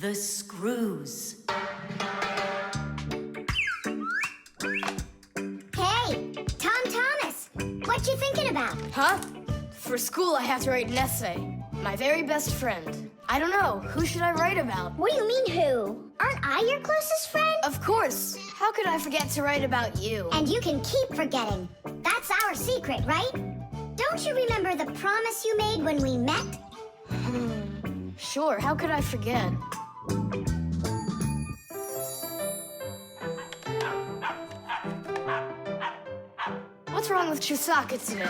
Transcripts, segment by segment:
The screws. Hey, Tom Thomas, what you thinking about? Huh? For school, I have to write an essay. My very best friend. I don't know. Who should I write about? What do you mean, who? Aren't I your closest friend? Of course. How could I forget to write about you? And you can keep forgetting. That's our secret, right? Don't you remember the promise you made when we met? Sure, how could I forget? What's wrong with Chusaka today?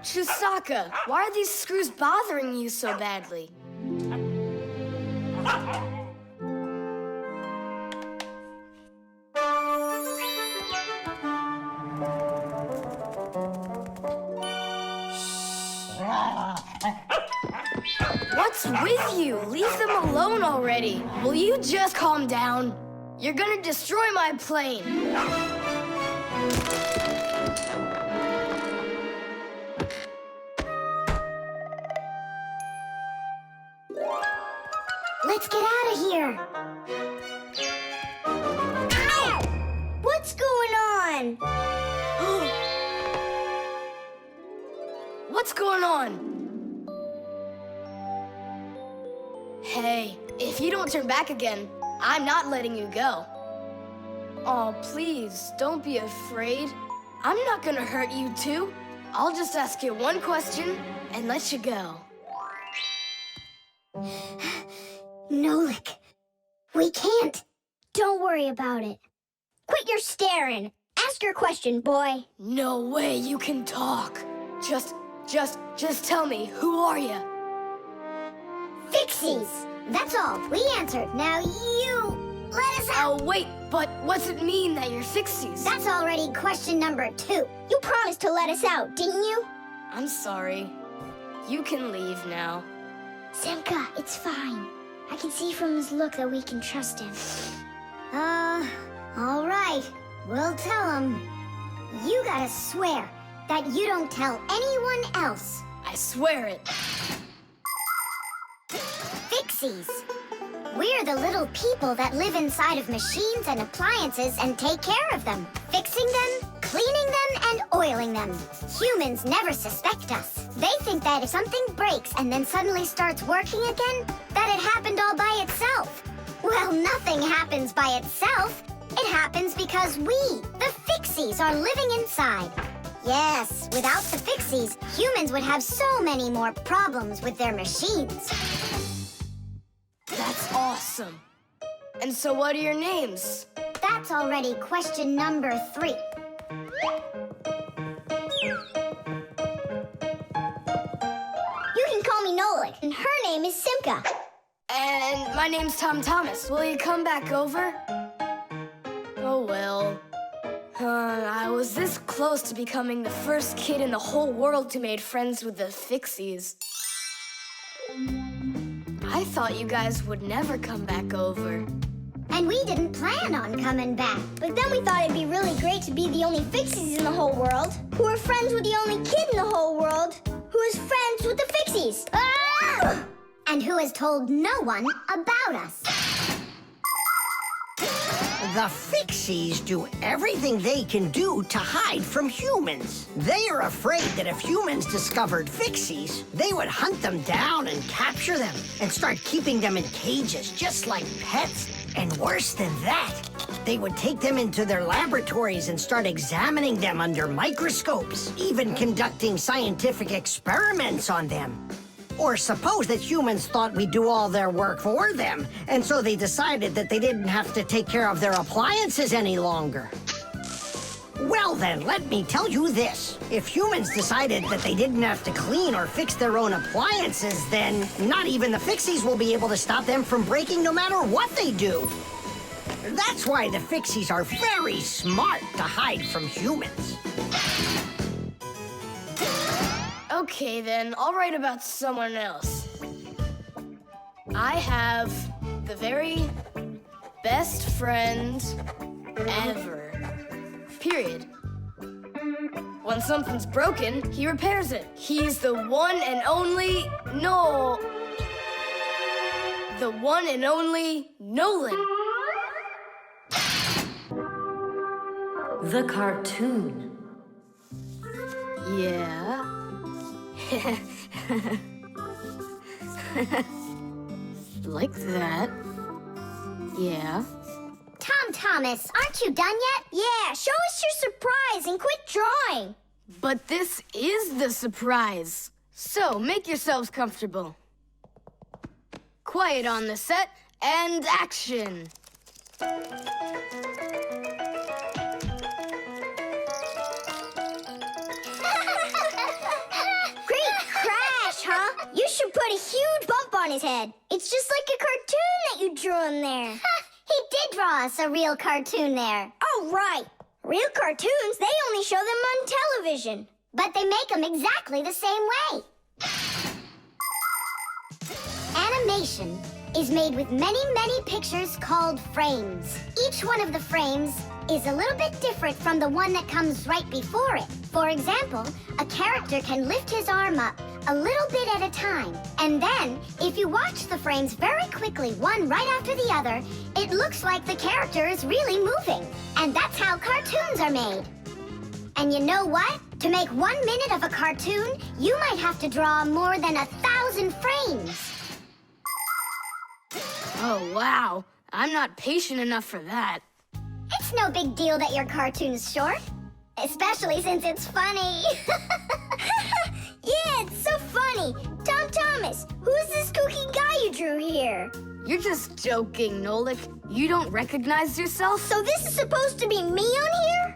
Chusaka, why are these screws bothering you so badly? What's with you? Leave them alone already. Will you just calm down? You're gonna destroy my plane. Let's get out of here. Ow! What's going on? What's going on? Hey, if you don't turn back again, I'm not letting you go. Oh, please, don't be afraid. I'm not gonna hurt you too. I'll just ask you one question and let you go. Nolik, we can't. Don't worry about it. Quit your staring. Ask your question, boy. No way you can talk. Just tell me, who are you? Fixies. That's all. We answered. Now you let us out. Oh, wait, but what's it mean that you're Fixies? That's already question number 2. You promised to let us out, didn't you? I'm sorry. You can leave now. Simka, it's fine. I can see from his look that we can trust him. All right. We'll tell him. You gotta swear that you don't tell anyone else. I swear it. Fixies. We're the little people that live inside of machines and appliances and take care of them, fixing them, cleaning them, and oiling them. Humans never suspect us. They think that if something breaks and then suddenly starts working again, that it happened all by itself. Well, nothing happens by itself. It happens because we, the Fixies, are living inside. Yes, without the Fixies, humans would have so many more problems with their machines. That's awesome. And so what are your names? That's already question number 3. You can call me Nolik, and her name is Simka. And my name's Tom Thomas. Will you come back over? Oh, well. I was this close to becoming the first kid in the whole world who made friends with the Fixies. I thought you guys would never come back over. And we didn't plan on coming back. But then we thought it'd be really great to be the only Fixies in the whole world, who are friends with the only kid in the whole world, who is friends with the Fixies. Ah! And who has told no one about us. The Fixies do everything they can do to hide from humans. They are afraid that if humans discovered Fixies, they would hunt them down and capture them and start keeping them in cages, just like pets. And worse than that, they would take them into their laboratories and start examining them under microscopes, even conducting scientific experiments on them. Or suppose that humans thought we'd do all their work for them, and so they decided that they didn't have to take care of their appliances any longer. Well then, let me tell you this. If humans decided that they didn't have to clean or fix their own appliances, then not even the Fixies will be able to stop them from breaking no matter what they do. That's why the Fixies are very smart to hide from humans. Okay, then, I'll write about someone else. I have the very best friend ever. Period. When something's broken, he repairs it. He's the one and only The one and only Nolan. The cartoon. Yeah. Like that. Yeah. Tom Thomas, aren't you done yet? Yeah, show us your surprise and quit drawing. But this is the surprise. So make yourselves comfortable. Quiet on the set and action. Great crash, huh? You should put a huge bump on his head. It's just like a cartoon that you drew him there. He did draw us a real cartoon there. Oh, right. Real cartoons, they only show them on television. But they make them exactly the same way. Animation is made with many, many pictures called frames. Each one of the frames is a little bit different from the one that comes right before it. For example, a character can lift his arm up a little bit at a time. And then, if you watch the frames very quickly, one right after the other, it looks like the character is really moving. And that's how cartoons are made. And you know what? To make 1 minute of a cartoon, you might have to draw more than 1,000 frames. Oh, wow. I'm not patient enough for that. It's no big deal that your cartoon's short. Especially since it's funny. Yeah, it's so funny. Tom Thomas, who's this kooky guy you drew here? You're just joking, Nolik. You don't recognize yourself? So this is supposed to be me on here?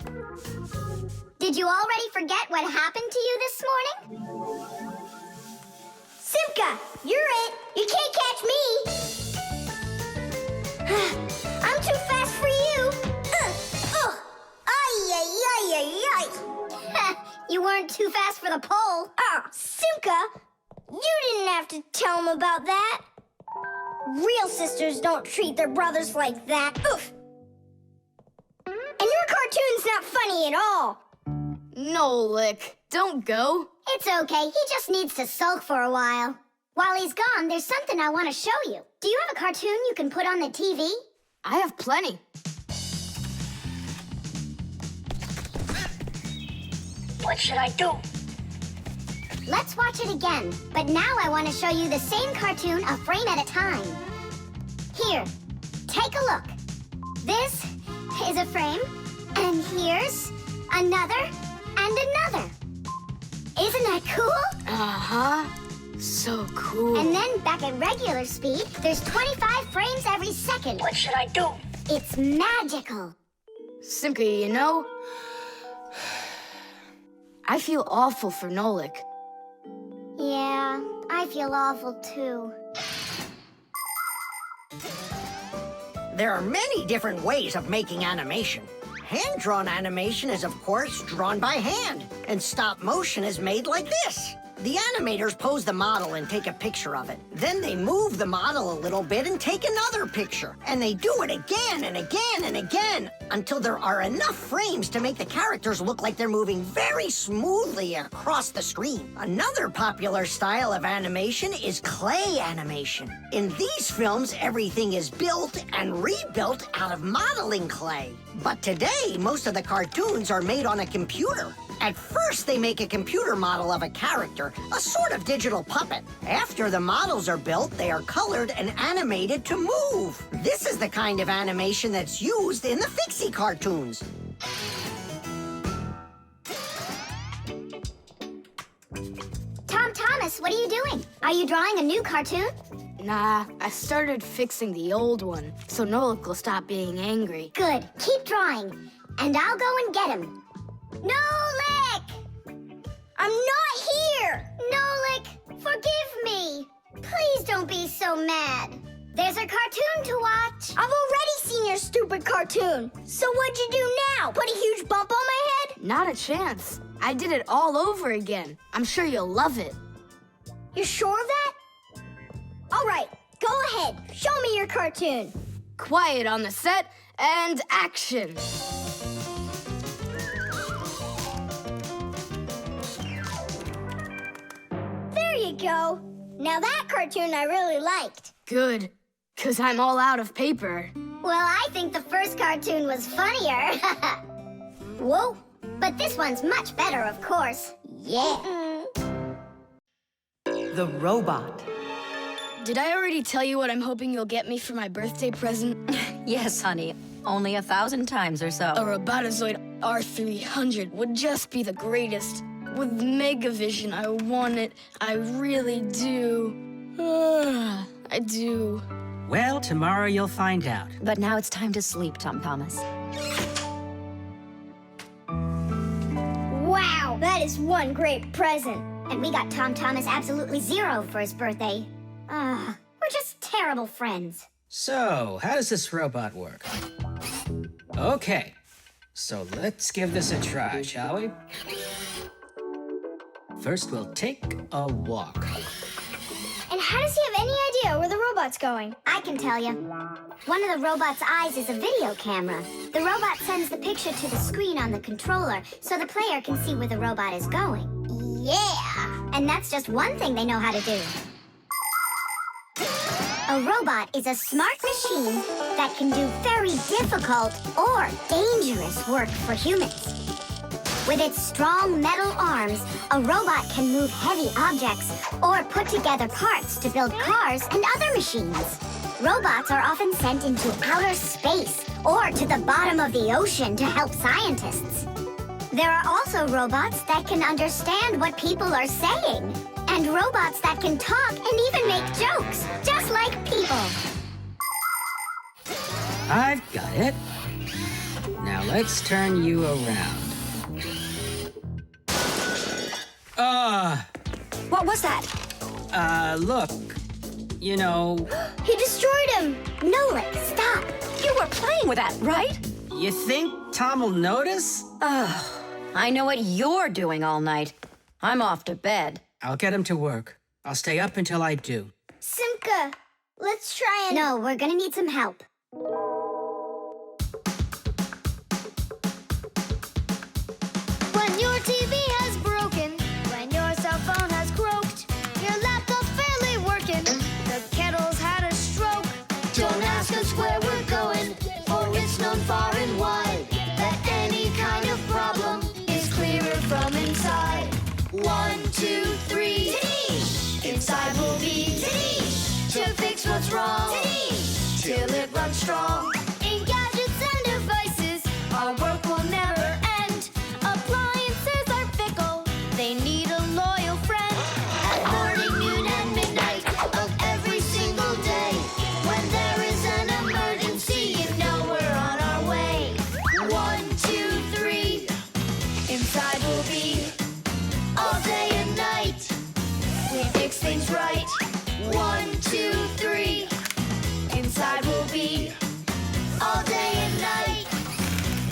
Did you already forget what happened to you this morning? Simka, you're it. You can't catch me. I'm too fast for you. You weren't too fast for the pole. Simka, you didn't have to tell him about that. Real sisters don't treat their brothers like that. Oof. And your cartoon's not funny at all. Nolik, don't go. It's okay. He just needs to sulk for a while. While he's gone, there's something I want to show you. Do you have a cartoon you can put on the TV? I have plenty. What should I do? Let's watch it again. But now I want to show you the same cartoon a frame at a time. Here, take a look. This is a frame, and here's another and another. Isn't that cool? Uh-huh. So cool. And then back at regular speed, there's 25 frames every second. What should I do? It's magical. Simka, you know, I feel awful for Nolik. Yeah, I feel awful too. There are many different ways of making animation. Hand-drawn animation is, of course, drawn by hand, and stop motion is made like this. The animators pose the model and take a picture of it. Then they move the model a little bit and take another picture. And they do it again and again and again until there are enough frames to make the characters look like they're moving very smoothly across the screen. Another popular style of animation is clay animation. In these films, everything is built and rebuilt out of modeling clay. But today, most of the cartoons are made on a computer. At first, they make a computer model of a character, a sort of digital puppet. After the models are built, they are colored and animated to move. This is the kind of animation that's used in the Fixie cartoons. Tom Thomas, what are you doing? Are you drawing a new cartoon? Nah, I started fixing the old one, so Nolik will stop being angry. Good. Keep drawing, and I'll go and get him. Nolik! I'm not here! Nolik, forgive me. Please don't be so mad. There's a cartoon to watch. I've already seen your stupid cartoon. So what'd you do now? Put a huge bump on my head? Not a chance. I did it all over again. I'm sure you'll love it. You're sure of that? All right, go ahead. Show me your cartoon. Quiet on the set and action. we go. Now that cartoon I really liked. Good, 'cause I'm all out of paper. Well, I think the first cartoon was funnier. Whoa, but this one's much better, of course. Yeah. The robot. Did I already tell you what I'm hoping you'll get me for my birthday present? Yes, honey. Only 1,000 times or so. A Robotazoid R300 would just be the greatest. With Megavision, I want it. I really do. I do. Well, tomorrow you'll find out. But now it's time to sleep, Tom Thomas. Wow, that is one great present. And we got Tom Thomas absolutely zero for his birthday. We're just terrible friends. So, how does this robot work? Okay, so let's give this a try, shall we? First, we'll take a walk. And how does he have any idea where the robot's going? I can tell you. One of the robot's eyes is a video camera. The robot sends the picture to the screen on the controller so the player can see where the robot is going. Yeah! And that's just one thing they know how to do. A robot is a smart machine that can do very difficult or dangerous work for humans. With its strong metal arms, a robot can move heavy objects or put together parts to build cars and other machines. Robots are often sent into outer space or to the bottom of the ocean to help scientists. There are also robots that can understand what people are saying, and robots that can talk and even make jokes, just like people. I've got it. Now let's turn you around. What was that? Look. You know, He destroyed him! Nolik, stop! You were playing with that, right? you think Tom will notice? I know what you're doing all night. I'm off to bed. I'll get him to work. I'll stay up until I do. Simka, let's try and... No, we're gonna need some help. When your TV has broken, when your cell phone has croaked, your laptop's barely working, the kettle's had a stroke. Don't ask us where we're going, for it's known far and wide that any kind of problem is clearer from inside. 1, 2, 3. Inside will be to fix what's wrong, till it runs strong. In gadgets and devices, our work will never end. Appliances are fickle, they need a loyal friend. At morning, noon, and midnight of every single day, when there is an emergency, you know we're on our way. 1, 2, 3. Inside will be all day and night. We fix things right. 1, 2, 3. Inside will be all day and night.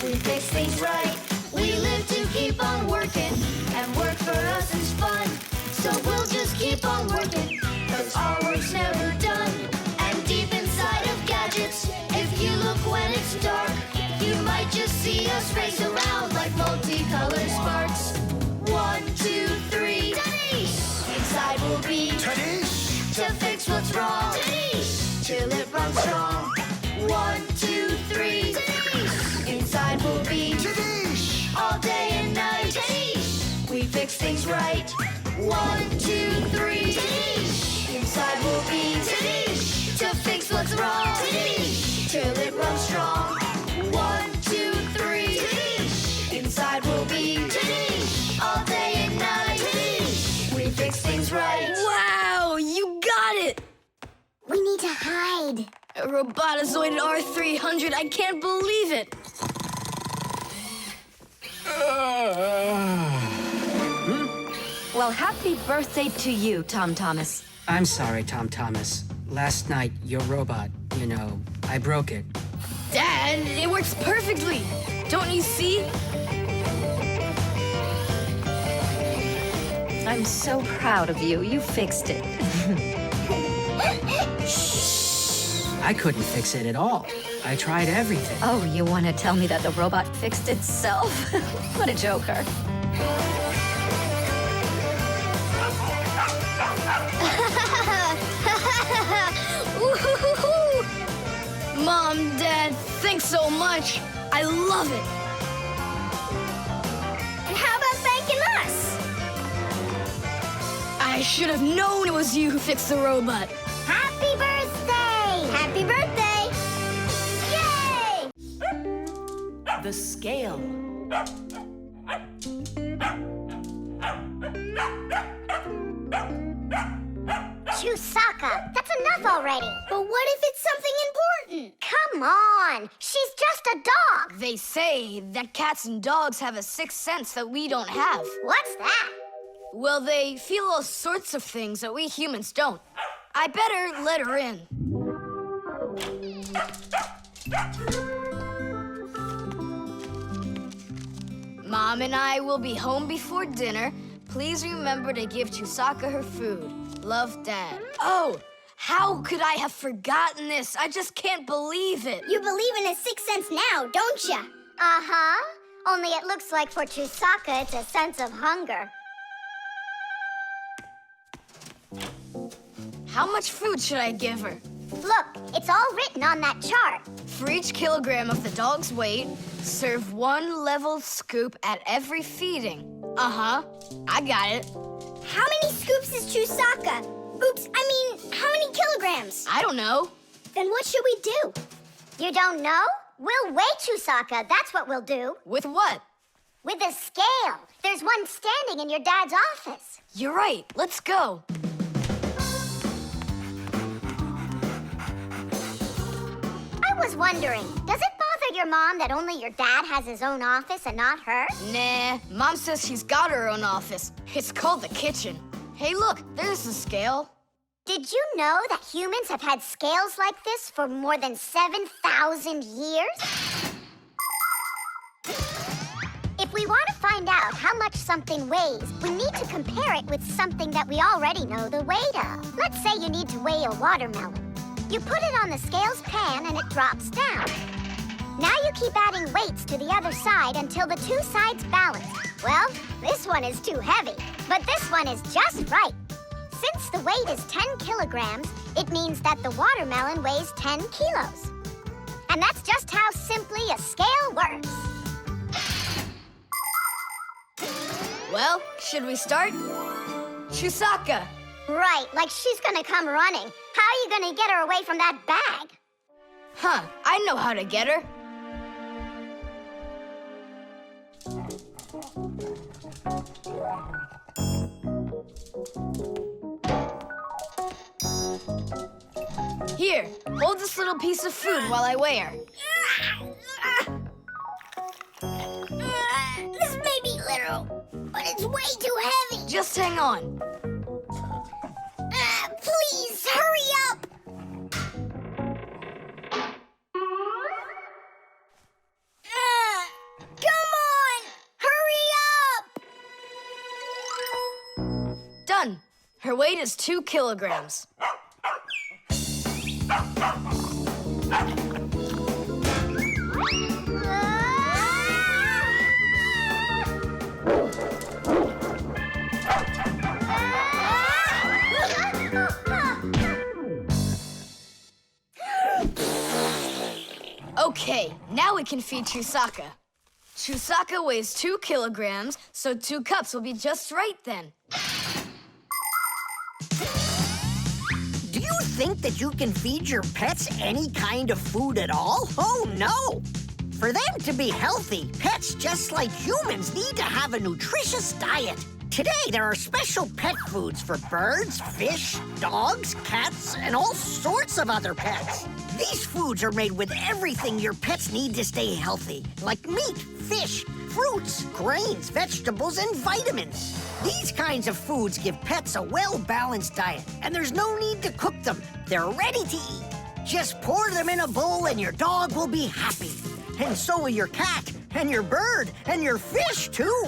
We fix things right. We live to keep on working, and work for us is fun. So we'll just keep on working, 'cause our work's never done. And deep inside of gadgets, if you look when it's dark, you might just see us race around like multicolored sparks. 1, 2, 3. Inside will be to fix what's wrong, till it runs strong. 1, 2, 3. Inside will be all day and night. We fix things right. 1, 2, 3. Inside will be to fix what's wrong, till it runs strong. 1, 2, 3. Inside will be all day and night. We fix things right. Wow, you got it! We need to hide. A Robotazoid R300, I can't believe it! Well, happy birthday to you, Tom Thomas. I'm sorry, Tom Thomas. Last night, your robot, you know, I broke it. Dad, it works perfectly! Don't you see? I'm so proud of you. You fixed it. I couldn't fix it at all. I tried everything. Oh, you want to tell me that the robot fixed itself? What a joker. much. I love it. And how about thanking us? I should have known it was you who fixed the robot. Happy birthday! Happy birthday! Yay! The scale. Chusaka, that's enough already. But what if it's something important? Come on, she's just a dog. They say that cats and dogs have a sixth sense that we don't have. What's that? Well, they feel all sorts of things that we humans don't. I better let her in. Mom and I will be home before dinner. Please remember to give Chusaka her food. Love, Dad. Oh, how could I have forgotten this? I just can't believe it. You believe in a sixth sense now, don't ya? Uh-huh. Only it looks like for Chusaka it's a sense of hunger. How much food should I give her? Look, it's all written on that chart. For each kilogram of the dog's weight, serve 1 level scoop at every feeding. Uh-huh, I got it. How many scoops is Chusaka? Oops, I mean, how many kilograms? I don't know. Then what should we do? You don't know? We'll weigh Chusaka, that's what we'll do. With what? With a scale. There's one standing in your dad's office. You're right, let's go. I was wondering, does it bother your mom that only your dad has his own office and not her? Nah, Mom says she's got her own office. It's called the kitchen. Hey, look, there's the scale. Did you know that humans have had scales like this for more than 7,000 years? If we want to find out how much something weighs, we need to compare it with something that we already know the weight of. Let's say you need to weigh a watermelon. You put it on the scales pan and it drops down. Now you keep adding weights to the other side until the two sides balance. Well, this one is too heavy, but this one is just right. Since the weight is 10 kilograms, it means that the watermelon weighs 10 kilos. And that's just how simply a scale works. Well, should we start? Chusaka! Right, like she's gonna come running. How are you gonna get her away from that bag? Huh, I know how to get her. Here, hold this little piece of food while I weigh her. This may be literal, but it's way too heavy. Just hang on. Please, hurry up! Come on! Hurry up! Done. Her weight is 2 kilograms. Okay, now we can feed Chusaka. Chusaka weighs 2 kilograms, so 2 cups will be just right then. Do you think that you can feed your pets any kind of food at all? Oh, no! For them to be healthy, pets just like humans need to have a nutritious diet. Today, there are special pet foods for birds, fish, dogs, cats, and all sorts of other pets. These foods are made with everything your pets need to stay healthy, like meat, fish, fruits, grains, vegetables, and vitamins. These kinds of foods give pets a well-balanced diet, and there's no need to cook them. They're ready to eat. Just pour them in a bowl and your dog will be happy. And so will your cat, and your bird, and your fish, too.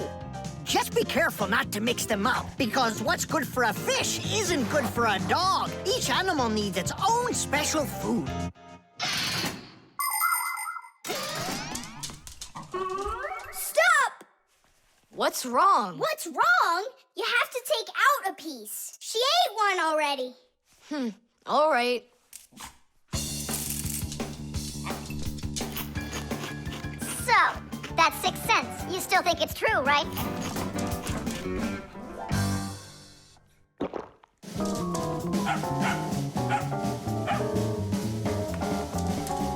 Just be careful not to mix them up, because what's good for a fish isn't good for a dog. Each animal needs its own special food. Stop! What's wrong? What's wrong? You have to take out a piece. She ate one already. All right. That's 6 cents. You still think it's true, right?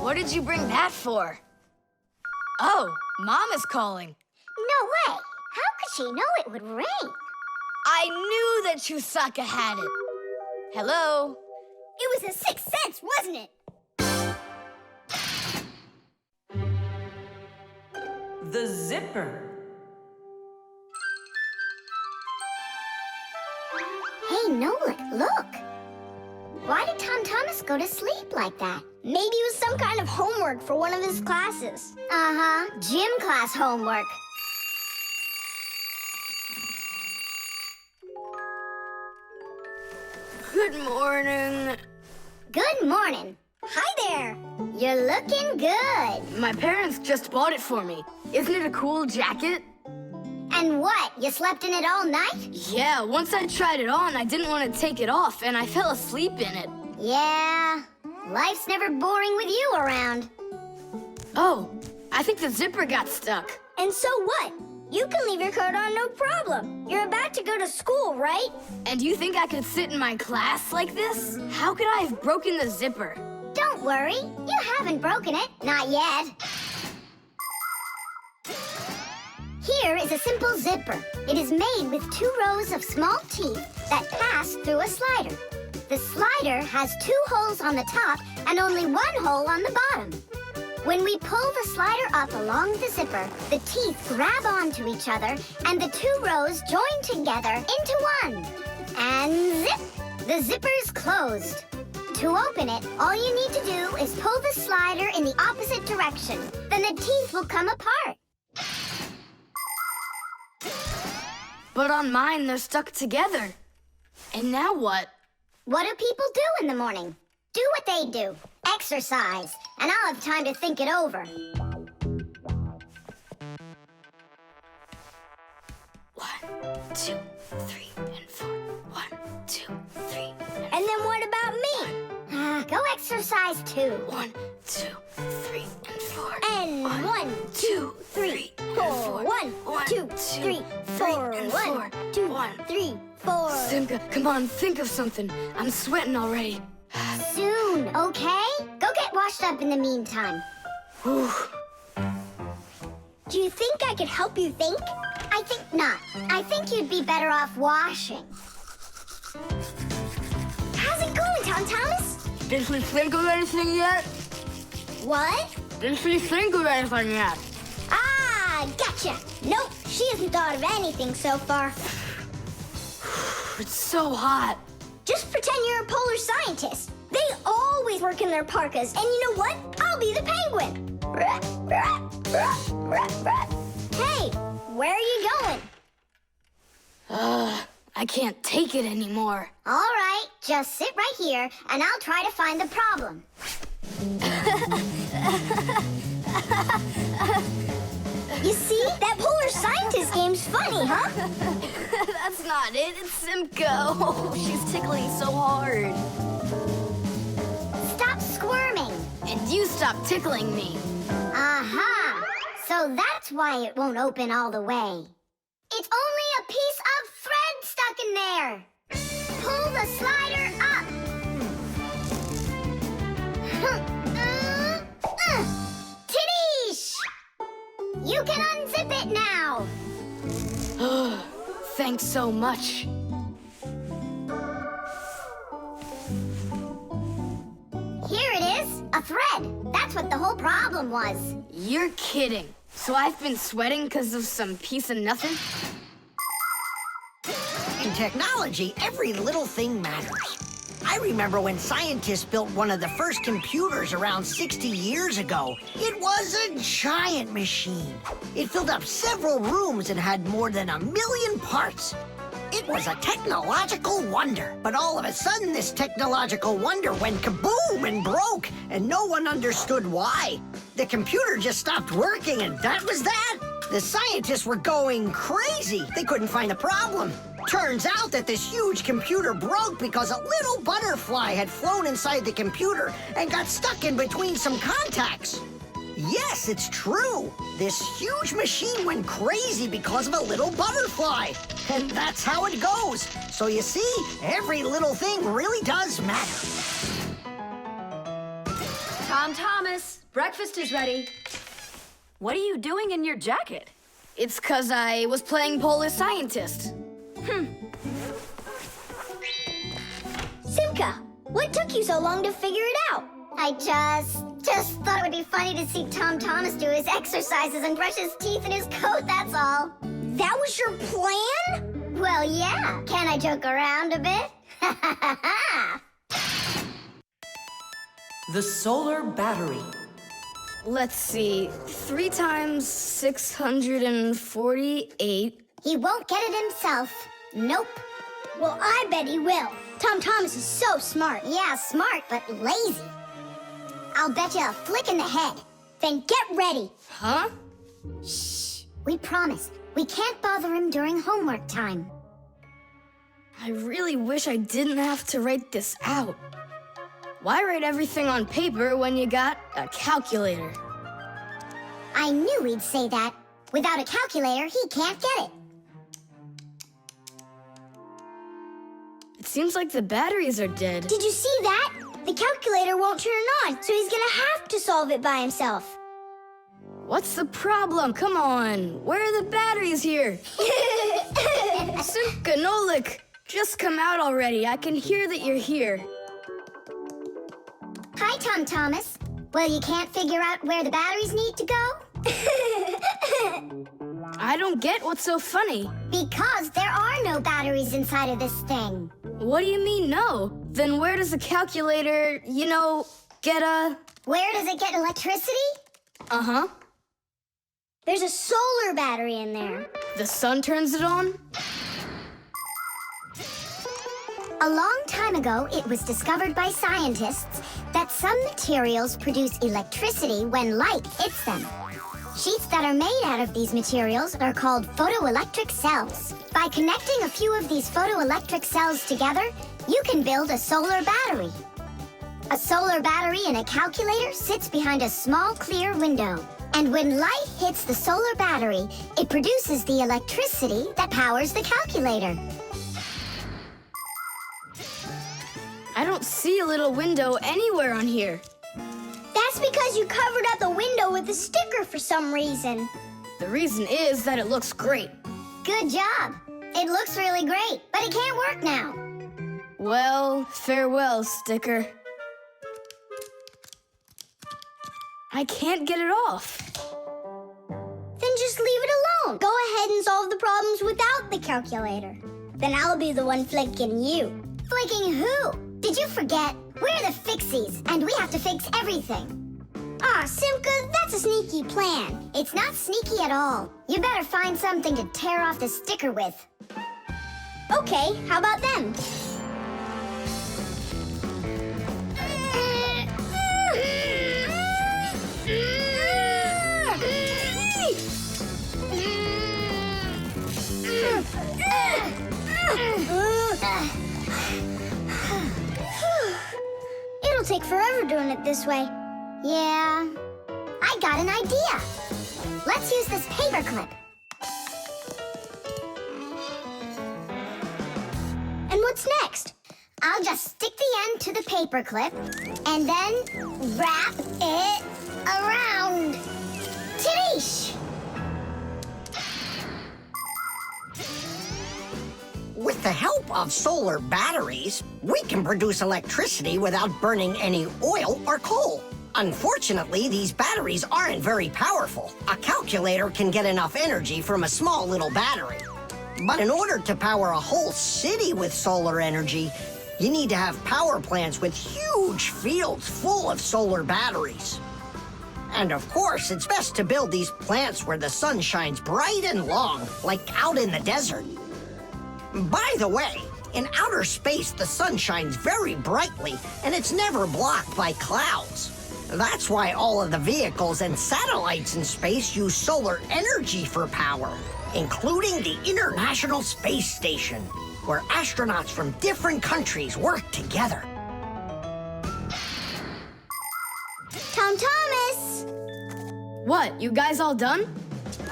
What did you bring that for? Oh, Mom is calling. No way. How could she know it would rain? I knew that Chusaka had it. Hello? It was a 6 cents, wasn't it? The zipper. Hey, Nolik, look. Why did Tom Thomas go to sleep like that? Maybe it was some kind of homework for one of his classes. Uh-huh, gym class homework. Good morning. Good morning. Hi there. You're looking good. My parents just bought it for me. Isn't it a cool jacket? And what, you slept in it all night? Yeah, once I tried it on, I didn't want to take it off, and I fell asleep in it. Yeah, life's never boring with you around. Oh, I think the zipper got stuck. And so what? You can leave your coat on no problem. You're about to go to school, right? And you think I could sit in my class like this? How could I have broken the zipper? Don't worry, you haven't broken it, not yet. Here is a simple zipper. It is made with 2 rows of small teeth that pass through a slider. The slider has 2 holes on the top and only 1 hole on the bottom. When we pull the slider up along the zipper, the teeth grab onto each other and the 2 rows join together into one. And zip! The zipper's closed. To open it, all you need to do is pull the slider in the opposite direction. Then the teeth will come apart. But on mine, they're stuck together. And now what? What do people do in the morning? Do what they do. Exercise. And I'll have time to think it over. 1, 2, 3, and 4. 1, 2, 3. And then what about me? Go exercise too. 1, 2, 3, and 4. And 1, 2, 3, 4. 1, 2, 3, 4. 1, 2, 3, 4. Simka, come on, think of something. I'm sweating already. Soon, okay? Go get washed up in the meantime. Whew. Do you think I could help you think? I think not. I think you'd be better off washing. How's it going, Tom Thomas? Did she think of anything yet? What? Did she think of anything yet? Ah, gotcha. Nope, she hasn't thought of anything so far. It's so hot. Just pretend you're a polar scientist. They always work in their parkas, and you know what? I'll be the penguin. Hey, where are you going? I can't take it anymore. All right, just sit right here, and I'll try to find the problem. You see? That polar scientist game's funny, huh? That's not it. It's Simka. Oh, she's tickling so hard. Stop squirming. And you stop tickling me. Aha! So that's why it won't open all the way. It's only a piece of thread stuck in there. Pull the slider up. Tidish! You can unzip it now. Thanks so much. Here it is, a thread. That's what the whole problem was. You're kidding. So I've been sweating because of some piece of nothing? In technology, every little thing matters. I remember when scientists built one of the first computers around 60 years ago. It was a giant machine. It filled up several rooms and had more than 1 million parts. It was a technological wonder. But all of a sudden, this technological wonder went kaboom and broke, and no one understood why. The computer just stopped working, and that was that. The scientists were going crazy. They couldn't find a problem. Turns out that this huge computer broke because a little butterfly had flown inside the computer and got stuck in between some contacts. Yes, it's true. This huge machine went crazy because of a little butterfly. And that's how it goes. So you see, every little thing really does matter. Tom Thomas, breakfast is ready. What are you doing in your jacket? It's 'cause I was playing Polish scientist. Simka, what took you so long to figure it out? I just thought it would be funny to see Tom Thomas do his exercises and brush his teeth in his coat, that's all. That was your plan? Well, yeah. Can I joke around a bit? The solar battery. Let's see, 3 times 648. He won't get it himself. Nope. Well, I bet he will. Tom Thomas is so smart. Yeah, smart, but lazy. I'll bet you a flick in the head. Then get ready. Huh? Shh. We promise. We can't bother him during homework time. I really wish I didn't have to write this out. Why write everything on paper when you got a calculator? I knew he'd say that. Without a calculator, he can't get it. It seems like the batteries are dead. Did you see that? The calculator won't turn on, so he's gonna have to solve it by himself. What's the problem? Come on. Where are the batteries here? Simka, Nolik, just come out already. I can hear that you're here. Hi, Tom Thomas. Well, you can't figure out where the batteries need to go? I don't get what's so funny. Because there are no batteries inside of this thing. What do you mean, no? Then where does the calculator, get a... Where does it get electricity? Uh-huh. There's a solar battery in there. The sun turns it on? A long time ago, it was discovered by scientists that some materials produce electricity when light hits them. Sheets that are made out of these materials are called photoelectric cells. By connecting a few of these photoelectric cells together, you can build a solar battery. A solar battery in a calculator sits behind a small clear window. And when light hits the solar battery, it produces the electricity that powers the calculator. I don't see a little window anywhere on here. That's because you covered up the window with a sticker for some reason. The reason is that it looks great. Good job. It looks really great, but it can't work now. Well, farewell, sticker. I can't get it off. Then just leave it alone. Go ahead and solve the problems without the calculator. Then I'll be the one flicking you. Flicking who? Did you forget? We're the Fixies, and we have to fix everything. Ah, Simka, that's a sneaky plan. It's not sneaky at all. You better find something to tear off the sticker with. Okay, how about them? It'll take forever doing it this way. Yeah, I got an idea. Let's use this paper clip. And what's next? I'll just stick the end to the paper clip and then wrap it around. Tidish! With the help of solar batteries, we can produce electricity without burning any oil or coal. Unfortunately, these batteries aren't very powerful. A calculator can get enough energy from a small little battery. But in order to power a whole city with solar energy, you need to have power plants with huge fields full of solar batteries. And of course, it's best to build these plants where the sun shines bright and long, like out in the desert. By the way, in outer space, the sun shines very brightly, and it's never blocked by clouds. That's why all of the vehicles and satellites in space use solar energy for power, including the International Space Station, where astronauts from different countries work together. Tom Thomas! What, you guys all done?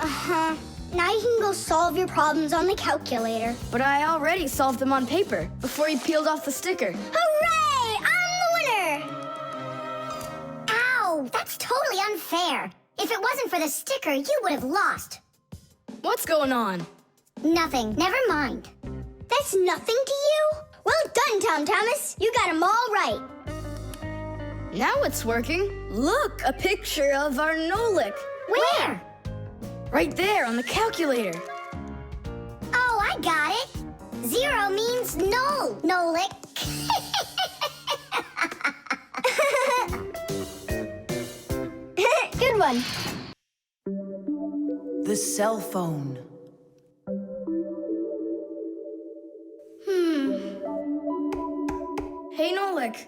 Uh-huh. Now you can go solve your problems on the calculator. But I already solved them on paper before you peeled off the sticker. Hooray! I'm the winner! Ow! That's totally unfair. If it wasn't for the sticker, you would have lost. What's going on? Nothing. Never mind. That's nothing to you? Well done, Tom Thomas. You got them all right. Now it's working. Look, a picture of our Nolik. Where? Right there on the calculator. Oh, I got it. 0 means null, Nolik. Good one. The cell phone. Hey, Nolik,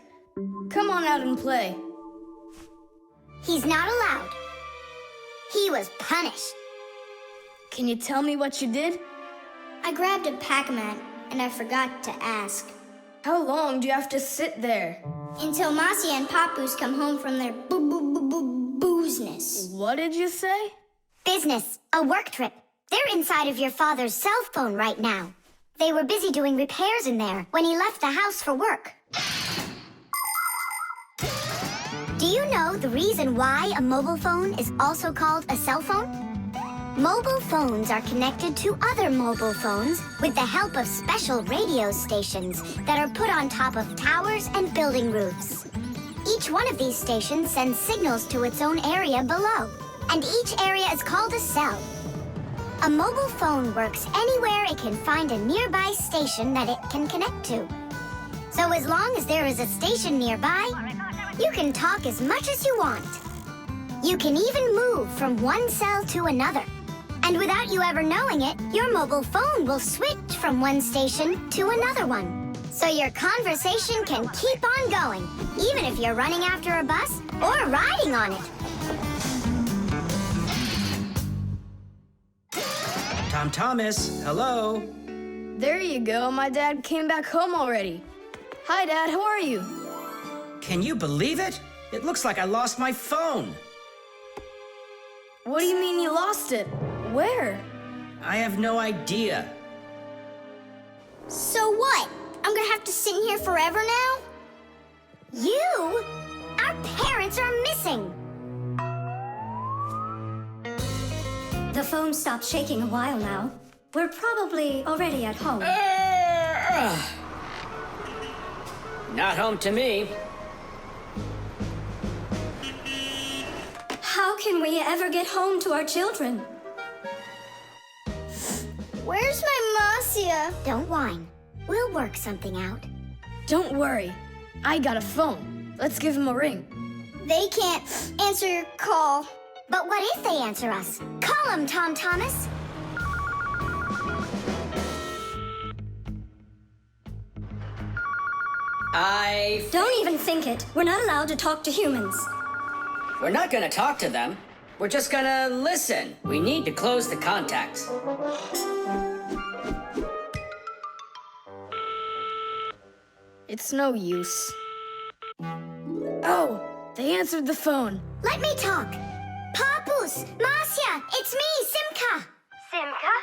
come on out and play. He's not allowed. He was punished. Can you tell me what you did? I grabbed a Pac-Man and I forgot to ask. How long do you have to sit there? Until Marcia and Papoose come home from their boozness. What did you say? Business, a work trip. They're inside of your father's cell phone right now. They were busy doing repairs in there when he left the house for work. Do you know the reason why a mobile phone is also called a cell phone? Mobile phones are connected to other mobile phones with the help of special radio stations that are put on top of towers and building roofs. Each one of these stations sends signals to its own area below, and each area is called a cell. A mobile phone works anywhere it can find a nearby station that it can connect to. So as long as there is a station nearby, you can talk as much as you want. You can even move from one cell to another. And without you ever knowing it, your mobile phone will switch from one station to another one. So your conversation can keep on going, even if you're running after a bus or riding on it. Tom Thomas, hello. There you go, my dad came back home already. Hi, Dad, how are you? Can you believe it? It looks like I lost my phone. What do you mean you lost it? Where? I have no idea. So what? I'm gonna have to sit in here forever now? You? Our parents are missing. The phone stopped shaking a while now. We're probably already at home. Not home to me. How can we ever get home to our children? Where's my Marcia? Don't whine. We'll work something out. Don't worry, I got a phone. Let's give him a ring. They can't answer your call. But what if they answer us? Call them, Tom Thomas. Don't even think it. We're not allowed to talk to humans. We're not gonna talk to them. We're just gonna listen. We need to close the contacts. It's no use. Oh, they answered the phone. Let me talk. Papoose, Marcia, it's me, Simka. Simka?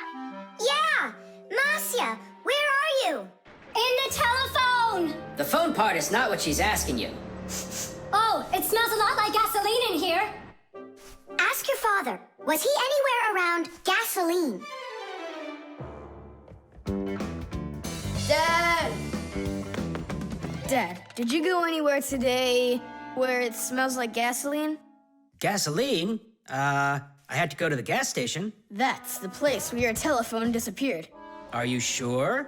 Yeah, Marcia, where are you? In the telephone! The phone part is not what she's asking you. Oh, it smells a lot like gasoline in here. Ask your father, was he anywhere around gasoline? Dad! Dad, did you go anywhere today where it smells like gasoline? Gasoline? I had to go to the gas station. That's the place where your telephone disappeared. Are you sure?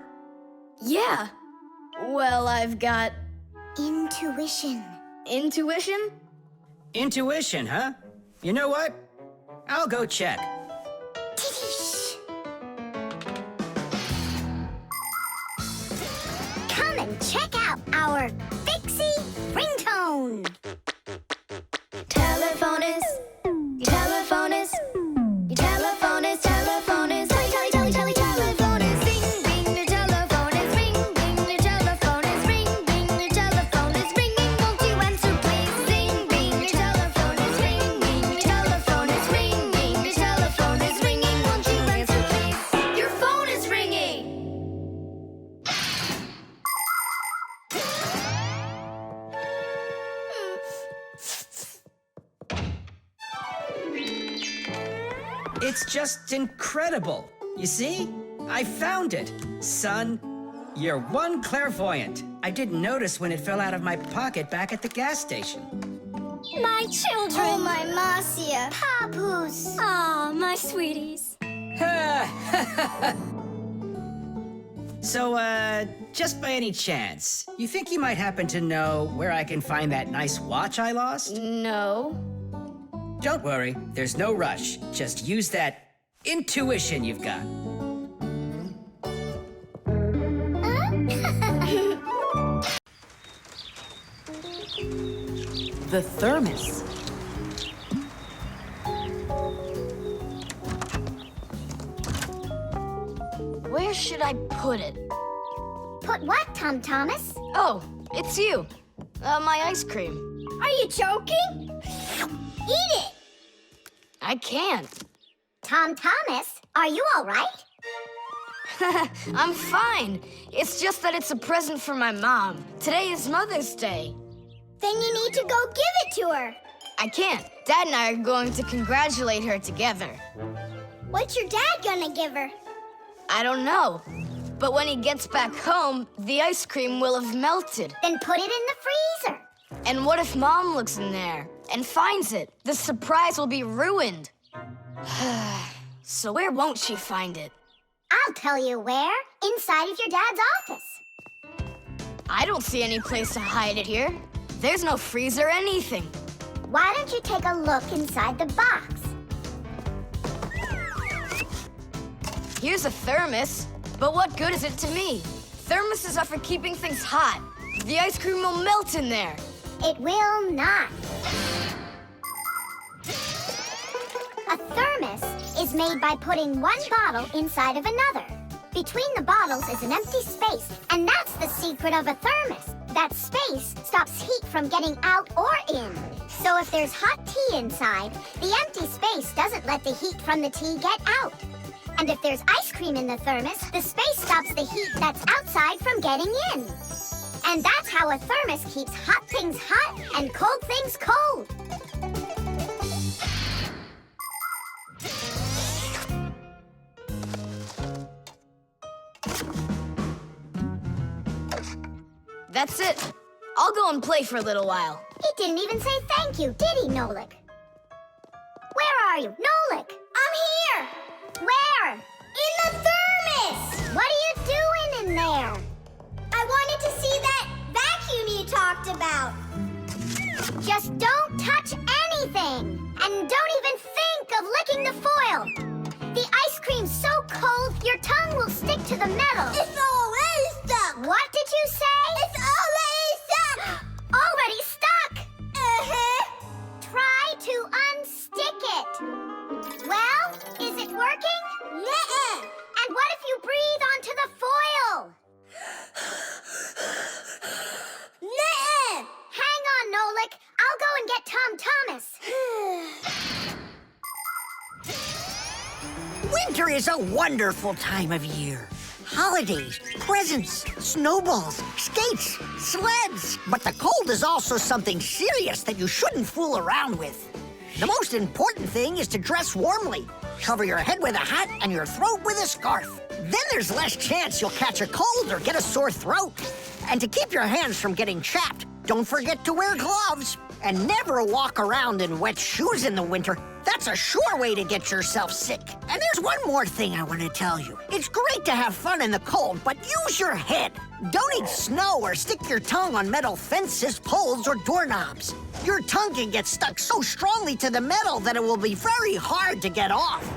Yeah. Well, I've got Intuition. intuition. Intuition, huh? You know what? I'll go check. Tidish. Come and check out our Fixie ringtone. Telephone is, telephone is, telephone is, telephone is, telephone is, ring, ring, the telephone is, ring, ring, the telephone is, ring, ring, the telephone is ringing. Won't you answer, please? Ring, ring, the telephone is, ring, ring, the telephone is ringing. It's just incredible. You see? I found it. Son, you're one clairvoyant. I didn't notice when it fell out of my pocket back at the gas station. My children. Oh, my Marcia. Papoose. Aw, my sweeties. So, just by any chance, you think you might happen to know where I can find that nice watch I lost? No. Don't worry, there's no rush. Just use that intuition you've got. The thermos. Where should I put it? Put what, Tom Thomas? Oh, it's you. My ice cream. Are you joking? Eat it! I can't. Tom Thomas, are you all right? I'm fine. It's just that it's a present for my mom. Today is Mother's Day. Then you need to go give it to her. I can't. Dad and I are going to congratulate her together. What's your dad gonna give her? I don't know. But when he gets back home, the ice cream will have melted. Then put it in the freezer. And what if Mom looks in there and finds it? The surprise will be ruined. So where won't she find it? I'll tell you where. Inside of your dad's office. I don't see any place to hide it here. There's no freezer or anything. Why don't you take a look inside the box? Here's a thermos, but what good is it to me? Thermoses are for keeping things hot. The ice cream will melt in there. It will not. A thermos is made by putting one bottle inside of another. Between the bottles is an empty space, and that's the secret of a thermos. That space stops heat from getting out or in. So if there's hot tea inside, the empty space doesn't let the heat from the tea get out. And if there's ice cream in the thermos, the space stops the heat that's outside from getting in. And that's how a thermos keeps hot things hot and cold things cold. That's it. I'll go and play for a little while. He didn't even say thank you, did he, Nolik? Where are you? Nolik! I'm here! Where? In the thermos! What are you doing in there? I wanted to see that vacuum you talked about. Just don't touch anything! And don't even think of licking the foil! The ice cream's so cold, your tongue will stick to the metal. It's already stuck! What did you say? It's already stuck! Already stuck! Uh-huh. Try to unstick it. Well, is it working? Nuh-uh. And what if you breathe onto the foil? Nuh-uh. Hang on, Nolik. I'll go and get Tom Thomas. Winter is a wonderful time of year. Holidays, presents, snowballs, skates, sleds. But the cold is also something serious that you shouldn't fool around with. The most important thing is to dress warmly. Cover your head with a hat and your throat with a scarf. Then there's less chance you'll catch a cold or get a sore throat. And to keep your hands from getting chapped, don't forget to wear gloves. And never walk around in wet shoes in the winter. That's a sure way to get yourself sick. And there's one more thing I want to tell you. It's great to have fun in the cold, but use your head. Don't eat snow or stick your tongue on metal fences, poles, or doorknobs. Your tongue can get stuck so strongly to the metal that it will be very hard to get off.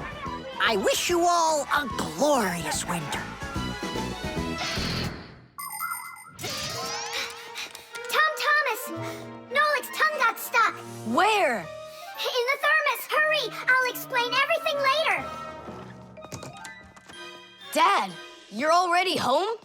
I wish you all a glorious winter. Tom Thomas! Nolik's tongue got stuck. Where? In the thermos. Hurry! I'll explain everything later. Dad, you're already home?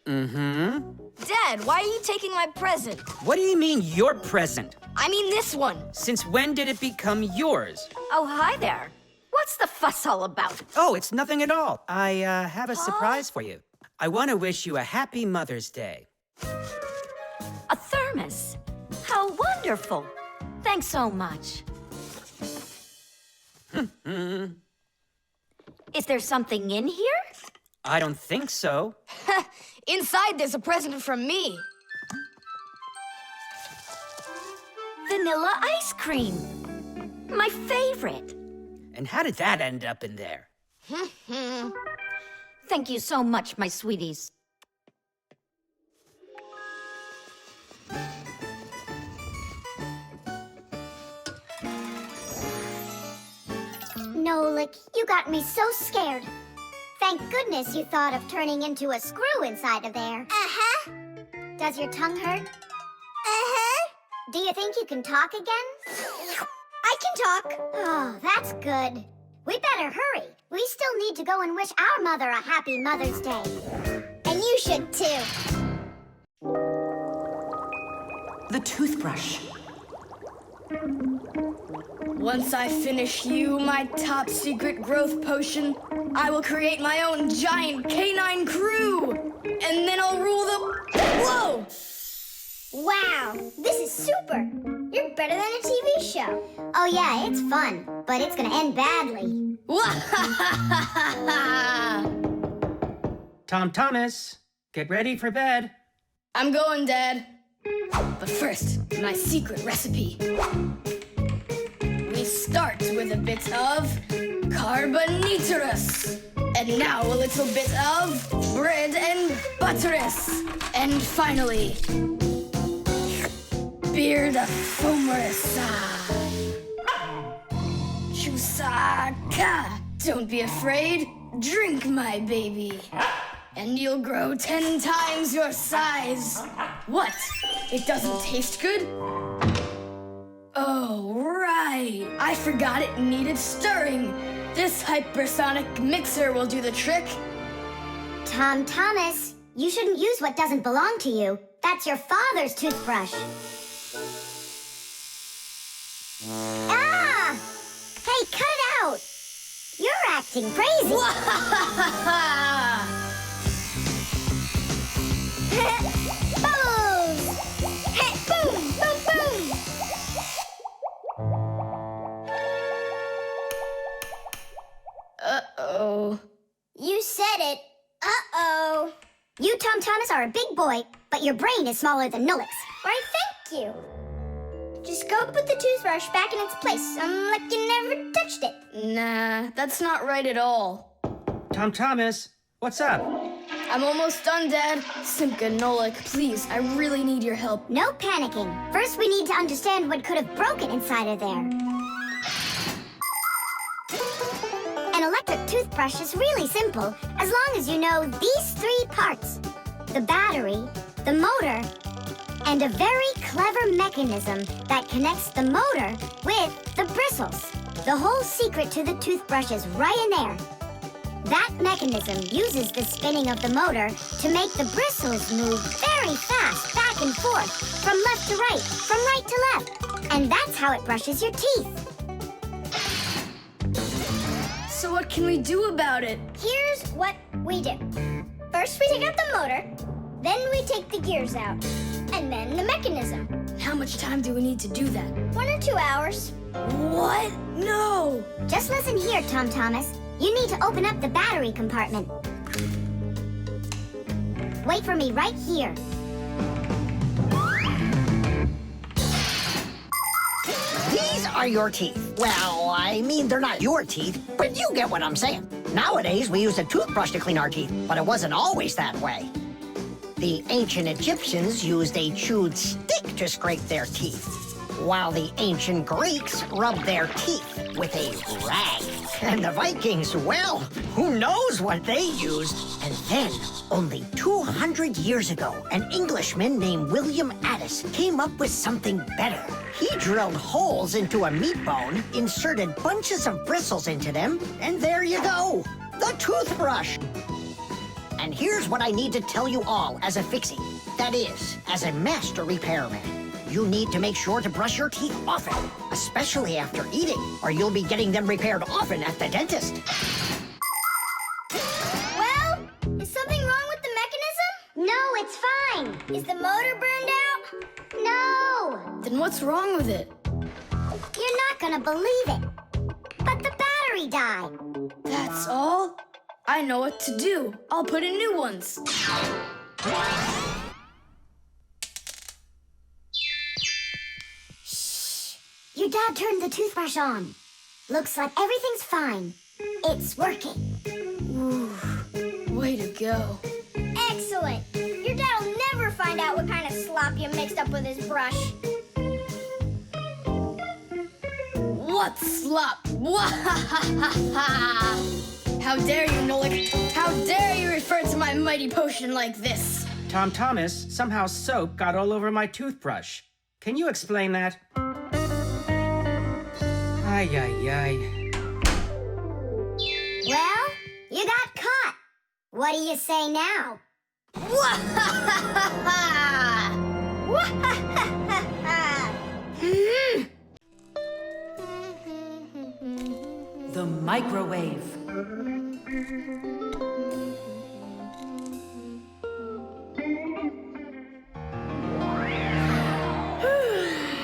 Mm-hmm. Dad, why are you taking my present? What do you mean, your present? I mean this one. Since when did it become yours? Oh, hi there. What's the fuss all about? Oh, it's nothing at all. I have a surprise for you. I want to wish you a happy Mother's Day. A thermos. How wonderful. Thanks so much. Is there something in here? I don't think so. Inside there's a present from me. Vanilla ice cream. My favorite. And how did that end up in there? Thank you so much, my sweeties. Nolik, you got me so scared. Thank goodness you thought of turning into a screw inside of there. Uh-huh. Does your tongue hurt? Uh-huh. Do you think you can talk again? I can talk. Oh, that's good. We better hurry. We still need to go and wish our mother a happy Mother's Day. And you should too. The toothbrush. Once I finish you, my top secret growth potion, I will create my own giant canine crew! And then I'll rule the... Whoa! Wow, this is super. You're better than a TV show. Oh yeah, it's fun, but it's gonna end badly. Tom Thomas, get ready for bed. I'm going, Dad. But first, my secret recipe. We start with a bit of carbonatorous. And now a little bit of bread and butterous. And finally, beard of foamerous. Chusaka. Don't be afraid. Drink, my baby. And you'll grow 10 times your size. What? It doesn't taste good? Oh, right. I forgot it needed stirring. This hypersonic mixer will do the trick. Tom Thomas, you shouldn't use what doesn't belong to you. That's your father's toothbrush. Ah! Hey, cut it out! You're acting crazy. Bubbles! Hey, boom, boom, boom! Uh-oh. You said it. Uh-oh. You, Tom Thomas, are a big boy, but your brain is smaller than Nolik's. Why, thank you. Just go put the toothbrush back in its place, like you never touched it. Nah, that's not right at all. Tom Thomas, what's up? I'm almost done, Dad. Simka and Nolik, please, I really need your help. No panicking. First, we need to understand what could have broken inside of there. An electric toothbrush is really simple, as long as you know these 3 parts. The battery, the motor, and a very clever mechanism that connects the motor with the bristles. The whole secret to the toothbrush is right in there. That mechanism uses the spinning of the motor to make the bristles move very fast back and forth, from left to right, from right to left. And that's how it brushes your teeth. So what can we do about it? Here's what we do. First, we take out the motor, then we take the gears out, and then the mechanism. How much time do we need to do that? 1 or 2 hours. What? No! Just listen here, Tom Thomas. You need to open up the battery compartment. Wait for me right here. These are your teeth. Well, I mean, they're not your teeth, but you get what I'm saying. Nowadays, we use a toothbrush to clean our teeth, but it wasn't always that way. The ancient Egyptians used a chewed stick to scrape their teeth, while the ancient Greeks rubbed their teeth with a rag. And the Vikings, well, who knows what they used? And then, only 200 years ago, an Englishman named William Addis came up with something better. He drilled holes into a meat bone, inserted bunches of bristles into them, and there you go, the toothbrush. And here's what I need to tell you all as a Fixie. That is, as a master repairman. You need to make sure to brush your teeth often, especially after eating, or you'll be getting them repaired often at the dentist. Well, is something wrong with the mechanism? No, it's fine. Is the motor burned out? No. Then what's wrong with it? You're not gonna believe it. But the battery died. That's That's all? I know what to do. I'll put in new ones. Your dad turned the toothbrush on. Looks like everything's fine. It's working. Way to go. Excellent. Your dad'll never find out what kind of slop you mixed up with his brush. What slop? How dare you, Nolik? How dare you refer to my mighty potion like this? Tom Thomas, somehow soap got all over my toothbrush. Can you explain that? Ay, ay, ay. Well, you got caught. What do you say now? The microwave.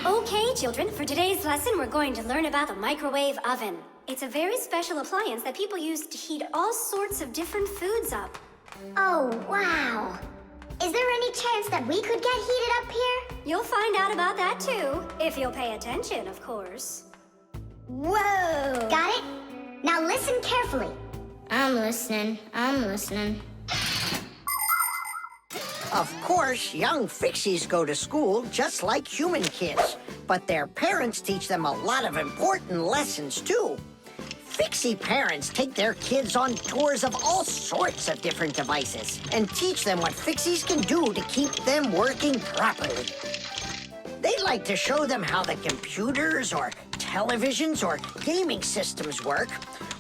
Okay, children, for today's lesson, we're going to learn about the microwave oven. It's a very special appliance that people use to heat all sorts of different foods up. Oh, wow. Is there any chance that we could get heated up here? You'll find out about that too, if you'll pay attention, of course. Whoa! Got it? Now listen carefully. I'm listening. Of course, young Fixies go to school just like human kids, but their parents teach them a lot of important lessons, too. Fixie parents take their kids on tours of all sorts of different devices and teach them what Fixies can do to keep them working properly. They like to show them how the computers or televisions or gaming systems work,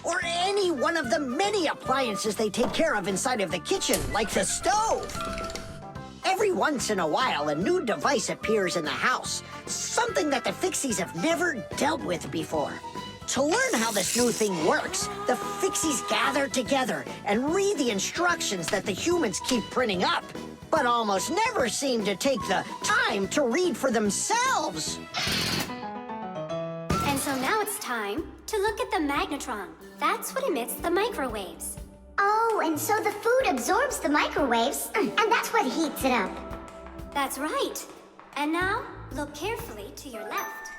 or any one of the many appliances they take care of inside of the kitchen, like the stove. Every once in a while, a new device appears in the house, something that the Fixies have never dealt with before. To learn how this new thing works, the Fixies gather together and read the instructions that the humans keep printing up, but almost never seem to take the time to read for themselves. And so now it's time to look at the magnetron. That's what emits the microwaves. Oh, and so the food absorbs the microwaves, and that's what heats it up. That's right. And now, look carefully to your left.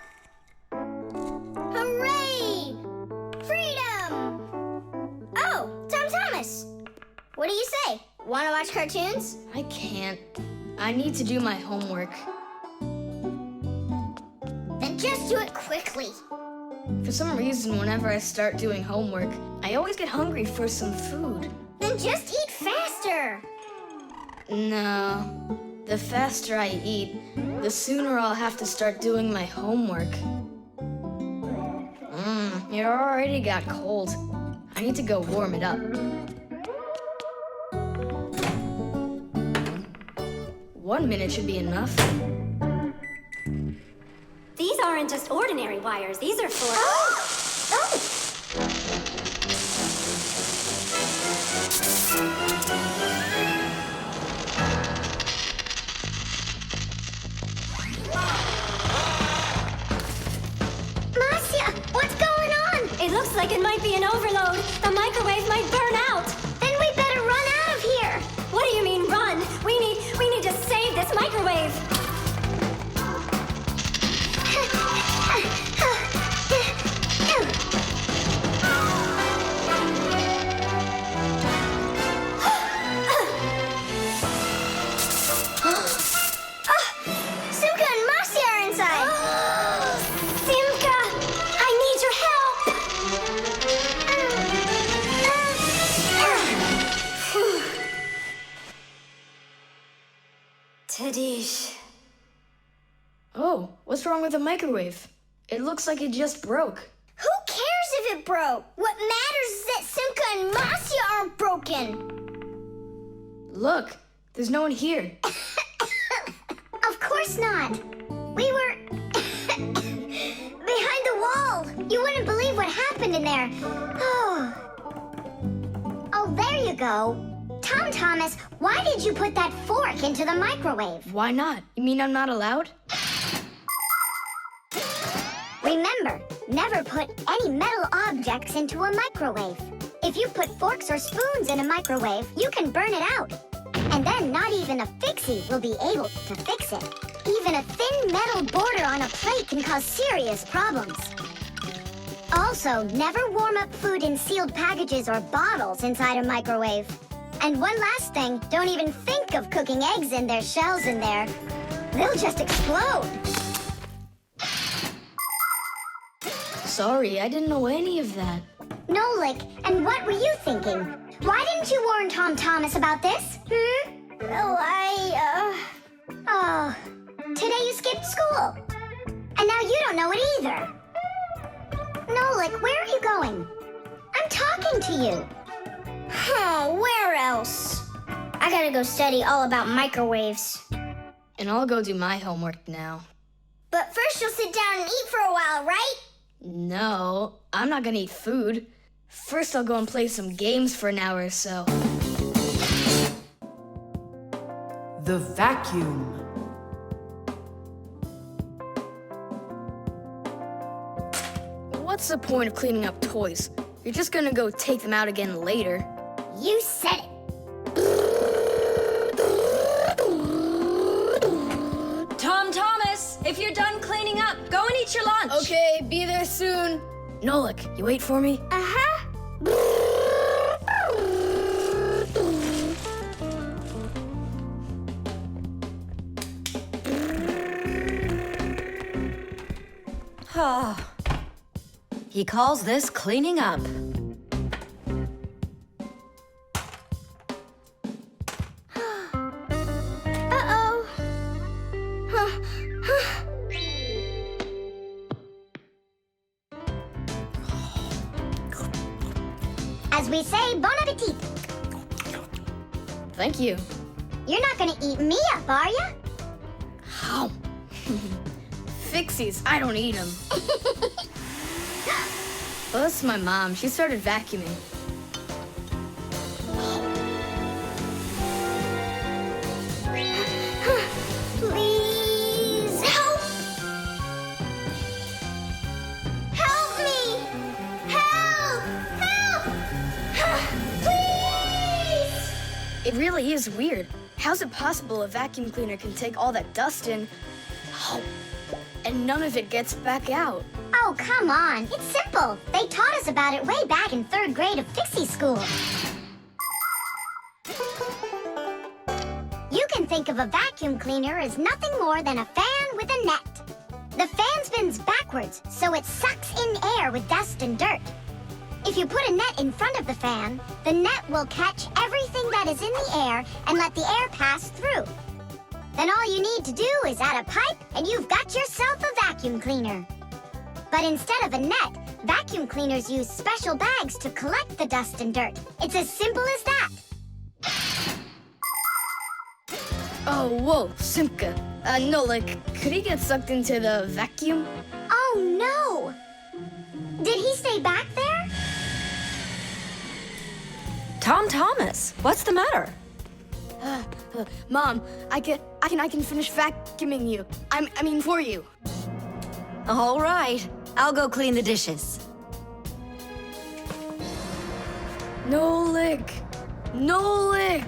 Hooray! Freedom! Oh, Tom Thomas. What do you say? Want to watch cartoons? I can't. I need to do my homework. Then just do it quickly. For some reason, whenever I start doing homework, I always get hungry for some food. Then just eat faster. No. The faster I eat, the sooner I'll have to start doing my homework. It already got cold. I need to go warm it up. 1 minute should be enough. These aren't just ordinary wires. These are for... Marcia, what's going on? It looks like it might be an overload. The microwave might burn out. Then we better run out of here. What do you mean, run? We need to save this microwave. Simka and Marcia are inside. Simka, I need your help. Tadish. Oh, what's wrong with the microwave? It looks like it just broke. Who cares if it broke? What matters is that Simka and Marcia aren't broken. Look, there's no one here. Of course not. We were behind the wall. You wouldn't believe what happened in there. Oh, there you go. Tom Thomas, why did you put that fork into the microwave? Why not? You mean I'm not allowed? Remember, never put any metal objects into a microwave. If you put forks or spoons in a microwave, you can burn it out. And then not even a Fixie will be able to fix it. Even a thin metal border on a plate can cause serious problems. Also, never warm up food in sealed packages or bottles inside a microwave. And one last thing, don't even think of cooking eggs in their shells in there. They'll just explode. Sorry, I didn't know any of that. Nolik, and what were you thinking? Why didn't you warn Tom Thomas about this? Oh, today you skipped school. And now you don't know it either. Nolik, where are you going? I'm talking to you. Where else? I gotta go study all about microwaves. And I'll go do my homework now. But first you'll sit down and eat for a while, right? No, I'm not gonna eat food. First I'll go and play some games for an hour or so. The vacuum. What's the point of cleaning up toys? You're just gonna go take them out again later. You said it. Tom Thomas, if you're done cleaning up, go and eat your lunch. Okay, be there soon. Nolik, you wait for me? He calls this cleaning up. As we say, bon appetit. Thank you. You're not gonna eat me up, are ya? Ow. Fixies, I don't eat them. Well, that's my mom. She started vacuuming. Please help! Help me! Help! Help! Please! It really is weird. How's it possible a vacuum cleaner can take all that dust in, and none of it gets back out? Oh, come on. It's simple. They taught us about it way back in 3rd grade of Fixie school. You can think of a vacuum cleaner as nothing more than a fan with a net. The fan spins backwards, so it sucks in air with dust and dirt. If you put a net in front of the fan, the net will catch everything that is in the air and let the air pass through. Then all you need to do is add a pipe and you've got yourself a vacuum cleaner. But instead of a net, vacuum cleaners use special bags to collect the dust and dirt. It's as simple as that. Oh, whoa, Simka. Nolik, could he get sucked into the vacuum? Oh, no! Did he stay back there? Tom Thomas, what's the matter? Mom, I can finish vacuuming you. I mean for you. All right, I'll go clean the dishes. Nolik! Nolik!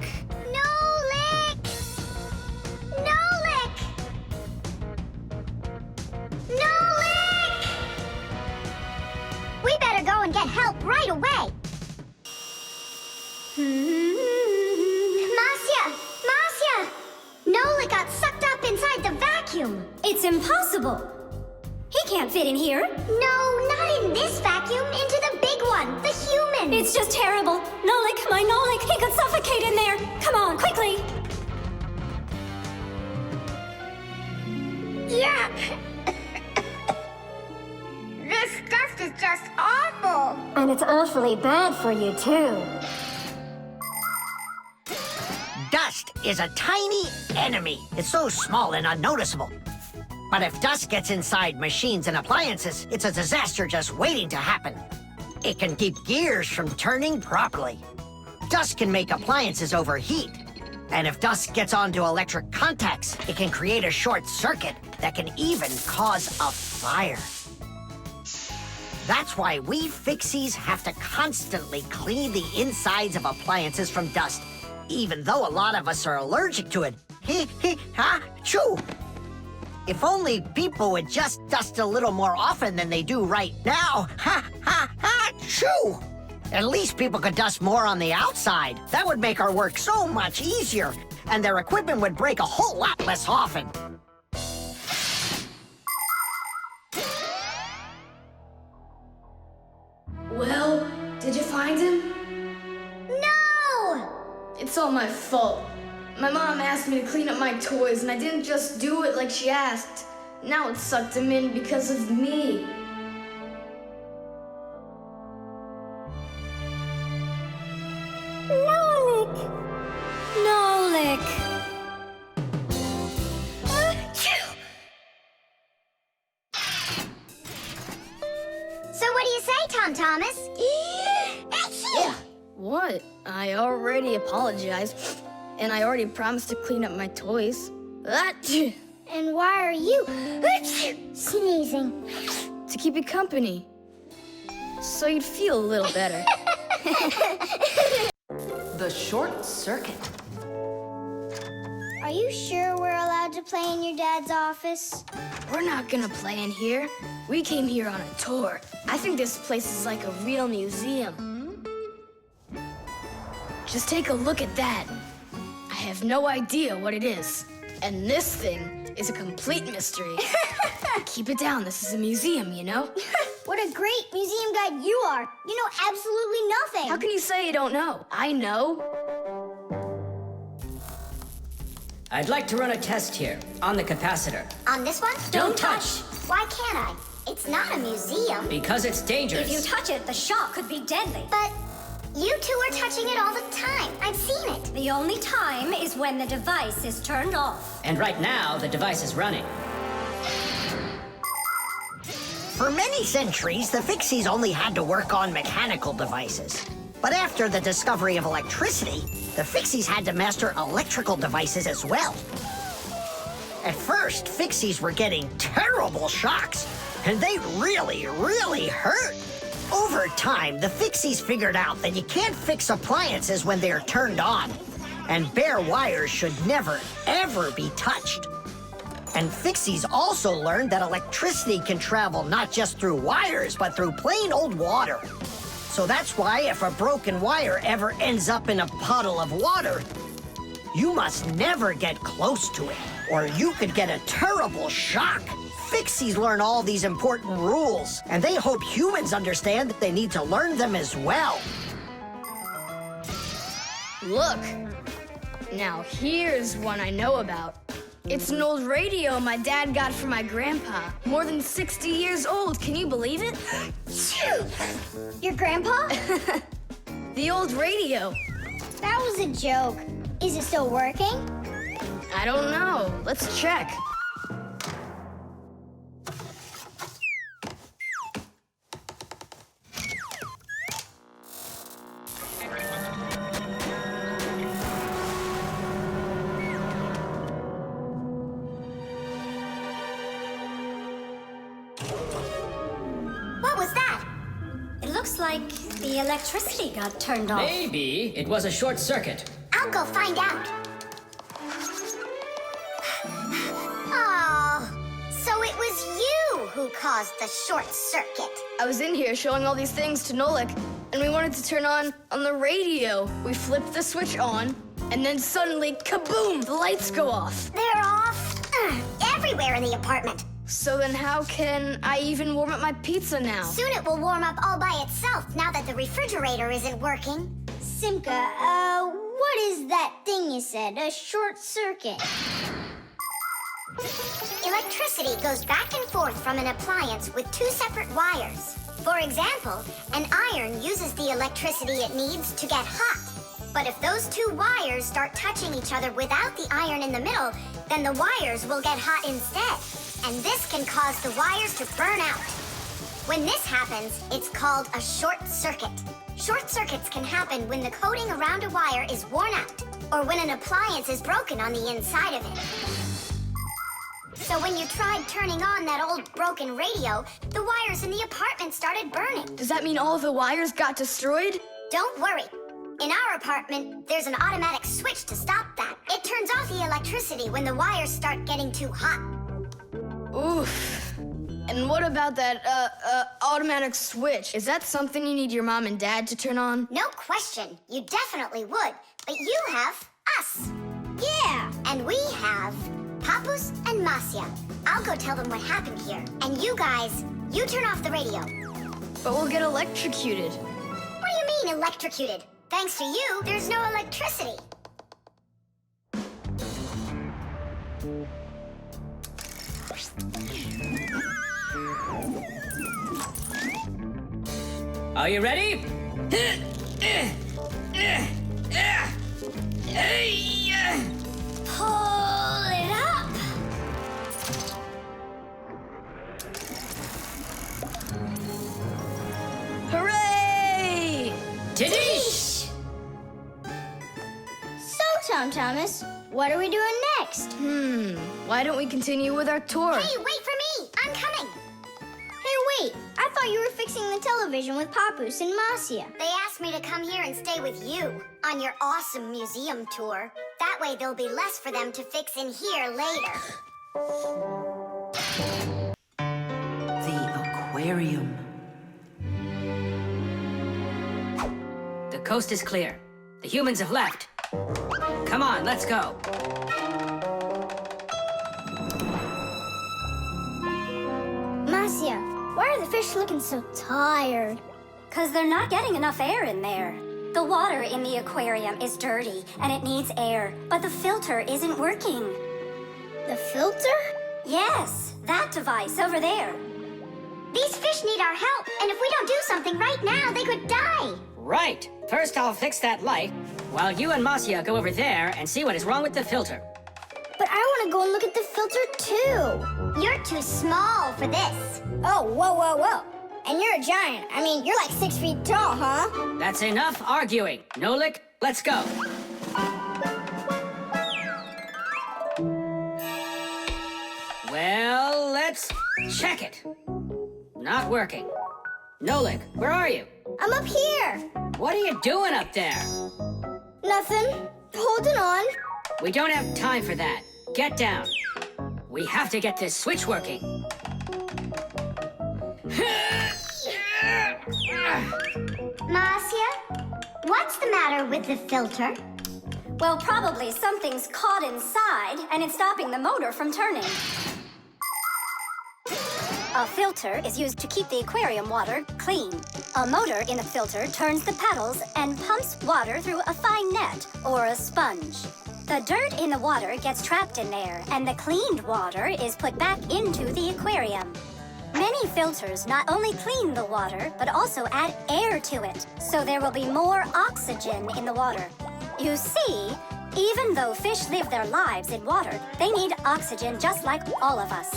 Nolik! Nolik! Nolik! We better go and get help right away. Masya! Nolik got sucked up inside the vacuum. It's impossible. He can't fit in here. No, not in this vacuum. Into the big one, the human. It's just terrible. Nolik, my Nolik, he could suffocate in there. Come on, quickly. Yuck! This dust is just awful. And it's awfully bad for you, too. Dust is a tiny enemy. It's so small and unnoticeable. But if dust gets inside machines and appliances, it's a disaster just waiting to happen. It can keep gears from turning properly. Dust can make appliances overheat. And if dust gets onto electric contacts, it can create a short circuit that can even cause a fire. That's why we Fixies have to constantly clean the insides of appliances from dust, even though a lot of us are allergic to it. Ha, choo! If only people would just dust a little more often than they do right now. Ha, choo! At least people could dust more on the outside. That would make our work so much easier, and their equipment would break a whole lot less often. Well, did you find him? No! It's all my fault. My mom asked me to clean up my toys, and I didn't just do it like she asked. Now it sucked him in because of me. Nolik! Nolik. So what do you say, Tom Thomas? What? I already apologized, and I already promised to clean up my toys. And why are you sneezing? To keep you company, so you'd feel a little better. The short circuit. Are you sure we're allowed to play in your dad's office? We're not gonna play in here. We came here on a tour. I think this place is like a real museum. Just take a look at that. I have no idea what it is. And this thing is a complete mystery. Keep it down, this is a museum, you know? What a great museum guide you are. You know absolutely nothing. How can you say you don't know? I know. I'd like to run a test here, on the capacitor. On this one? Don't touch! Why can't I? It's not a museum. Because it's dangerous. If you touch it, the shock could be deadly. But you two are touching it all the time. I've seen it. The only time is when the device is turned off. And right now, the device is running. For many centuries, the Fixies only had to work on mechanical devices. But after the discovery of electricity, the Fixies had to master electrical devices as well. At first, Fixies were getting terrible shocks, and they really, really hurt. Over time, the Fixies figured out that you can't fix appliances when they're turned on, and bare wires should never, ever be touched. And Fixies also learned that electricity can travel not just through wires, but through plain old water. So that's why if a broken wire ever ends up in a puddle of water, you must never get close to it, or you could get a terrible shock. Fixies learn all these important rules, and they hope humans understand that they need to learn them as well. Look. Now here's one I know about. It's an old radio my dad got from my grandpa. More than 60 years old, can you believe it? Your grandpa? The old radio. That was a joke. Is it still working? I don't know. Let's check. What was that? It looks like the electricity got turned off. Maybe it was a short circuit. I'll go find out. Oh, so it was you who caused the short circuit. I was in here showing all these things to Nolik, and we wanted to turn on the radio. We flipped the switch on, and then suddenly, kaboom, the lights go off. They're off everywhere in the apartment. So then how can I even warm up my pizza now? Soon it will warm up all by itself now that the refrigerator isn't working. Simka, what is that thing you said? A short circuit. Electricity goes back and forth from an appliance with two separate wires. For example, an iron uses the electricity it needs to get hot. But if those two wires start touching each other without the iron in the middle, then the wires will get hot instead. And this can cause the wires to burn out. When this happens, it's called a short circuit. Short circuits can happen when the coating around a wire is worn out, or when an appliance is broken on the inside of it. So when you tried turning on that old broken radio, the wires in the apartment started burning. Does that mean all of the wires got destroyed? Don't worry. In our apartment, there's an automatic switch to stop that. It turns off the electricity when the wires start getting too hot. Oof. And what about that, automatic switch? Is that something you need your mom and dad to turn on? No question. You definitely would. But you have us. Yeah. And we have Papus and Masya. I'll go tell them what happened here. And you guys, you turn off the radio. But we'll get electrocuted. What do you mean electrocuted? Thanks to you, there's no electricity. Are you ready? Pull it up. Hooray! Tidish! So, Tom Thomas, what are we doing next? Why don't we continue with our tour? Hey, wait for me. I'm coming. Hey, wait, I thought you were fixing the television with Papus and Masya. They asked me to come here and stay with you on your awesome museum tour. That way there'll be less for them to fix in here later. The aquarium. The coast is clear. The humans have left. Come on, let's go. Masya, why are the fish looking so tired? 'Cause they're not getting enough air in there. The water in the aquarium is dirty and it needs air, but the filter isn't working. The filter? Yes, that device over there. These fish need our help, and if we don't do something right now, they could die. Right. First, I'll fix that light, while you and Masya go over there and see what is wrong with the filter. But I want to go and look at the filter too. You're too small for this. Oh, whoa. And you're a giant. I mean, you're like 6 feet tall, huh? That's enough arguing. Nolik, let's go. Well, let's check it. Not working. Nolik, where are you? I'm up here. What are you doing up there? Nothing. Holding on. We don't have time for that. Get down. We have to get this switch working. Masya, what's the matter with the filter? Well, probably something's caught inside and it's stopping the motor from turning. A filter is used to keep the aquarium water clean. A motor in the filter turns the paddles and pumps water through a fine net or a sponge. The dirt in the water gets trapped in there, and the cleaned water is put back into the aquarium. Many filters not only clean the water, but also add air to it, so there will be more oxygen in the water. You see, even though fish live their lives in water, they need oxygen just like all of us.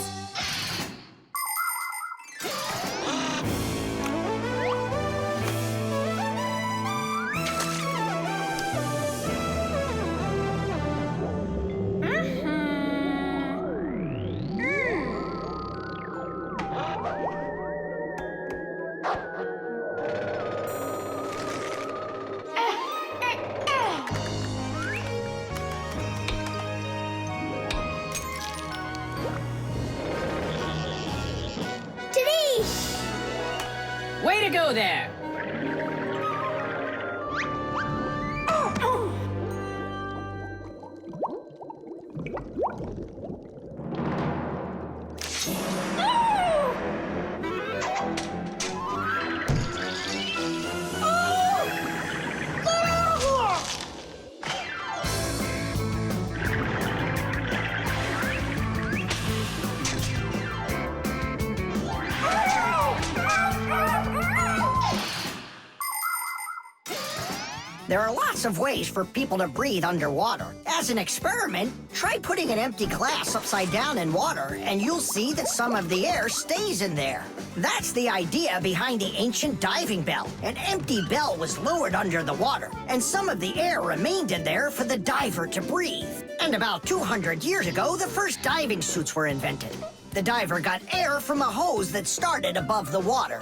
Way to go there! There are lots of ways for people to breathe underwater. As an experiment, try putting an empty glass upside down in water, and you'll see that some of the air stays in there. That's the idea behind the ancient diving bell. An empty bell was lowered under the water, and some of the air remained in there for the diver to breathe. And about 200 years ago, the first diving suits were invented. The diver got air from a hose that started above the water.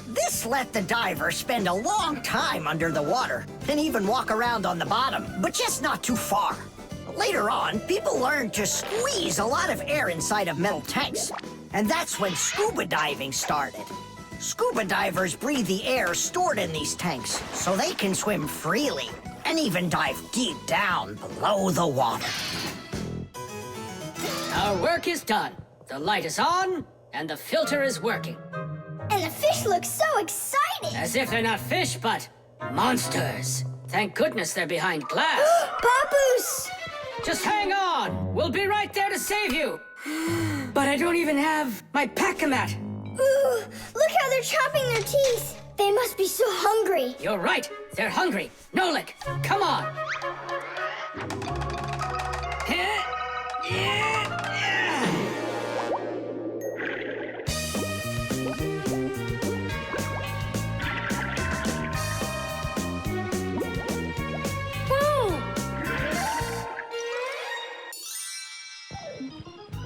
This let the diver spend a long time under the water and even walk around on the bottom, but just not too far. Later on, people learned to squeeze a lot of air inside of metal tanks, and that's when scuba diving started. Scuba divers breathe the air stored in these tanks so they can swim freely and even dive deep down below the water. Our work is done. The light is on, and the filter is working. And the fish look so excited! As if they're not fish, but monsters. Thank goodness they're behind glass. Papoose! Just hang on. We'll be right there to save you. But I don't even have my pack-a-mat. Ooh, look how they're chopping their teeth. They must be so hungry. You're right. They're hungry. Nolik, come on.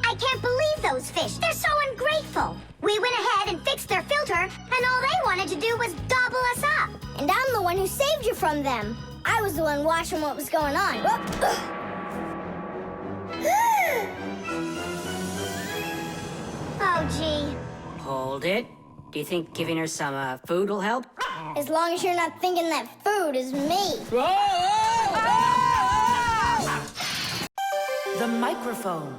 I can't believe those fish. They're so ungrateful. We went ahead and fixed their filter, and all they wanted to do was gobble us up. And I'm the one who saved you from them. I was the one watching what was going on. Oh, gee. Hold it. Do you think giving her some food will help? As long as you're not thinking that food is me. The microphone.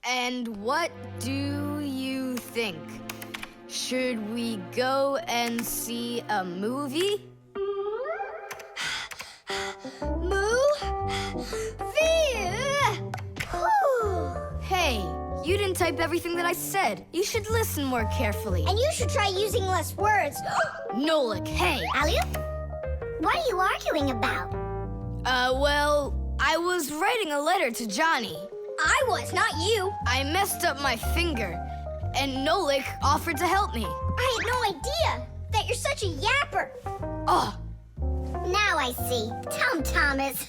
And what do you think? Should we go and see a movie? Hey, you didn't type everything that I said. You should listen more carefully. And you should try using less words. Nolik, hey. Alley-oop? What are you arguing about? Well, I was writing a letter to Johnny. I was, not you. I messed up my finger, and Nolik offered to help me. I had no idea that you're such a yapper. Oh, Now I see. Tom Thomas.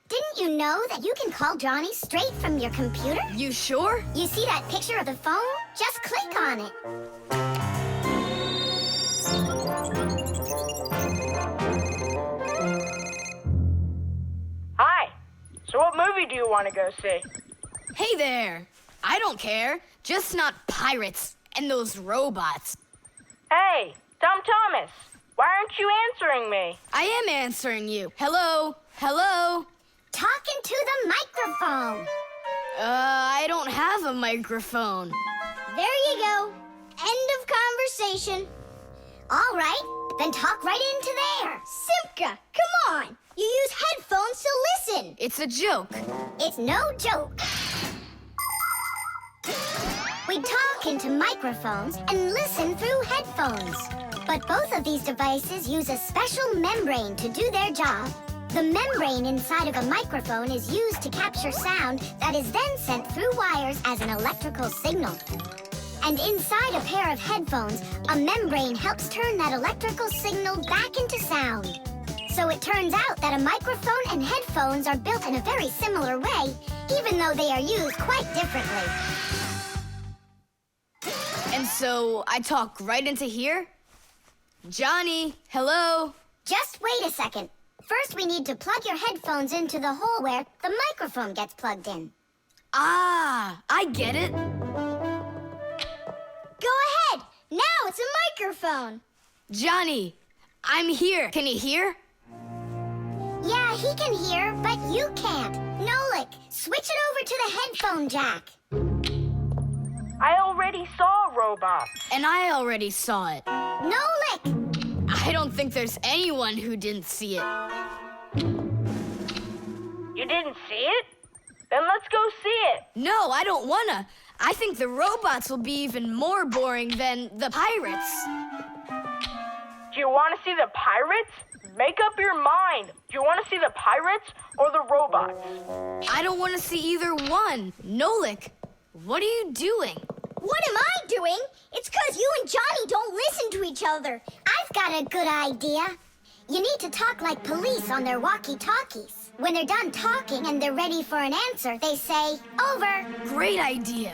Didn't you know that you can call Johnny straight from your computer? you sure? You see that picture of the phone? Just click on it. Hi. So what movie do you want to go see? Hey there. I don't care. Just not pirates and those robots. Hey, Tom Thomas. Why aren't you answering me? I am answering you. Hello? Hello? Talking to the microphone. I don't have a microphone. There you go. End of conversation. All right, then talk right into there. Simka, come on. You use headphones to listen. It's a joke. It's no joke. We talk into microphones and listen through headphones. But both of these devices use a special membrane to do their job. The membrane inside of a microphone is used to capture sound that is then sent through wires as an electrical signal. And inside a pair of headphones, a membrane helps turn that electrical signal back into sound. So it turns out that a microphone and headphones are built in a very similar way, even though they are used quite differently. And so I talk right into here? Johnny, hello? Just wait a second. First, we need to plug your headphones into the hole where the microphone gets plugged in. Ah, I get it. Go ahead! Now it's a microphone! Johnny, I'm here. Can you hear? Yeah, he can hear, but you can't. Nolik, switch it over to the headphone jack. I already saw a robot. And I already saw it. Nolik! I don't think there's anyone who didn't see it. You didn't see it? Then let's go see it. No, I don't wanna. I think the robots will be even more boring than the pirates. Do you want to see the pirates? Make up your mind. Do you want to see the pirates or the robots? I don't want to see either one. Nolik, what are you doing? What am I doing? It's 'cause you and Johnny don't listen to each other. I've got a good idea. You need to talk like police on their walkie-talkies. When they're done talking and they're ready for an answer, they say, over. Great idea.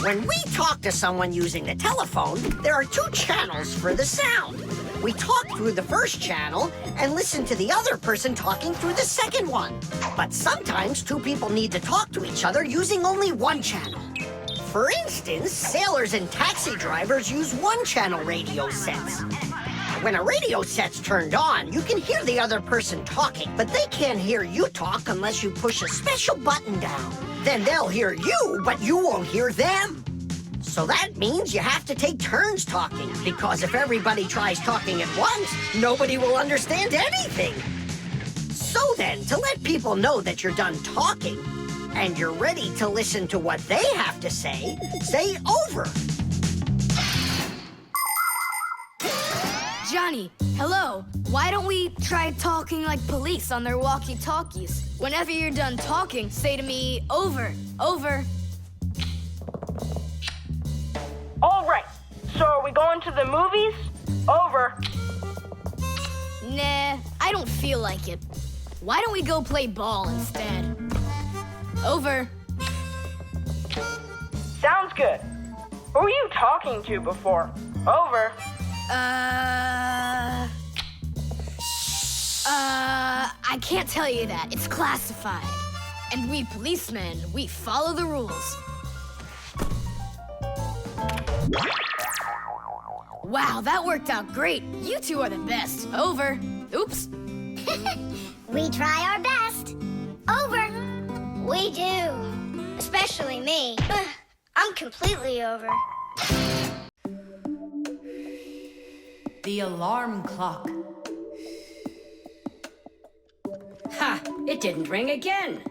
When we talk to someone using the telephone, there are 2 channels for the sound. We talk through the first channel and listen to the other person talking through the second one. But sometimes 2 people need to talk to each other using only 1 channel. For instance, sailors and taxi drivers use 1-channel radio sets. When a radio set's turned on, you can hear the other person talking, but they can't hear you talk unless you push a special button down. Then they'll hear you, but you won't hear them. So that means you have to take turns talking, because if everybody tries talking at once, nobody will understand anything. So then, to let people know that you're done talking, and you're ready to listen to what they have to say over. Johnny, hello. Why don't we try talking like police on their walkie-talkies? Whenever you're done talking, say to me, over, over. All right. So are we going to the movies? Over. Nah, I don't feel like it. Why don't we go play ball instead? Over. Sounds good. Who were you talking to before? Over. I can't tell you that. It's classified. And we policemen, we follow the rules. Wow, that worked out great. You 2 are the best. Over. Oops. We try our best. Over. We do. Especially me. I'm completely over. The alarm clock. Ha! It didn't ring again.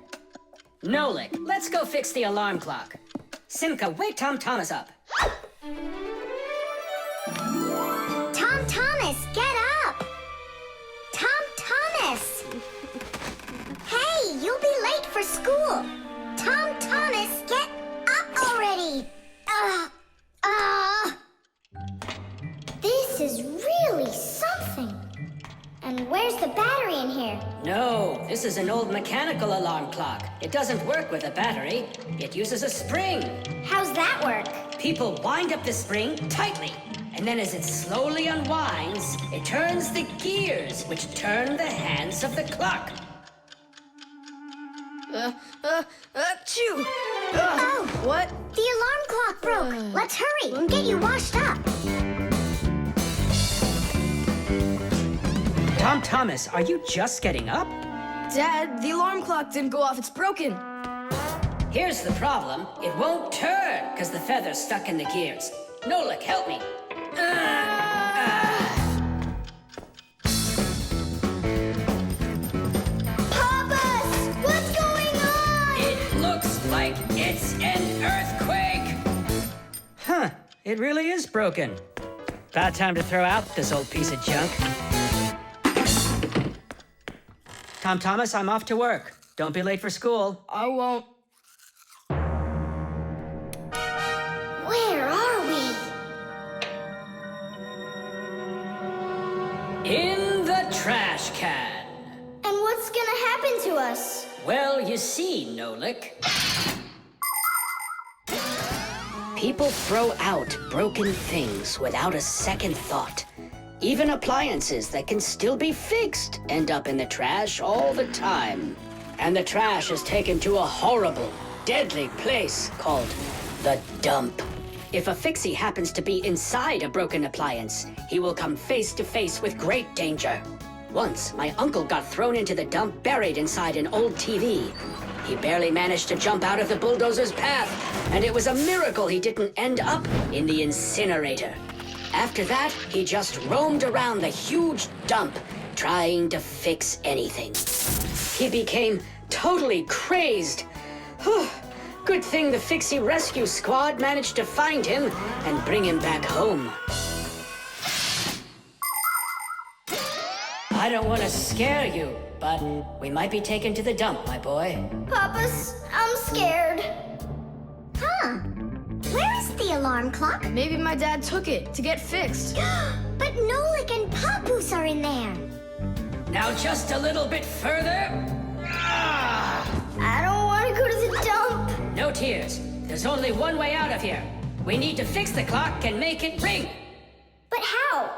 Nolik, let's go fix the alarm clock. Simka, wake Tom Thomas up. Tom Thomas, get up! Tom Thomas! Hey, you'll be late for school. Tom Thomas, get up already! This is really something. And where's the battery in here? No, this is an old mechanical alarm clock. It doesn't work with a battery. It uses a spring. How's that work? People wind up the spring tightly, and then as it slowly unwinds, it turns the gears, which turn the hands of the clock. Achoo! Oh! What? The alarm clock broke. Let's hurry and get you washed up. Tom Thomas, are you just getting up? Dad, the alarm clock didn't go off. It's broken. Here's the problem. It won't turn, because the feather's stuck in the gears. Nolik, help me. Papas! What's going on? It looks like it's an earthquake. Huh, it really is broken. About time to throw out this old piece of junk. Tom Thomas, I'm off to work. Don't be late for school. I won't. Where are we? In the trash can. And what's gonna happen to us? Well, you see, Nolik. People throw out broken things without a second thought. Even appliances that can still be fixed end up in the trash all the time. And the trash is taken to a horrible, deadly place called the dump. If a Fixie happens to be inside a broken appliance, he will come face to face with great danger. Once, my uncle got thrown into the dump buried inside an old TV. He barely managed to jump out of the bulldozer's path, and it was a miracle he didn't end up in the incinerator. After that, he just roamed around the huge dump, trying to fix anything. He became totally crazed. Good thing the Fixie rescue squad managed to find him and bring him back home. I don't want to scare you, but we might be taken to the dump, my boy. Papas, I'm scared. Huh. Where is the alarm clock? Maybe my dad took it to get fixed. But Nolik and Papoose are in there. Now just a little bit further. I don't want to go to the dump. No tears. There's only one way out of here. We need to fix the clock and make it ring. But how?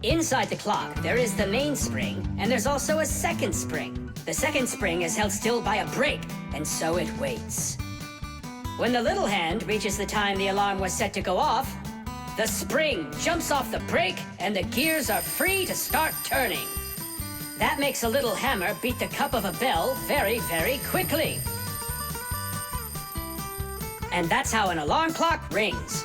Inside the clock, there is the main spring, and there's also a second spring. The second spring is held still by a brake, and so it waits. When the little hand reaches the time the alarm was set to go off, the spring jumps off the brake, and the gears are free to start turning. That makes a little hammer beat the cup of a bell very, very quickly. And that's how an alarm clock rings.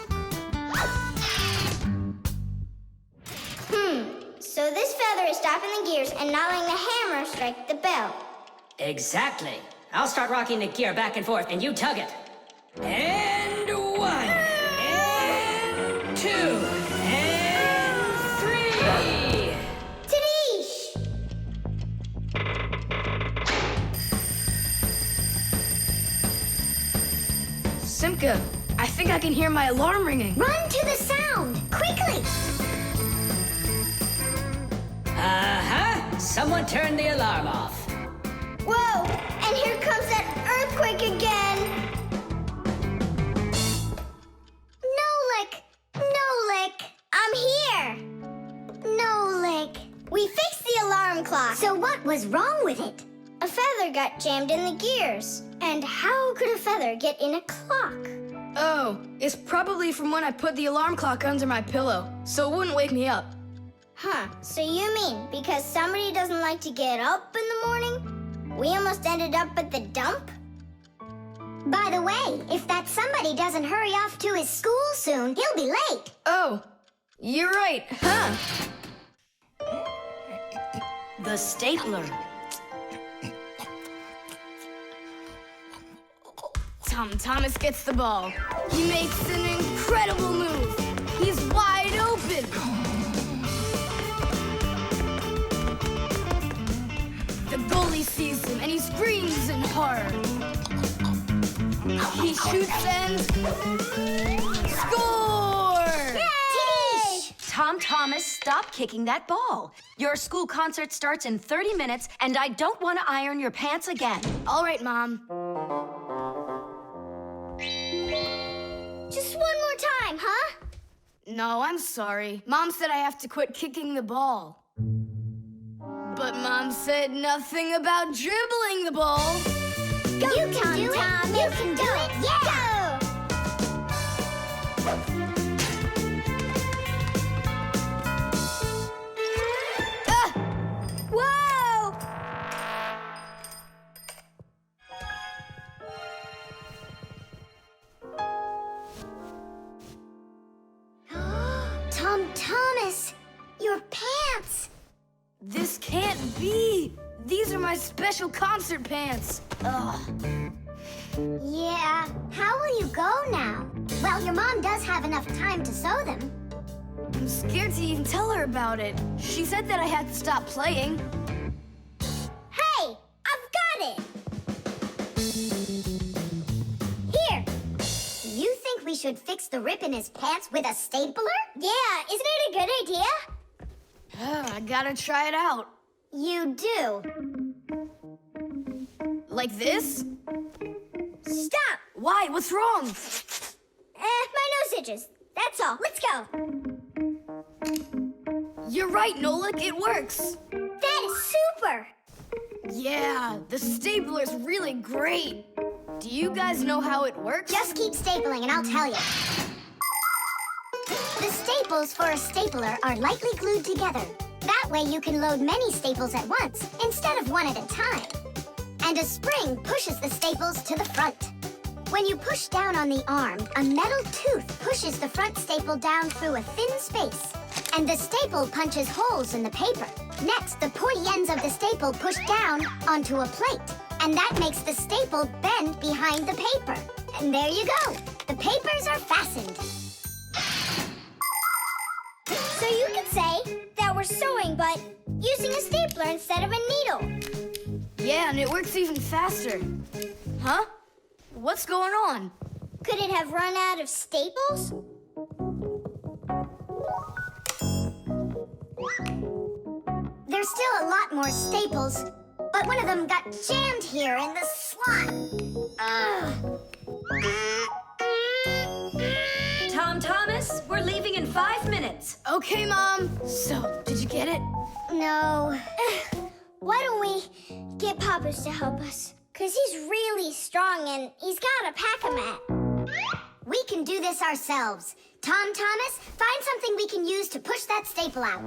So this feather is stopping the gears and not letting the hammer strike the bell. Exactly. I'll start rocking the gear back and forth, and you tug it. And 1, and 2, and 3. Tadish! Simka, I think I can hear my alarm ringing. Run to the sound! Quickly! Uh-huh. Someone turned the alarm off. Whoa! And here comes that earthquake again! Nolik! I'm here! Nolik! We fixed the alarm clock. So what was wrong with it? A feather got jammed in the gears. And how could a feather get in a clock? Oh, it's probably from when I put the alarm clock under my pillow, so it wouldn't wake me up. Huh, so you mean because somebody doesn't like to get up in the morning? We almost ended up at the dump? By the way, if that somebody doesn't hurry off to his school soon, he'll be late. Oh, you're right, huh? The stapler. Tom Thomas gets the ball. He makes an incredible move. He's wide open. The goalie sees him and he screams in horror. He shoots and score! Yay! Tom Thomas, stop kicking that ball. Your school concert starts in 30 minutes, and I don't want to iron your pants again. All right, Mom. Just one more time, huh? No, I'm sorry. Mom said I have to quit kicking the ball. But Mom said nothing about dribbling the ball. Go, you can do it! You can do it! Yeah! Ah! Whoa! Tom Thomas! Your pants! This can't be! These are my special concert pants. Ugh. Yeah, how will you go now? Well, your mom does have enough time to sew them. I'm scared to even tell her about it. She said that I had to stop playing. Hey, I've got it! Here! You think we should fix the rip in his pants with a stapler? Yeah, isn't it a good idea? I gotta try it out. You do. Like this? Stop! Why? What's wrong? My nose itches. That's all. Let's go. You're right, Nolik. It works. That is super! Yeah, the stapler's really great. Do you guys know how it works? Just keep stapling and I'll tell you. The staples for a stapler are lightly glued together. That way you can load many staples at once instead of one at a time. And a spring pushes the staples to the front. When you push down on the arm, a metal tooth pushes the front staple down through a thin space. And the staple punches holes in the paper. Next, the pointy ends of the staple push down onto a plate. And that makes the staple bend behind the paper. And there you go. The papers are fastened. So you could say that we're sewing, but using a stapler instead of a needle. Yeah, and it works even faster. Huh? What's going on? Could it have run out of staples? There's still a lot more staples, but one of them got jammed here in the slot. Tom Thomas, we're leaving in 5 minutes. Okay, Mom. So, did you get it? No. Why don't we get Papa's to help us? Because he's really strong and he's got a pack-a-mat. We can do this ourselves. Tom Thomas, find something we can use to push that staple out.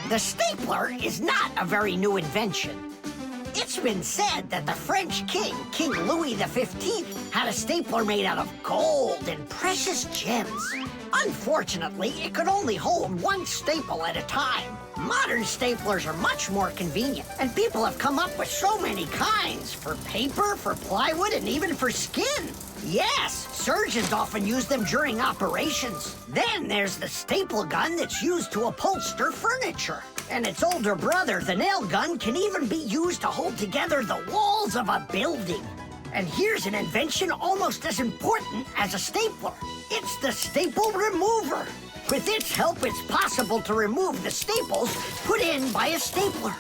The stapler is not a very new invention. It's been said that the French king, King Louis XV, had a stapler made out of gold and precious gems. Unfortunately, it could only hold one staple at a time. Modern staplers are much more convenient, and people have come up with so many kinds for paper, for plywood, and even for skin. Yes, surgeons often use them during operations. Then there's the staple gun that's used to upholster furniture. And its older brother, the nail gun, can even be used to hold together the walls of a building. And here's an invention almost as important as a stapler. It's the staple remover. With its help, it's possible to remove the staples put in by a stapler.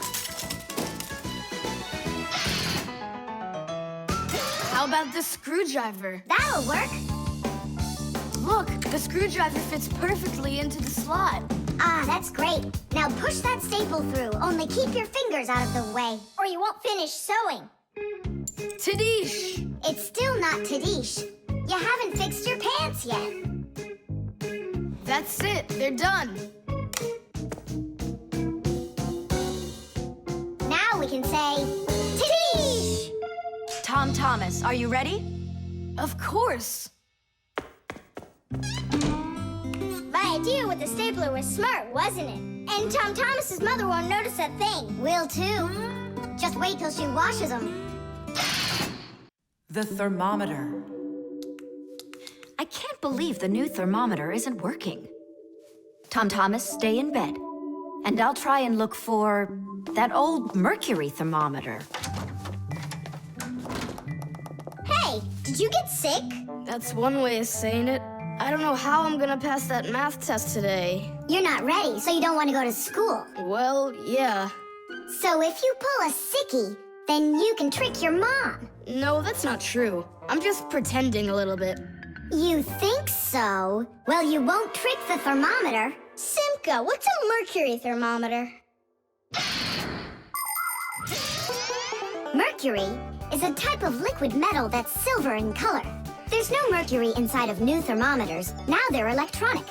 How about the screwdriver? That'll work. Look, the screwdriver fits perfectly into the slot. Ah, that's great. Now push that staple through, only keep your fingers out of the way, or you won't finish sewing. Tadish! It's still not Tadish. You haven't fixed your pants yet. That's it, they're done. Now we can say, Tadish! Tom Thomas, are you ready? Of course. My idea with the stapler was smart, wasn't it? And Tom Thomas's mother won't notice a thing. Will too. Just wait till she washes them. The thermometer. I can't believe the new thermometer isn't working. Tom Thomas, stay in bed. And I'll try and look for that old mercury thermometer. Hey, did you get sick? That's one way of saying it. I don't know how I'm gonna pass that math test today. You're not ready, so you don't want to go to school. Well, yeah. So if you pull a sickie, then you can trick your mom. No, that's not true. I'm just pretending a little bit. You think so? Well, you won't trick the thermometer. Simka, what's a mercury thermometer? Mercury is a type of liquid metal that's silver in color. There's no mercury inside of new thermometers. Now they're electronic.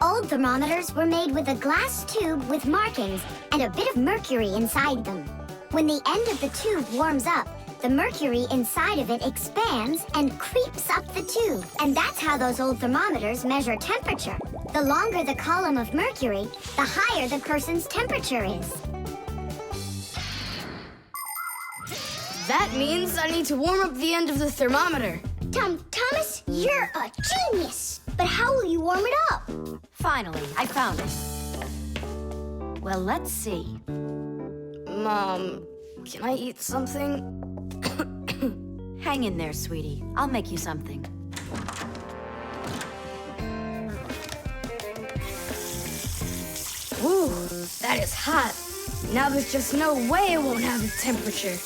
Old thermometers were made with a glass tube with markings and a bit of mercury inside them. When the end of the tube warms up, the mercury inside of it expands and creeps up the tube. And that's how those old thermometers measure temperature. The longer the column of mercury, the higher the person's temperature is. That means I need to warm up the end of the thermometer. Thomas, you're a genius! But how will you warm it up? Finally, I found it. Well, let's see. Mom, can I eat something? Hang in there, sweetie. I'll make you something. Ooh, that is hot. Now there's just no way it won't have a temperature.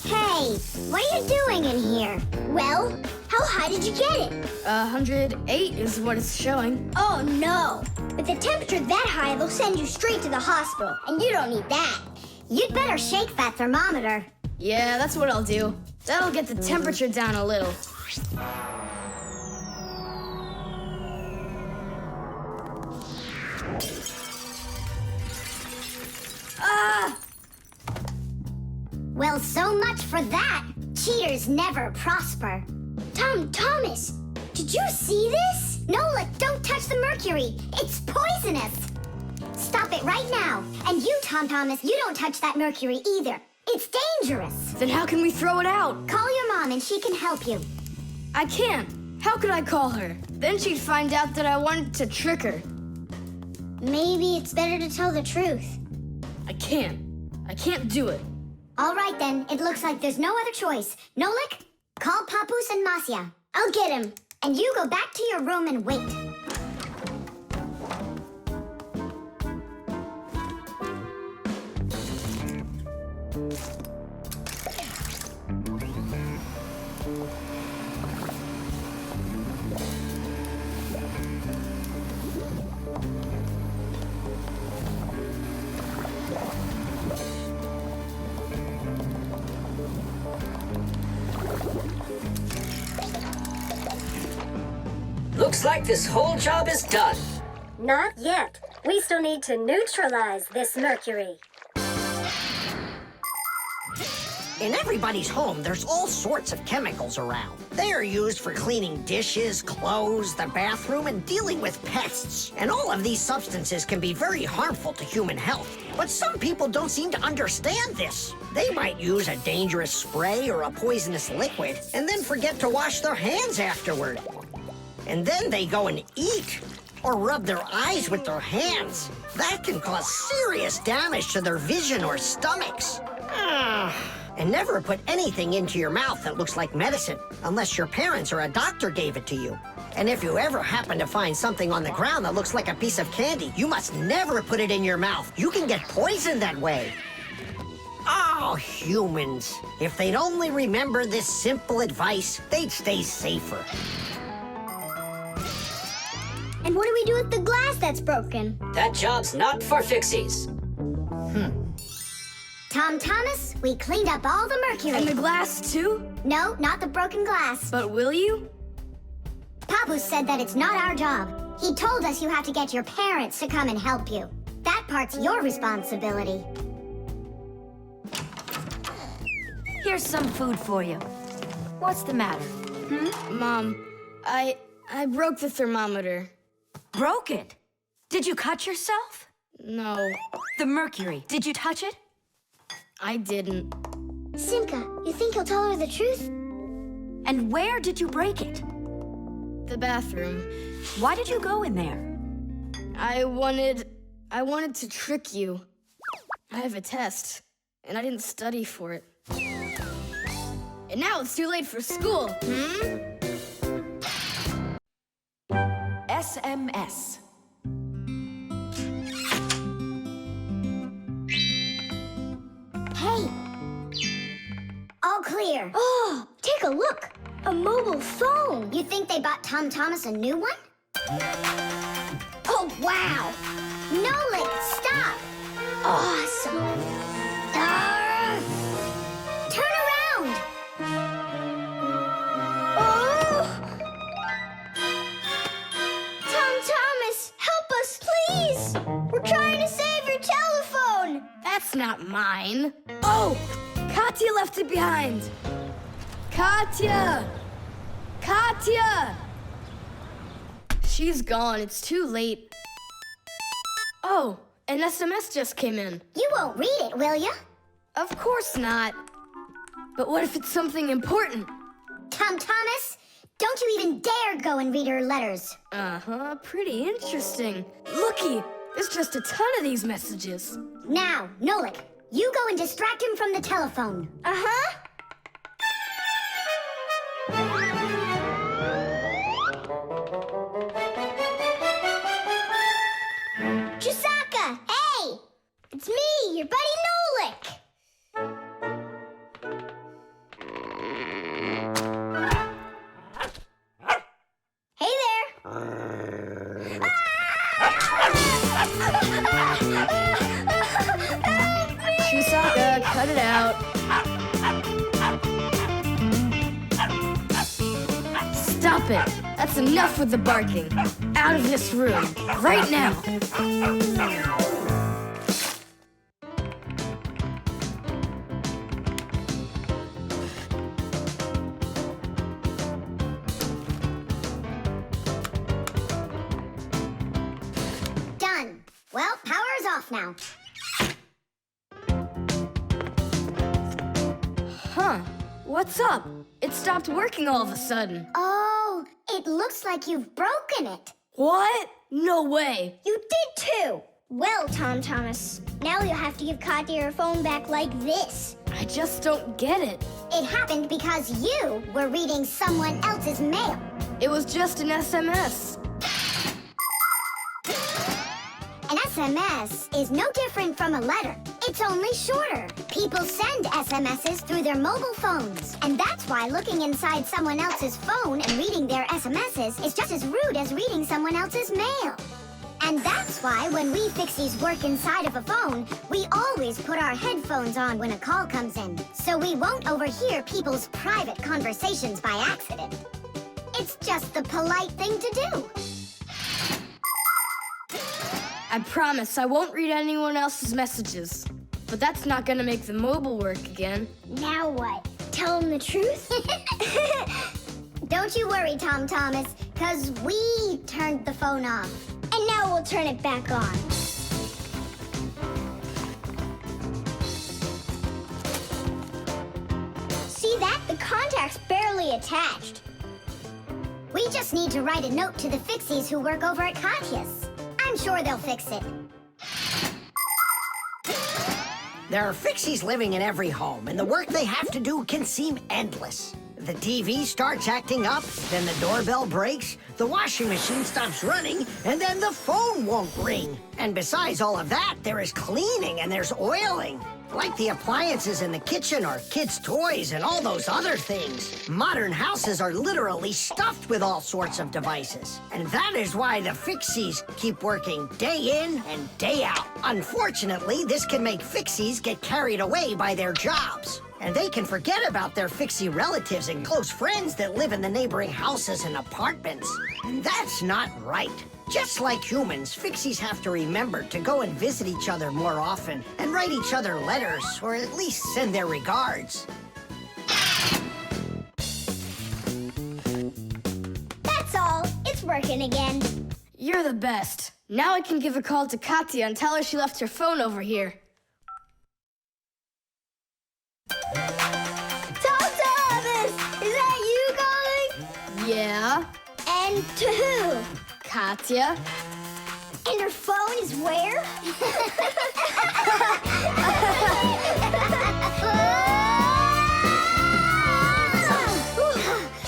Hey, what are you doing in here? Well, how high did you get it? 108 is what it's showing. Oh no! With a temperature that high, they'll send you straight to the hospital, and you don't need that. You'd better shake that thermometer. Yeah, that's what I'll do. That'll get the temperature down a little. Ah! Well, so much for that. Cheaters never prosper. Thomas, did you see this? Nolik, don't touch the mercury. It's poisonous. Stop it right now. And you, Thomas, you don't touch that mercury either. It's dangerous. Then how can we throw it out? Call your mom and she can help you. I can't. How could I call her? Then she'd find out that I wanted to trick her. Maybe it's better to tell the truth. I can't. I can't do it. All right, then. It looks like there's no other choice. Nolik, call Papoose and Masya. I'll get him. And you go back to your room and wait. Looks like this whole job is done. Not yet. We still need to neutralize this mercury. In everybody's home, there's all sorts of chemicals around. They are used for cleaning dishes, clothes, the bathroom, and dealing with pests. And all of these substances can be very harmful to human health. But some people don't seem to understand this. They might use a dangerous spray or a poisonous liquid and then forget to wash their hands afterward. And then they go and eat or rub their eyes with their hands. That can cause serious damage to their vision or stomachs. And never put anything into your mouth that looks like medicine, unless your parents or a doctor gave it to you. And if you ever happen to find something on the ground that looks like a piece of candy, you must never put it in your mouth. You can get poisoned that way. Oh, humans. If they'd only remember this simple advice, they'd stay safer. And what do we do with the glass that's broken? That job's not for Fixies. Tom Thomas, we cleaned up all the mercury. And the glass, too? No, not the broken glass. But will you? Papoose said that it's not our job. He told us you have to get your parents to come and help you. That part's your responsibility. Here's some food for you. What's the matter? Mom, I broke the thermometer. Broke it? Did you cut yourself? No, The mercury, did you touch it? I didn't. Simka, you think he'll tell her the truth? And where did you break it? The bathroom. Why did you go in there? I wanted to trick you. I have a test, and I didn't study for it. And now it's too late for school, SMS. Hey! All clear. Oh, take a look. A mobile phone. You think they bought Tom Thomas a new one? Oh, wow. Nolik, stop. Awesome. Turn around. Oh! Tom Thomas, help us, please. We're trying to save your telephone. That's not mine. Oh, Katya left it behind. Katya! Katya! She's gone. It's too late. Oh, an SMS just came in. You won't read it, will you? Of course not. But what if it's something important? Tom Thomas, don't you even dare go and read her letters. Uh-huh, pretty interesting. Looky, there's just a ton of these messages. Now, Nolik, you go and distract him from the telephone. Uh-huh. Chisaka, hey! It's me, your buddy Nolik. Hey there. Chisaka, cut it out. Stop it. That's enough with the barking. Out of this room. Right now. Done. Well, power's off now. Huh. What's up? It stopped working all of a sudden. Oh, it looks like you've broken it. What? No way. You did too. Well, Tom Thomas, now you'll have to give Katya her phone back like this. I just don't get it. It happened because you were reading someone else's mail. It was just an SMS. An SMS is no different from a letter. It's only shorter. People send SMSs through their mobile phones. And that's why looking inside someone else's phone and reading their SMSs is just as rude as reading someone else's mail. And that's why when we Fixies work inside of a phone, we always put our headphones on when a call comes in, so we won't overhear people's private conversations by accident. It's just the polite thing to do. I promise I won't read anyone else's messages. But that's not gonna make the mobile work again. Now what? Tell them the truth? Don't you worry, Tom Thomas, because we turned the phone off. And now we'll turn it back on. See that? The contact's barely attached. We just need to write a note to the Fixies who work over at Katya's. I'm sure they'll fix it. There are Fixies living in every home, and the work they have to do can seem endless. The TV starts acting up, then the doorbell breaks, the washing machine stops running, and then the phone won't ring. And besides all of that, there is cleaning and there's oiling. Like the appliances in the kitchen or kids' toys and all those other things. Modern houses are literally stuffed with all sorts of devices. And that is why the Fixies keep working day in and day out. Unfortunately, this can make Fixies get carried away by their jobs. And they can forget about their Fixie relatives and close friends that live in the neighboring houses and apartments. And that's not right. Just like humans, Fixies have to remember to go and visit each other more often and write each other letters, or at least send their regards. That's all. It's working again. You're the best. Now I can give a call to Katya and tell her she left her phone over here. Tom Thomas! Is that you calling? Yeah? And to who? Katya? And her phone is where?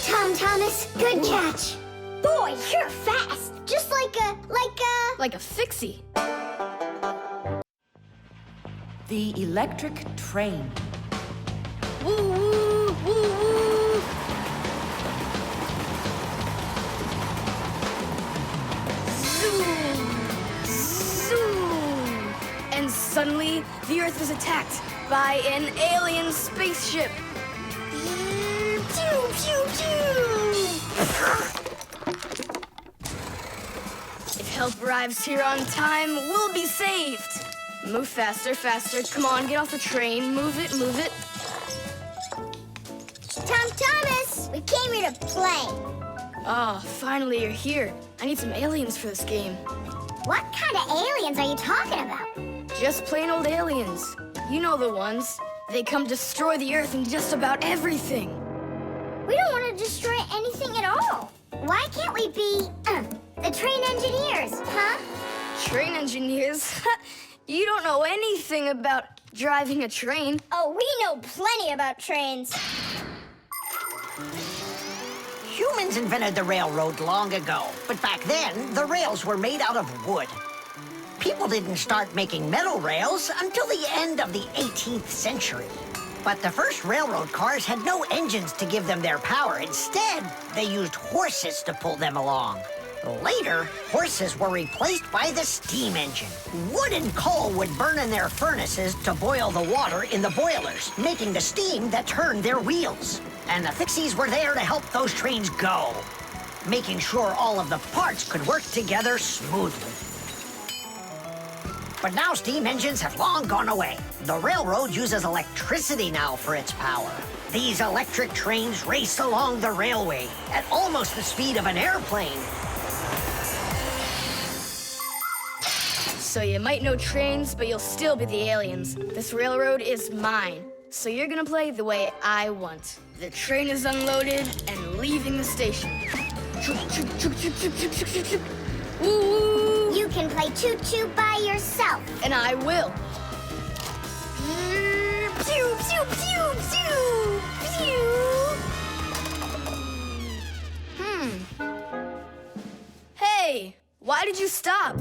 Tom Thomas, good catch. Boy, you're fast. Just like a... Like a Fixie. The electric train. Woo woo woo woo! Zoom! Zoom! And suddenly, the Earth is attacked by an alien spaceship. Pew pew pew! If help arrives here on time, we'll be saved. Move faster, faster. Come on, get off the train. Move it, move it. Tom Thomas, we came here to play. Oh, finally you're here. I need some aliens for this game. What kind of aliens are you talking about? Just plain old aliens. You know the ones. They come destroy the Earth and just about everything. We don't want to destroy anything at all. Why can't we be, the train engineers, huh? Train engineers? You don't know anything about driving a train. Oh, we know plenty about trains. Humans invented the railroad long ago, but back then, the rails were made out of wood. People didn't start making metal rails until the end of the 18th century. But the first railroad cars had no engines to give them their power. Instead, they used horses to pull them along. Later, horses were replaced by the steam engine. Wood and coal would burn in their furnaces to boil the water in the boilers, making the steam that turned their wheels. And the Fixies were there to help those trains go, making sure all of the parts could work together smoothly. But now steam engines have long gone away. The railroad uses electricity now for its power. These electric trains race along the railway at almost the speed of an airplane. So you might know trains, but you'll still be the aliens. This railroad is mine. So you're gonna play the way I want. The train is unloaded and leaving the station. Woo! You can play choo-choo by yourself. And I will. Pew, pew, pew, pew, pew. Hey, why did you stop?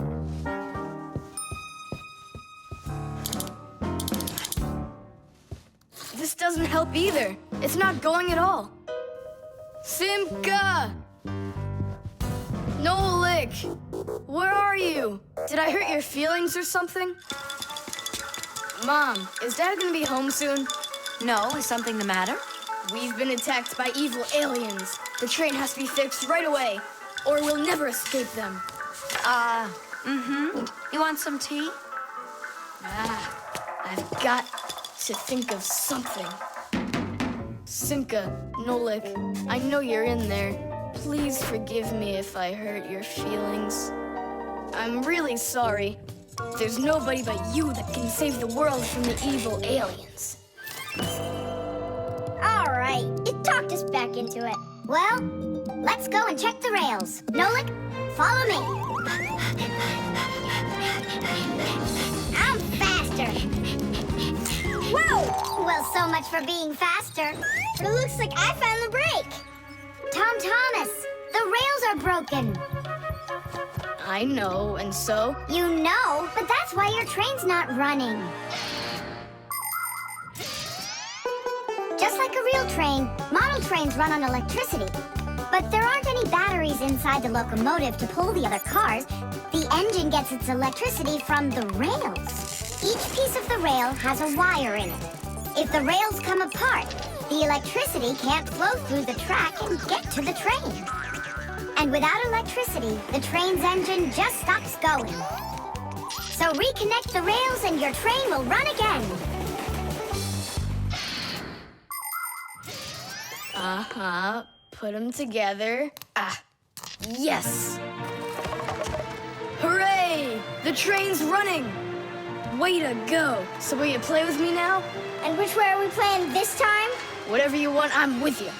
This doesn't help either. It's not going at all. Simka! Nolik! Where are you? Did I hurt your feelings or something? Mom, is Dad gonna be home soon? No, is something the matter? We've been attacked by evil aliens. The train has to be fixed right away, or we'll never escape them. You want some tea? I've got to think of something. Simka, Nolik, I know you're in there. Please forgive me if I hurt your feelings. I'm really sorry. There's nobody but you that can save the world from the evil aliens. All right, it talked us back into it. Well, let's go and check the rails. Nolik, follow me. I'm faster. Whoa! Well, so much for being faster. But it looks like I found the brake. Tom Thomas, the rails are broken. I know, and so? You know, but that's why your train's not running. Just like a real train, model trains run on electricity. But there aren't any batteries inside the locomotive to pull the other cars. The engine gets its electricity from the rails. Each piece of the rail has a wire in it. If the rails come apart, the electricity can't flow through the track and get to the train. And without electricity, the train's engine just stops going. So reconnect the rails and your train will run again. Put them together. Yes! Hooray! The train's running! Way to go! So will you play with me now? And which way are we playing this time? Whatever you want, I'm with you.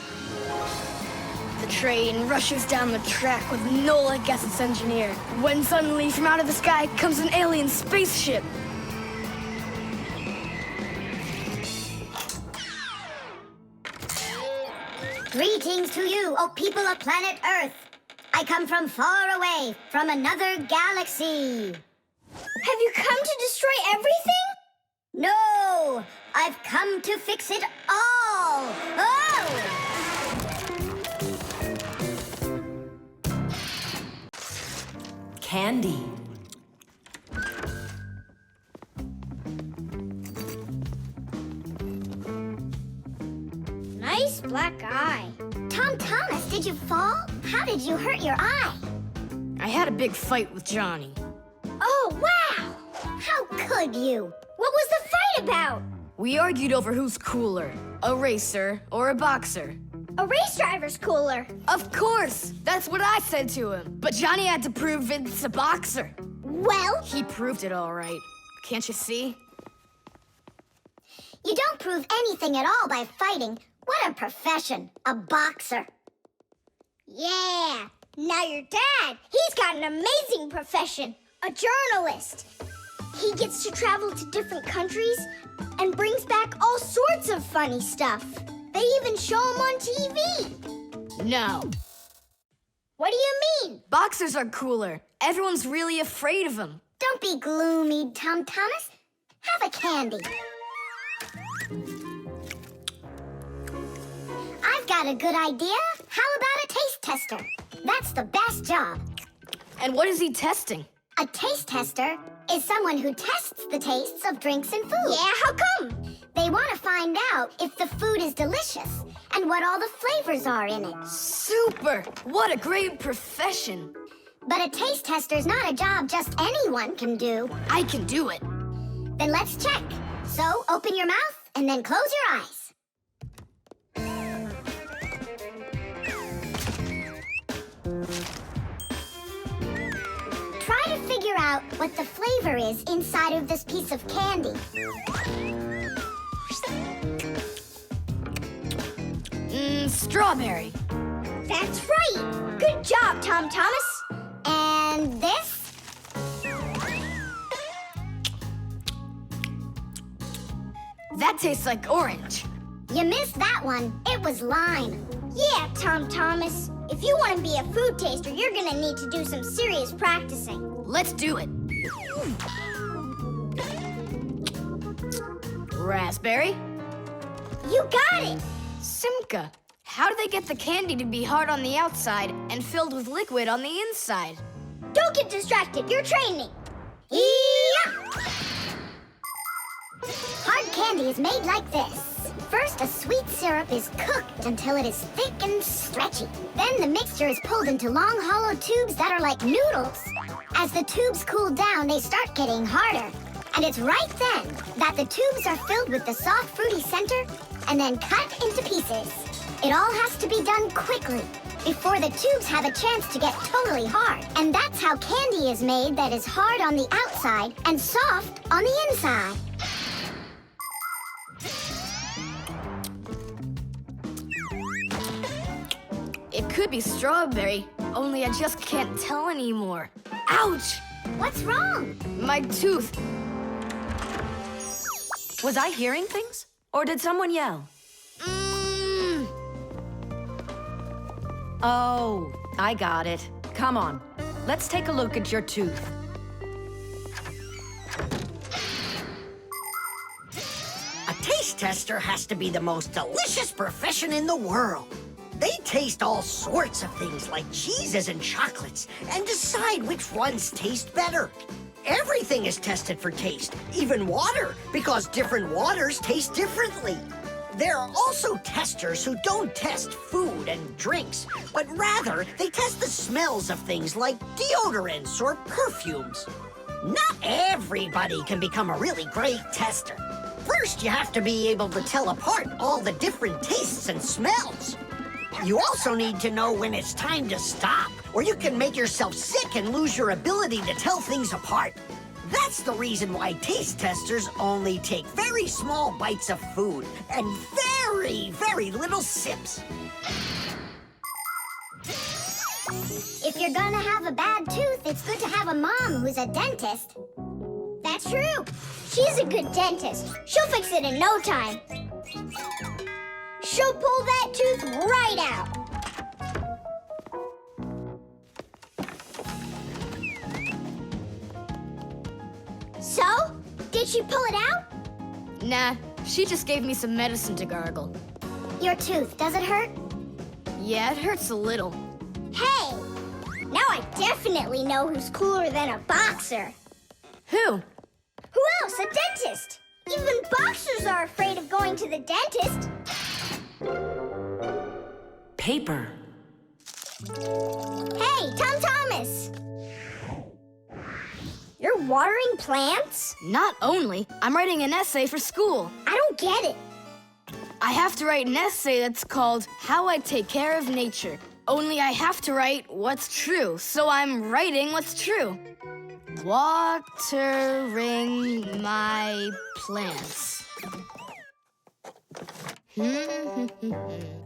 The train rushes down the track with Nolik as its engineer, when suddenly from out of the sky comes an alien spaceship. Greetings to you, O people of planet Earth. I come from far away, from another galaxy. Have you come to destroy everything? No, I've come to fix it all. Oh! Candy. Nice black eye. Tom Thomas, did you fall? How did you hurt your eye? I had a big fight with Johnny. Oh, wow! How could you? What was the fight about? We argued over who's cooler, a racer or a boxer. A race driver's cooler. Of course! That's what I said to him. But Johnny had to prove it's a boxer. Well, He proved it all right. Can't you see? you don't prove anything at all by fighting. What a profession, a boxer. Yeah, now your dad, he's got an amazing profession, a journalist. He gets to travel to different countries and brings back all sorts of funny stuff. They even show him on TV. No. What do you mean? Boxers are cooler. Everyone's really afraid of them. Don't be gloomy, Tom Thomas. Have a candy. I've got a good idea. How about a taste tester? That's the best job. And what is he testing? A taste tester is someone who tests the tastes of drinks and food. Yeah, how come? They want to find out if the food is delicious and what all the flavors are in it. Super! What a great profession. But a taste tester's not a job just anyone can do. I can do it. Then let's check. So open your mouth and then close your eyes. Try to figure out what the flavor is inside of this piece of candy. Strawberry. That's right. Good job, Tom Thomas. And this? That tastes like orange. You missed that one. It was lime. Yeah, Tom Thomas. If you want to be a food taster, you're gonna need to do some serious practicing. Let's do it. Raspberry? You got it! Simka, how do they get the candy to be hard on the outside and filled with liquid on the inside? Don't get distracted. You're training. Yeah! Hard candy is made like this. First, a sweet syrup is cooked until it is thick and stretchy. Then the mixture is pulled into long, hollow tubes that are like noodles. As the tubes cool down, they start getting harder. And it's right then that the tubes are filled with the soft, fruity center and then cut into pieces. It all has to be done quickly before the tubes have a chance to get totally hard. And that's how candy is made that is hard on the outside and soft on the inside. It could be strawberry, only I just can't tell anymore. Ouch! What's wrong? My tooth. Was I hearing things? Or did someone yell? Oh, I got it. Come on. Let's take a look at your tooth. A taste tester has to be the most delicious profession in the world. They taste all sorts of things like cheeses and chocolates and decide which ones taste better. Everything is tested for taste, even water, because different waters taste differently. There are also testers who don't test food and drinks, but rather they test the smells of things like deodorants or perfumes. Not everybody can become a really great tester. First, you have to be able to tell apart all the different tastes and smells. You also need to know when it's time to stop, or you can make yourself sick and lose your ability to tell things apart. That's the reason why taste testers only take very small bites of food and very, very little sips. If you're gonna have a bad tooth, it's good to have a mom who's a dentist. That's true. She's a good dentist. She'll fix it in no time. She'll pull that tooth right out. So, did she pull it out? Nah, she just gave me some medicine to gargle. Your tooth, does it hurt? Yeah, it hurts a little. Hey, now I definitely know who's cooler than a boxer. Who? Who else? A dentist. Even boxers are afraid of going to the dentist. Paper. Hey, Tom Thomas! You're watering plants? Not only, I'm writing an essay for school. I don't get it. I have to write an essay that's called How I Take Care of Nature. Only I have to write what's true, so I'm writing what's true. Watering my plants.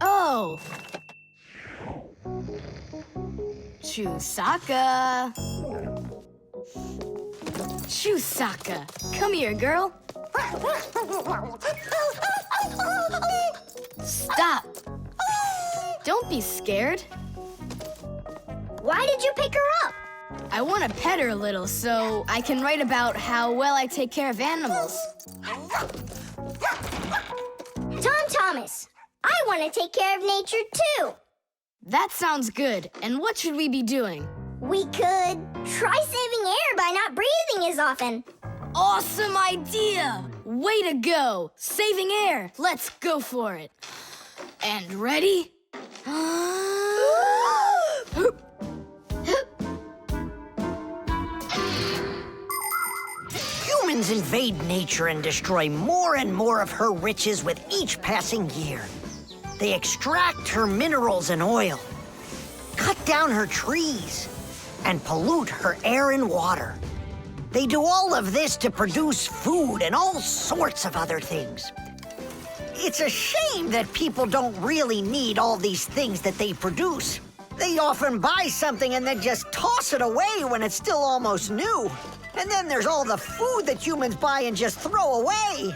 Oh! Chusaka. Chusaka, come here, girl. Stop. Don't be scared. Why did you pick her up? I want to pet her a little so I can write about how well I take care of animals. Tom Thomas, I want to take care of nature too. That sounds good. And what should we be doing? We could try saving air by not breathing as often. Awesome idea! Way to go! Saving air! Let's go for it. And ready? Humans invade nature and destroy more and more of her riches with each passing year. They extract her minerals and oil, cut down her trees, and pollute her air and water. They do all of this to produce food and all sorts of other things. It's a shame that people don't really need all these things that they produce. They often buy something and then just toss it away when it's still almost new. And then there's all the food that humans buy and just throw away.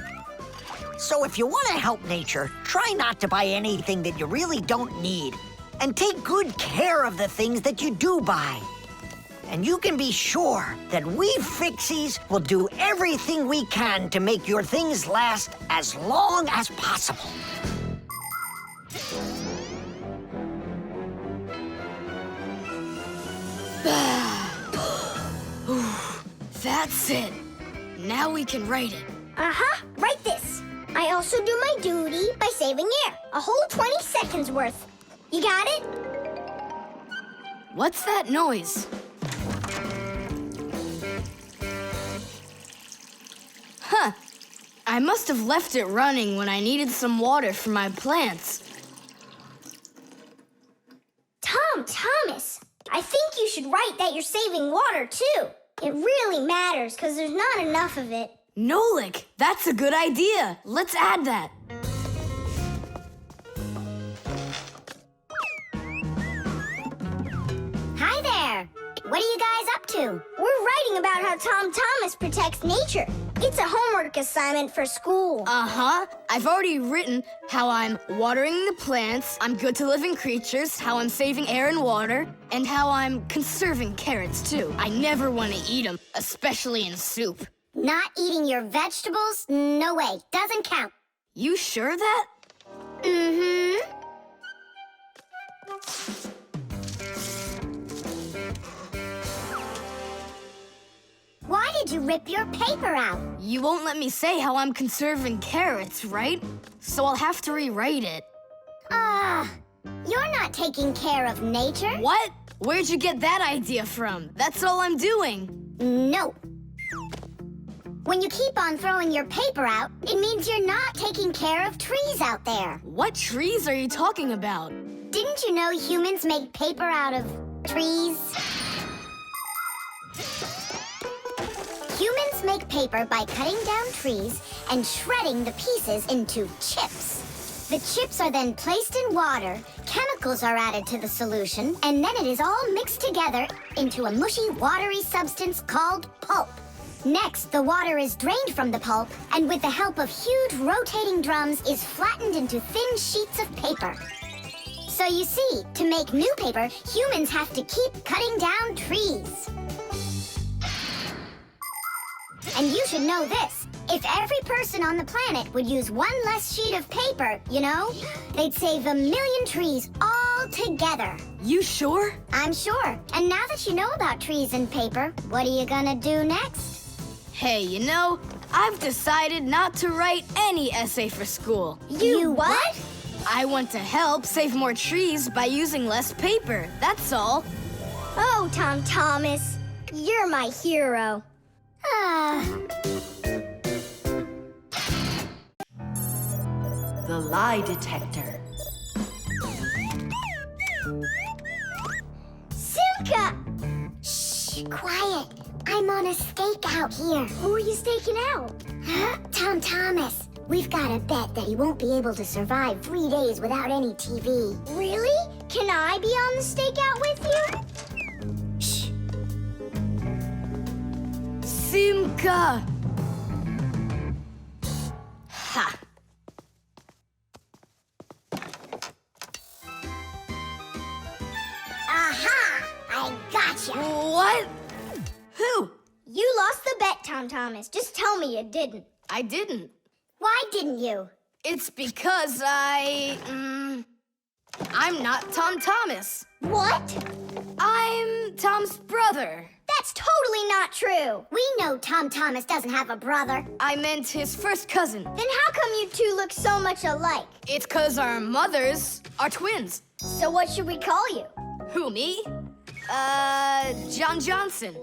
So if you want to help nature, try not to buy anything that you really don't need. And take good care of the things that you do buy. And you can be sure that we Fixies will do everything we can to make your things last as long as possible. That's it. Now we can write it. Uh-huh, write this. I also do my duty by saving air. A whole 20 seconds worth. You got it? What's that noise? Huh. I must have left it running when I needed some water for my plants. Tom Thomas, I think you should write that you're saving water, too. It really matters, because there's not enough of it. Nolik, that's a good idea. Let's add that. Hi there. What are you guys up to? We're writing about how Tom Thomas protects nature. It's a homework assignment for school. Uh-huh. I've already written how I'm watering the plants, I'm good to living creatures, how I'm saving air and water, and how I'm conserving carrots, too. I never want to eat them, especially in soup. Not eating your vegetables? No way. Doesn't count. You sure that? Mm-hmm. Why did you rip your paper out? You won't let me say how I'm conserving carrots, right? So I'll have to rewrite it. You're not taking care of nature. What? Where'd you get that idea from? That's all I'm doing. No. When you keep on throwing your paper out, it means you're not taking care of trees out there. What trees are you talking about? Didn't you know humans make paper out of trees? Humans make paper by cutting down trees and shredding the pieces into chips. The chips are then placed in water, chemicals are added to the solution, and then it is all mixed together into a mushy, watery substance called pulp. Next, the water is drained from the pulp, and with the help of huge rotating drums, is flattened into thin sheets of paper. So you see, to make new paper, humans have to keep cutting down trees. And you should know this. If every person on the planet would use one less sheet of paper, you know, they'd save 1 million trees all together. You sure? I'm sure. And now that you know about trees and paper, what are you gonna do next? Hey, you know, I've decided not to write any essay for school. You what? I want to help save more trees by using less paper, that's all. Oh, Tom Thomas, you're my hero. The lie detector. Simka! Shh, quiet. I'm on a stakeout here. Who are you staking out? Tom Thomas. We've got a bet that he won't be able to survive 3 days without any TV. Really? Can I be on the stakeout with you? Shh. Simka! Ha! Aha! I gotcha. What? Who? You lost the bet, Tom Thomas. Just tell me you didn't. I didn't. Why didn't you? It's because I'm not Tom Thomas. What? I'm Tom's brother. That's totally not true. We know Tom Thomas doesn't have a brother. I meant his first cousin. Then how come you two look so much alike? It's 'cause our mothers are twins. So what should we call you? Who, me? John Johnson.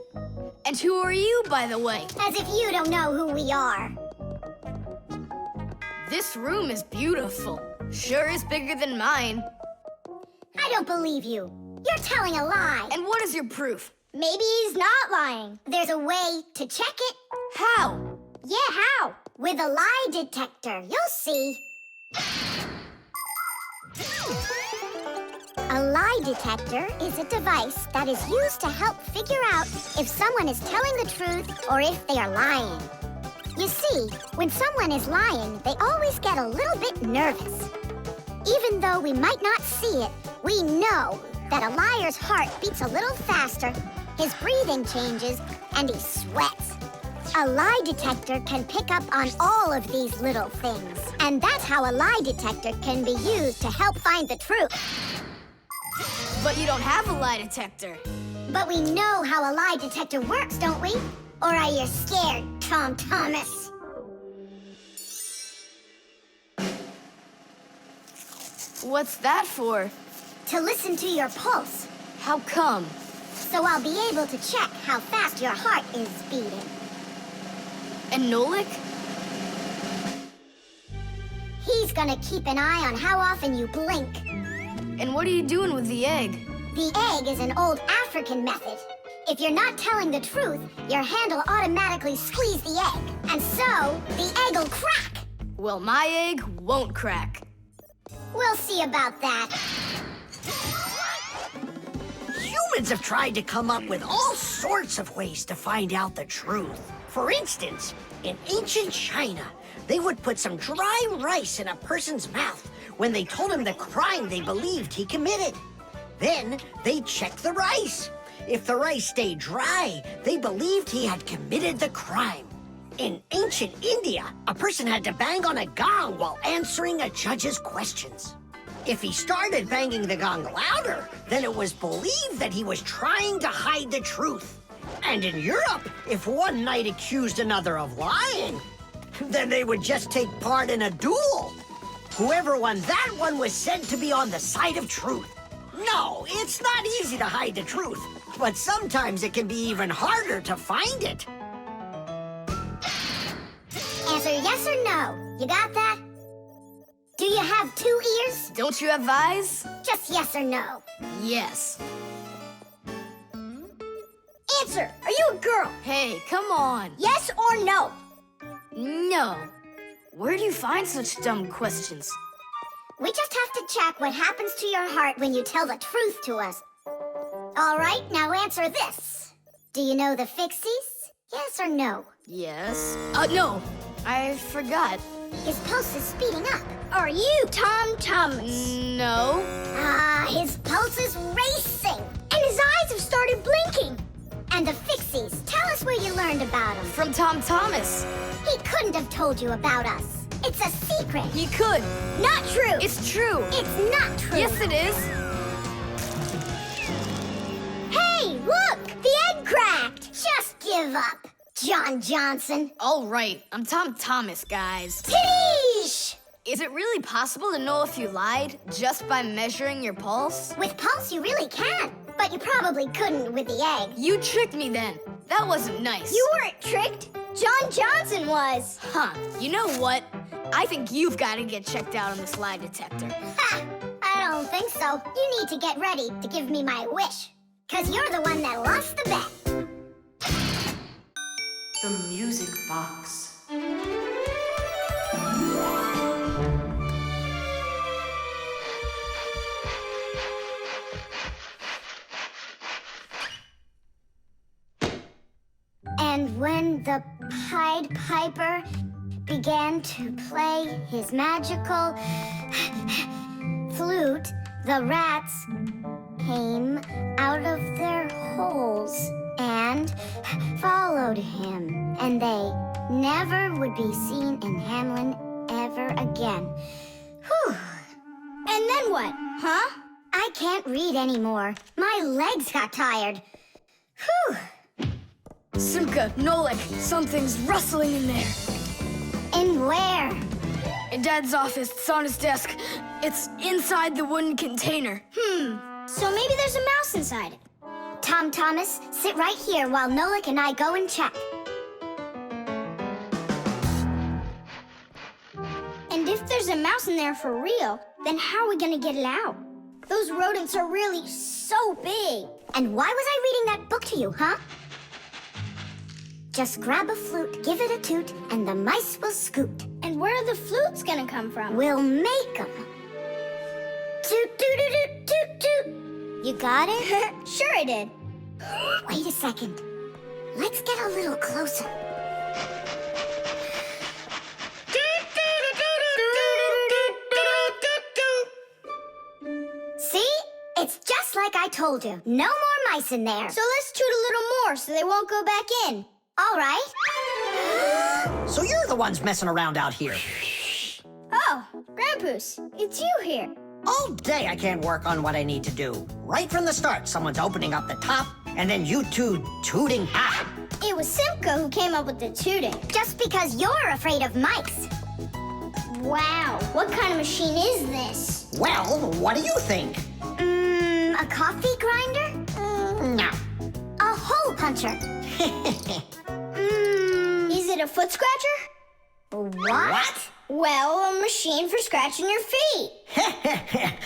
And who are you, by the way? As if you don't know who we are. This room is beautiful. Sure is bigger than mine. I don't believe you. You're telling a lie. And what is your proof? Maybe he's not lying. There's a way to check it. How? Yeah, how? With a lie detector. You'll see. A lie detector is a device that is used to help figure out if someone is telling the truth or if they are lying. You see, when someone is lying, they always get a little bit nervous. Even though we might not see it, we know that a liar's heart beats a little faster, his breathing changes, and he sweats. A lie detector can pick up on all of these little things. And that's how a lie detector can be used to help find the truth. But you don't have a lie detector. But we know how a lie detector works, don't we? Or are you scared, Tom Thomas? What's that for? To listen to your pulse. How come? So I'll be able to check how fast your heart is beating. And Nolik? He's gonna keep an eye on how often you blink. And what are you doing with the egg? The egg is an old African method. If you're not telling the truth, your hand will automatically squeeze the egg. And so, the egg will crack. Well, my egg won't crack. We'll see about that. Humans have tried to come up with all sorts of ways to find out the truth. For instance, in ancient China, they would put some dry rice in a person's mouth when they told him the crime they believed he committed. Then they'd check the rice. If the rice stayed dry, they believed he had committed the crime. In ancient India, a person had to bang on a gong while answering a judge's questions. If he started banging the gong louder, then it was believed that he was trying to hide the truth. And in Europe, if one knight accused another of lying, then they would just take part in a duel. Whoever won that one was said to be on the side of truth. No, it's not easy to hide the truth, but sometimes it can be even harder to find it. Answer yes or no. You got that? Do you have 2 ears? Don't you have eyes? Just yes or no. Yes. Answer! Are you a girl? Hey, come on. Yes or no? No. Where do you find such dumb questions? We just have to check what happens to your heart when you tell the truth to us. All right, now answer this. Do you know the Fixies? Yes or no? Yes. No. I forgot. His pulse is speeding up. Are you Tom Thomas? No. His pulse is racing. And his eyes have started blinking. And the Fixies, tell us where you learned about them. From Tom Thomas. He couldn't have told you about us. It's a secret. He could. Not true. It's true. It's not true. Yes, it is. Hey, look! The egg cracked. Just give up, John Johnson. All right. I'm Tom Thomas, guys. Tidish! Is it really possible to know if you lied just by measuring your pulse? With pulse, you really can. But you probably couldn't with the egg. You tricked me then. That wasn't nice. You weren't tricked. John Johnson was. Huh. You know what? I think you've got to get checked out on this lie detector. Ha! I don't think so. You need to get ready to give me my wish. 'Cause you're the one that lost the bet. The music box. And when the Pied Piper began to play his magical flute, the rats came out of their holes and followed him. And they never would be seen in Hamlin ever again. Whew. And then what, huh? I can't read anymore. My legs got tired. Whew. Simka, Nolik, something's rustling in there. In where? In Dad's office, it's on his desk. It's inside the wooden container. So maybe there's a mouse inside it. Tom Thomas, sit right here while Nolik and I go and check. And if there's a mouse in there for real, then how are we gonna get it out? Those rodents are really so big. And why was I reading that book to you, huh? Just grab a flute, give it a toot, and the mice will scoot. And where are the flutes gonna come from? We'll make them. Toot, toot, toot, toot, toot. You got it? Sure I did. Wait a second. Let's get a little closer. told you. No more mice in there. So let's toot a little more so they won't go back in. All right. So you're the ones messing around out here. Oh, Grandpa's, it's you here. All day I can't work on what I need to do. Right from the start, someone's opening up the top, and then you two tooting. It was Simka who came up with the tooting. Just because you're afraid of mice. Wow, what kind of machine is this? Well, what do you think? A coffee grinder? No. A hole puncher? Is it a foot scratcher? What? Well, a machine for scratching your feet.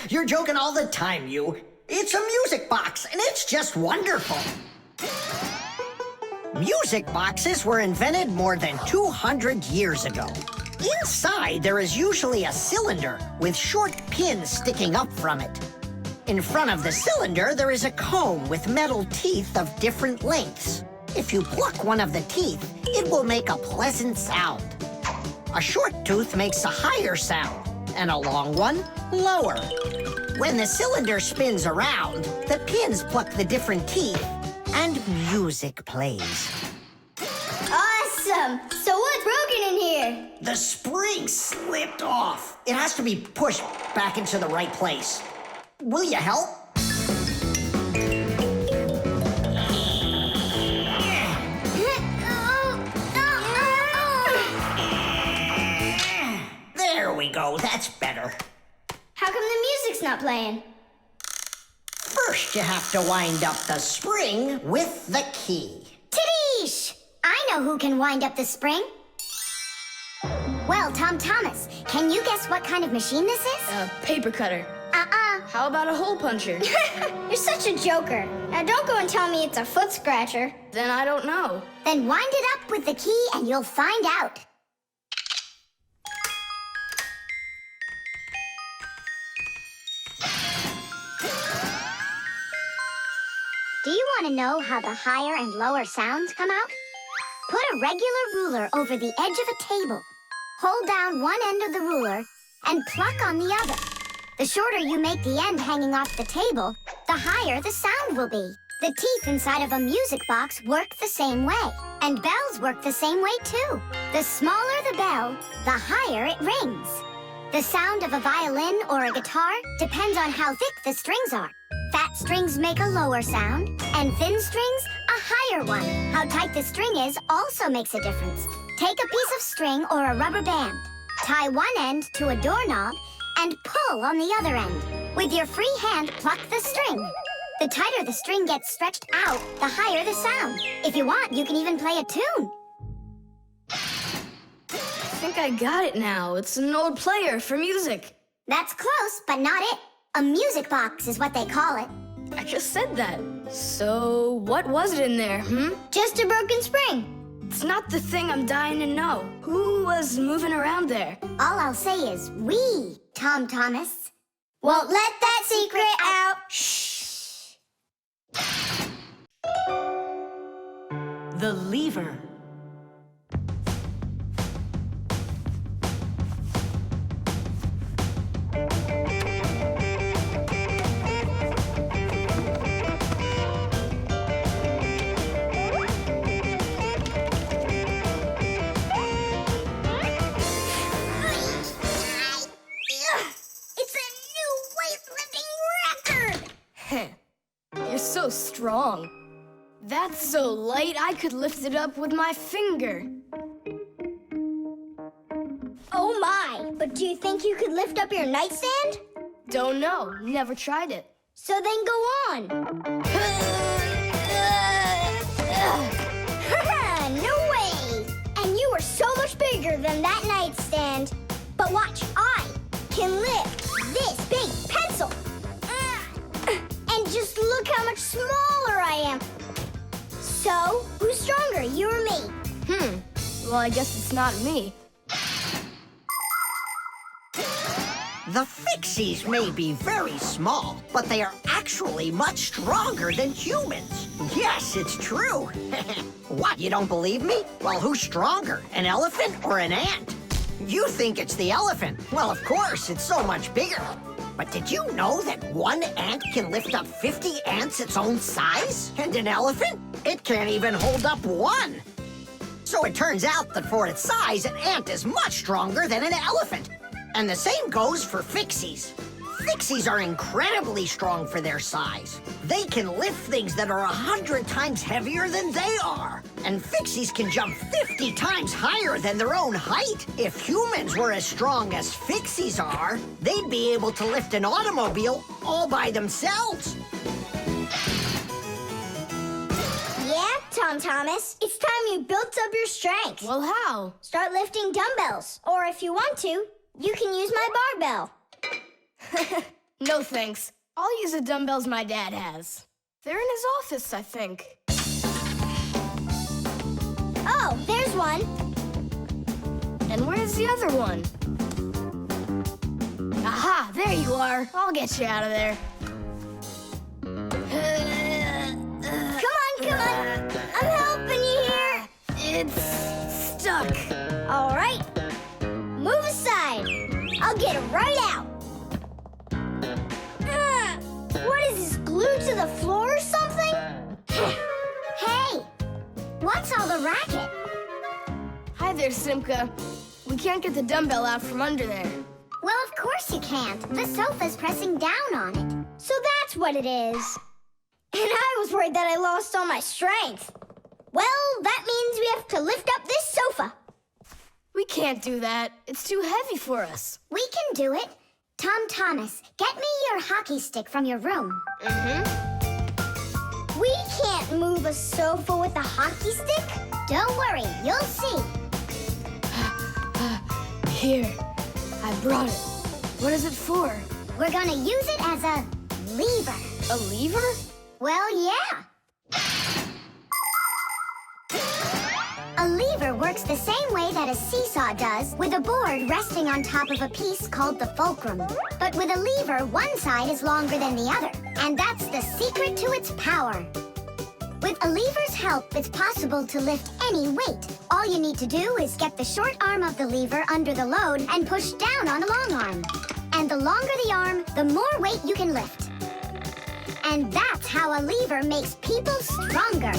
You're joking all the time, you. It's a music box, and it's just wonderful. Music boxes were invented more than 200 years ago. Inside, there is usually a cylinder with short pins sticking up from it. In front of the cylinder, there is a comb with metal teeth of different lengths. If you pluck one of the teeth, it will make a pleasant sound. A short tooth makes a higher sound, and a long one, lower. When the cylinder spins around, the pins pluck the different teeth, and music plays. Awesome! So what's broken in here? The spring slipped off. It has to be pushed back into the right place. Will you help? There we go, that's better. How come the music's not playing? First, you have to wind up the spring with the key. Tidish! I know who can wind up the spring. Well, Tom Thomas, can you guess what kind of machine this is? A paper cutter. How about a hole puncher? You're such a joker. Now don't go and tell me it's a foot scratcher. Then I don't know. Then wind it up with the key and you'll find out. Do you want to know how the higher and lower sounds come out? Put a regular ruler over the edge of a table. Hold down one end of the ruler and pluck on the other. The shorter you make the end hanging off the table, the higher the sound will be. The teeth inside of a music box work the same way. And bells work the same way too. The smaller the bell, the higher it rings. The sound of a violin or a guitar depends on how thick the strings are. Fat strings make a lower sound, and thin strings, a higher one. How tight the string is also makes a difference. Take a piece of string or a rubber band. Tie one end to a doorknob and pull on the other end. With your free hand, pluck the string. The tighter the string gets stretched out, the higher the sound. If you want, you can even play a tune. I think I got it now. It's an old player for music. That's close, but not it. A music box is what they call it. I just said that. So, what was it in there, Just a broken spring. It's not the thing I'm dying to know. Who was moving around there? All I'll say is we, Tom Thomas. Won't let that secret out. Shh. The lever. You're so strong. That's so light I could lift it up with my finger. Oh my, but do you think you could lift up your nightstand? Don't know. Never tried it. So then go on. No way! And you are so much bigger than that nightstand. But watch, I can lift this big pencil. And just look how much smaller I am. So, who's stronger, you or me? Well, I guess it's not me. The Fixies may be very small, but they are actually much stronger than humans. Yes, it's true. What, you don't believe me? Well, who's stronger, an elephant or an ant? You think it's the elephant. Well, of course, it's so much bigger. But did you know that one ant can lift up 50 ants its own size? And an elephant? It can't even hold up one. So it turns out that for its size, an ant is much stronger than an elephant. And the same goes for Fixies. Fixies are incredibly strong for their size. They can lift things that are 100 times heavier than they are. And Fixies can jump 50 times higher than their own height. If humans were as strong as Fixies are, they'd be able to lift an automobile all by themselves. Yeah, Tom Thomas. It's time you built up your strength. Well, how? Start lifting dumbbells. Or if you want to, you can use my barbell. No thanks. I'll use the dumbbells my dad has. They're in his office, I think. Oh, there's one. And where's the other one? Aha, there you are. I'll get you out of there. Come on. I'm helping you here. It's stuck. All right. Move aside. I'll get it right out. What is this, glued to the floor or something? Hey, what's all the racket? Hi there, Simka. We can't get the dumbbell out from under there. Well, of course you can't. The sofa's pressing down on it. So that's what it is. And I was worried that I lost all my strength. Well, that means we have to lift up this sofa. We can't do that. It's too heavy for us. We can do it. Tom Thomas, get me your hockey stick from your room. We can't move a sofa with a hockey stick. Don't worry, you'll see. Here, I brought it. What is it for? We're gonna use it as a lever. A lever? Well, yeah. A lever works the same way that a seesaw does, with a board resting on top of a piece called the fulcrum. But with a lever, one side is longer than the other, and that's the secret to its power. With a lever's help, it's possible to lift any weight. All you need to do is get the short arm of the lever under the load and push down on the long arm. And the longer the arm, the more weight you can lift. And that's how a lever makes people stronger.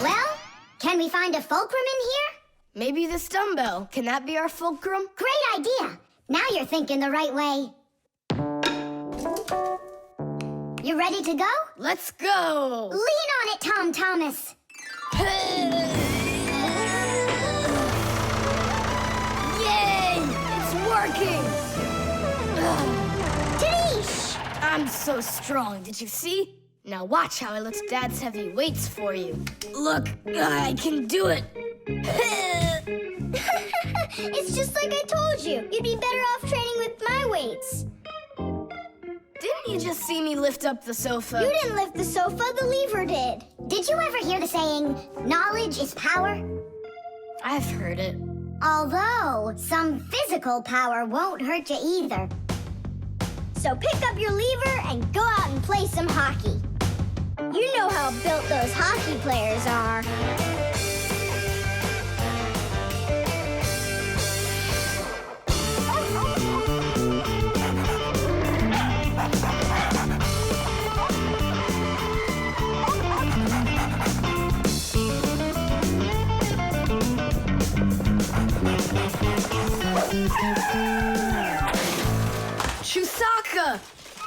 Well, can we find a fulcrum in here? Maybe this dumbbell. Can that be our fulcrum? Great idea. Now you're thinking the right way. You ready to go? Let's go! Lean on it, Tom Thomas. Yay! It's working! Tadeish! I'm so strong, did you see? Now watch how I lift Dad's heavy weights for you. Look, I can do it. It's just like I told you. You'd be better off training with my weights. Didn't you just see me lift up the sofa? You didn't lift the sofa, the lever did. Did you ever hear the saying, knowledge is power? I've heard it. Although, some physical power won't hurt you either. So pick up your lever and go out and play some hockey. You know how built those hockey players are. Chusaka!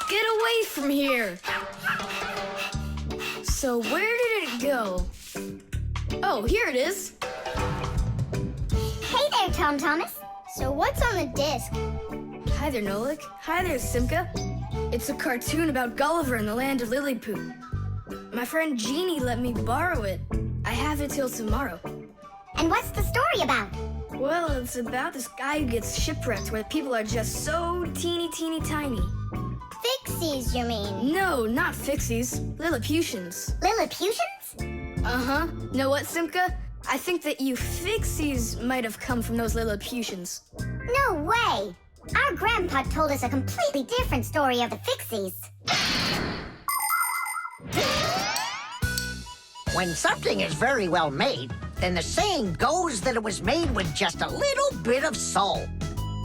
Get away from here! So where did it go? Oh, here it is. Hey there, Tom Thomas. So what's on the disc? Hi there, Nolik. Hi there, Simka. It's a cartoon about Gulliver in the land of Lilliput. My friend Jeannie let me borrow it. I have it till tomorrow. And what's the story about? Well, it's about this guy who gets shipwrecked where people are just so teeny tiny. Fixies, you mean? No, not Fixies. Lilliputians. Lilliputians? Uh-huh. Know what, Simka? I think that you Fixies might have come from those Lilliputians. No way! Our grandpa told us a completely different story of the Fixies. When something is very well made, then the saying goes that it was made with just a little bit of soul.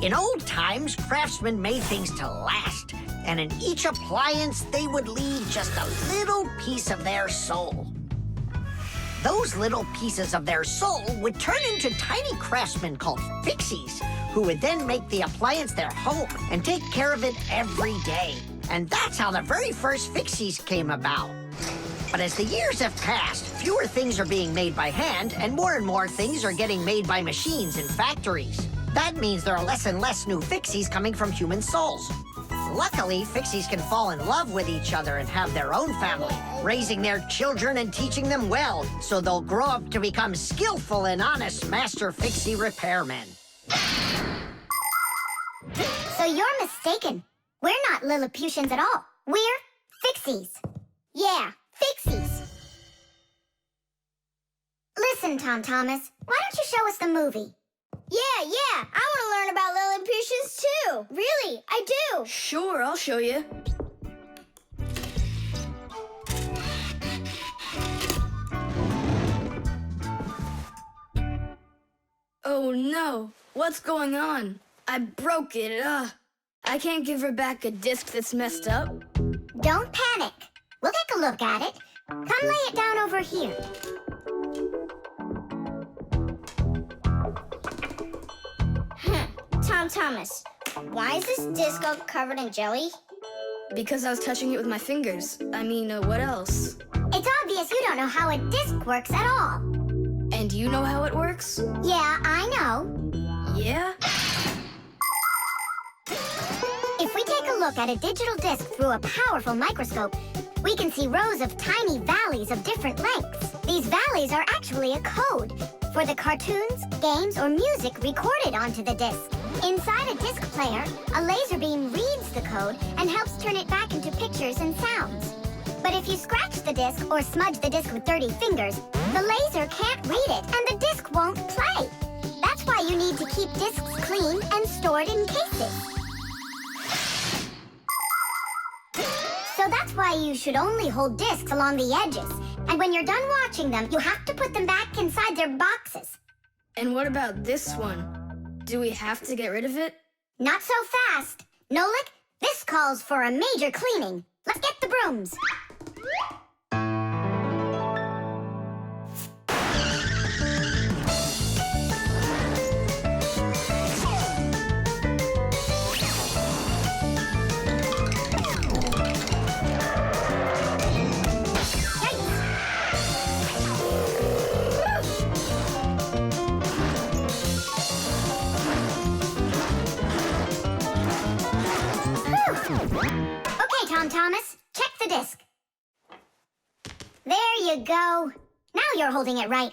In old times, craftsmen made things to last, and in each appliance, they would leave just a little piece of their soul. Those little pieces of their soul would turn into tiny craftsmen called Fixies, who would then make the appliance their home and take care of it every day. And that's how the very first Fixies came about. But as the years have passed, fewer things are being made by hand, and more things are getting made by machines in factories. That means there are less and less new Fixies coming from human souls. Luckily, Fixies can fall in love with each other and have their own family, raising their children and teaching them well, so they'll grow up to become skillful and honest master Fixie repairmen. So you're mistaken. We're not Lilliputians at all. We're Fixies. Yeah, Fixies. Listen, Tom Thomas, why don't you show us the movie? Yeah, I want to learn about Lilliputians too. Really, I do. Sure, I'll show you. Oh no, what's going on? I broke it. I can't give her back a disc that's messed up. Don't panic. We'll take a look at it. Come lay it down over here. Tom Thomas, why is this disc all covered in jelly? Because I was touching it with my fingers. I mean, what else? It's obvious you don't know how a disc works at all. And you know how it works? Yeah, I know. Yeah? If we take a look at a digital disc through a powerful microscope, we can see rows of tiny valleys of different lengths. These valleys are actually a code for the cartoons, games, or music recorded onto the disc. Inside a disc player, a laser beam reads the code and helps turn it back into pictures and sounds. But if you scratch the disc or smudge the disc with dirty fingers, the laser can't read it and the disc won't play. That's why you need to keep discs clean and stored in cases. So that's why you should only hold discs along the edges. And when you're done watching them, you have to put them back inside their boxes. And what about this one? Do we have to get rid of it? Not so fast. Nolik, this calls for a major cleaning. Let's get the brooms. Okay, Tom Thomas, check the disc. There you go. Now you're holding it right.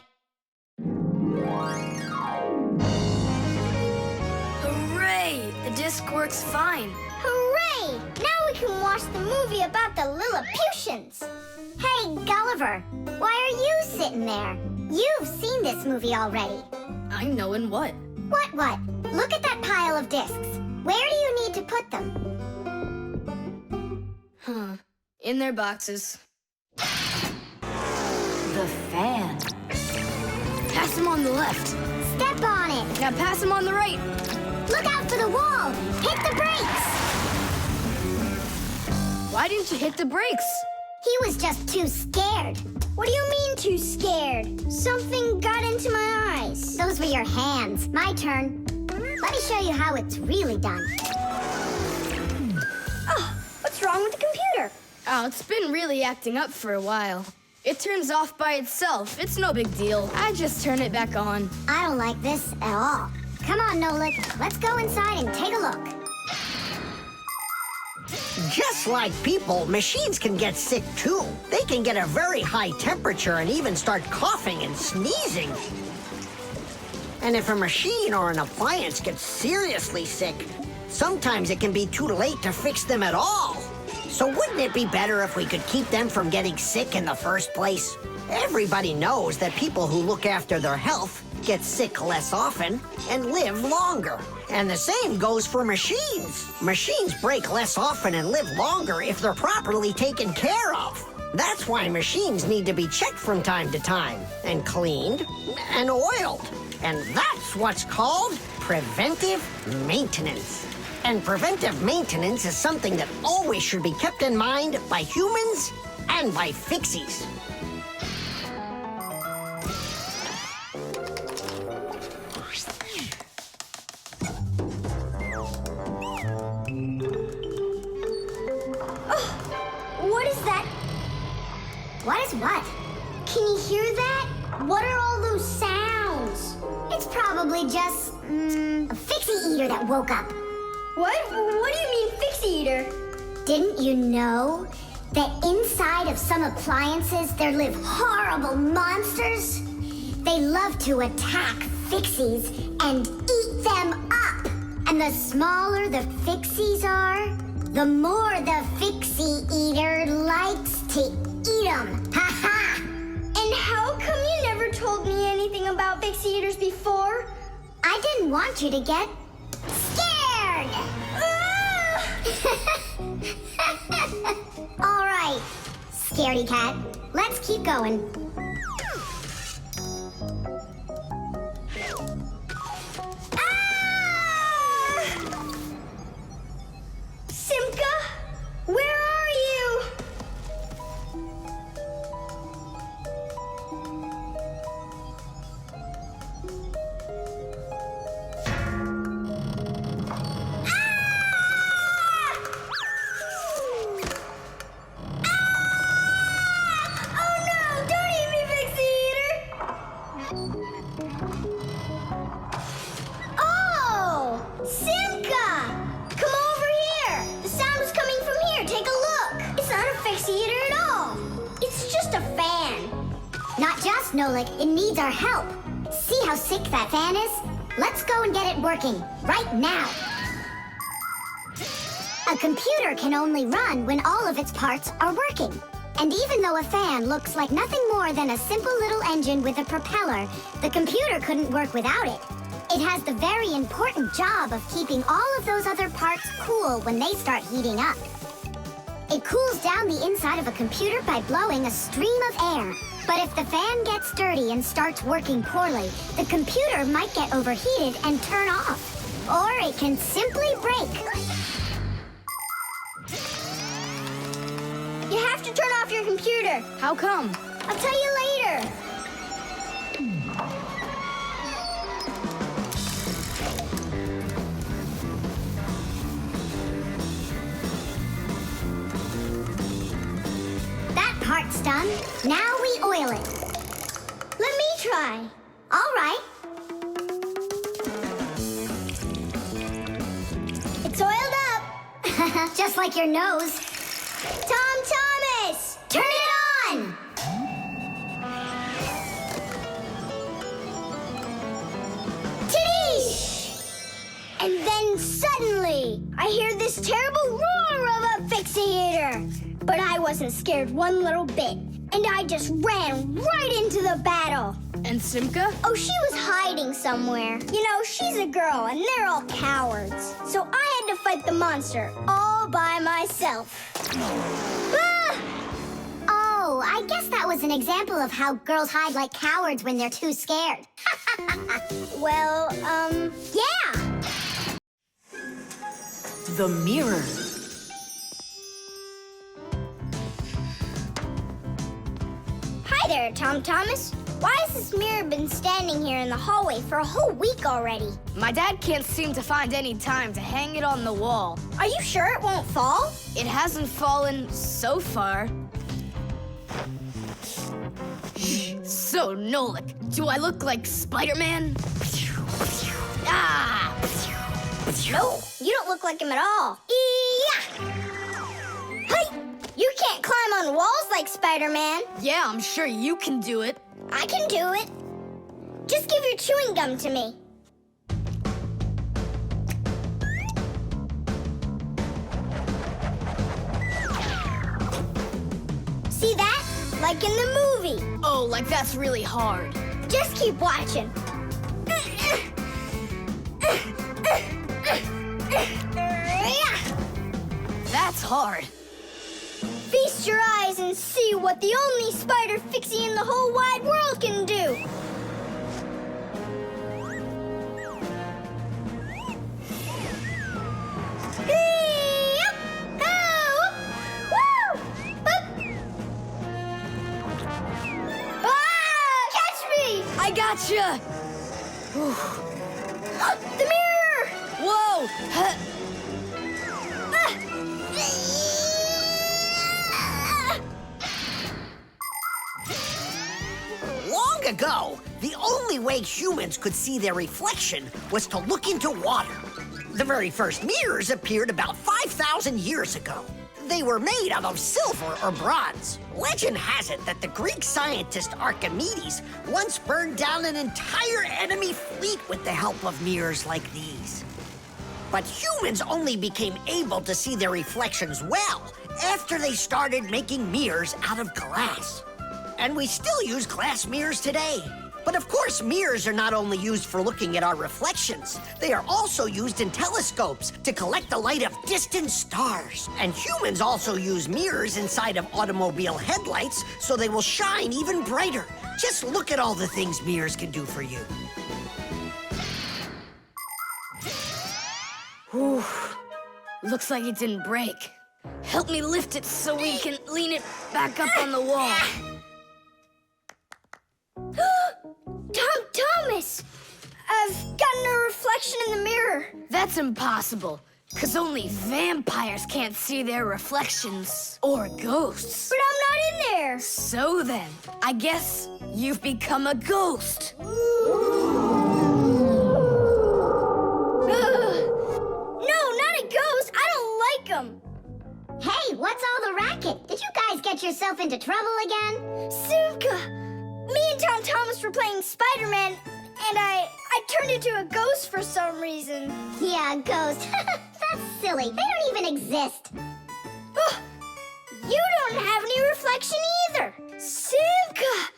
Hooray! The disc works fine. Hooray! Now we can watch the movie about the Lilliputians. Hey, Gulliver, why are you sitting there? You've seen this movie already. I know in what? What? Look at that pile of discs. Where do you need to put them? Huh. In their boxes. The fan. Pass them on the left. Step on it. Now pass them on the right. Look out for the wall. Hit the brakes. Why didn't you hit the brakes? He was just too scared. What do you mean too scared? Something got into my eyes. Those were your hands. My turn. Let me show you how it's really done. Oh, what's wrong with the computer? Oh, it's been really acting up for a while. It turns off by itself. It's no big deal. I just turn it back on. I don't like this at all. Come on, Nolik. Let's go inside and take a look. Just like people, machines can get sick too. They can get a very high temperature and even start coughing and sneezing. And if a machine or an appliance gets seriously sick, sometimes it can be too late to fix them at all. So wouldn't it be better if we could keep them from getting sick in the first place? Everybody knows that people who look after their health get sick less often and live longer. And the same goes for machines. Machines break less often and live longer if they're properly taken care of. That's why machines need to be checked from time to time, and cleaned, and oiled. And that's what's called preventive maintenance. And preventive maintenance is something that always should be kept in mind by humans and by Fixies. What is that? What is what? Can you hear that? What are all those sounds? It's probably just, a Fixie eater that woke up. What? What do you mean, Fixie eater? Didn't you know that inside of some appliances there live horrible monsters? They love to attack Fixies and eat them up. And the smaller the Fixies are, the more the Fixie eater likes to eat them. Ha ha! And how come you never told me anything about Fixie eaters before? I didn't want you to get scared. All right, scaredy cat. Let's keep going. Simka, where are you? Oh no, don't eat me, Fixie eater! Oh, Simka! Come over here! The sound was coming from here. Take a look. It's not a Fixie eater at all. It's just a fan. Not just, Nolik. It needs our help. See how sick that fan is? Let's go and get it working right now. A computer can only run when all of its parts are working. And even though a fan looks like nothing more than a simple little engine with a propeller, the computer couldn't work without it. It has the very important job of keeping all of those other parts cool when they start heating up. It cools down the inside of a computer by blowing a stream of air. But if the fan gets dirty and starts working poorly, the computer might get overheated and turn off. Or it can simply break. You have to turn off your computer. How come? I'll tell you later. That part's done. Now we oil it. Let me try. All right. It's oiled up. Just like your nose. Tom Thomas! Turn it on! Tiddish! And then suddenly, I hear this terrible roar of a Fixie eater. But I wasn't scared one little bit. And I just ran right into the battle. And Simka? Oh, she was hiding somewhere. You know, she's a girl and they're all cowards. So I had to fight the monster all by myself. Ah! Oh, I guess that was an example of how girls hide like cowards when they're too scared. Well, yeah. The mirror. Hi there, Tom Thomas. Why has this mirror been standing here in the hallway for a whole week already? My dad can't seem to find any time to hang it on the wall. Are you sure it won't fall? It hasn't fallen so far. So, Nolik, do I look like Spider-Man? Ah! No, you don't look like him at all. Yeah! Hey! You can't climb on walls like Spider-Man. Yeah, I'm sure you can do it. I can do it. Just give your chewing gum to me. See that? Like in the movie. Oh, like that's really hard. Just keep watching. That's hard. Feast your eyes and and see what the only spider Fixie in the whole wide world can do. I gotcha! The mirror! Whoa! Long ago, the only way humans could see their reflection was to look into water. The very first mirrors appeared about 5,000 years ago. They were made out of silver or bronze. Legend has it that the Greek scientist Archimedes once burned down an entire enemy fleet with the help of mirrors like these. But humans only became able to see their reflections well after they started making mirrors out of glass. And we still use glass mirrors today. But of course, mirrors are not only used for looking at our reflections, they are also used in telescopes to collect the light of distant stars. And humans also use mirrors inside of automobile headlights so they will shine even brighter. Just look at all the things mirrors can do for you. Whew. Looks like it didn't break. Help me lift it so we can lean it back up on the wall. Tom Thomas! I've gotten a reflection in the mirror. That's impossible, because only vampires can't see their reflections. Or ghosts. But I'm not in there. So then, I guess you've become a ghost. No, not a ghost. I don't like them. Hey, what's all the racket? Did you guys get yourself into trouble again? Simka! Me and Tom Thomas were playing Spider-Man, and I turned into a ghost for some reason. Yeah, a ghost. That's silly. They don't even exist. Oh, you don't have any reflection either. Simka!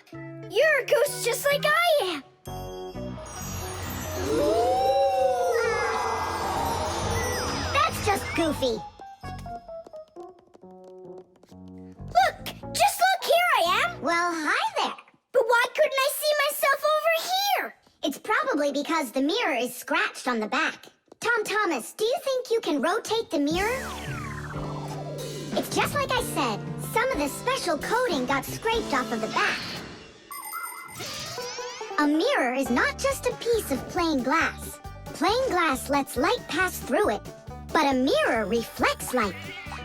You're a ghost just like I am. That's just goofy. Look! Just look! Here I am! Well, hi there. But why couldn't I see myself over here? It's probably because the mirror is scratched on the back. Tom Thomas, do you think you can rotate the mirror? It's just like I said. Some of the special coating got scraped off of the back. A mirror is not just a piece of plain glass. Plain glass lets light pass through it, but a mirror reflects light.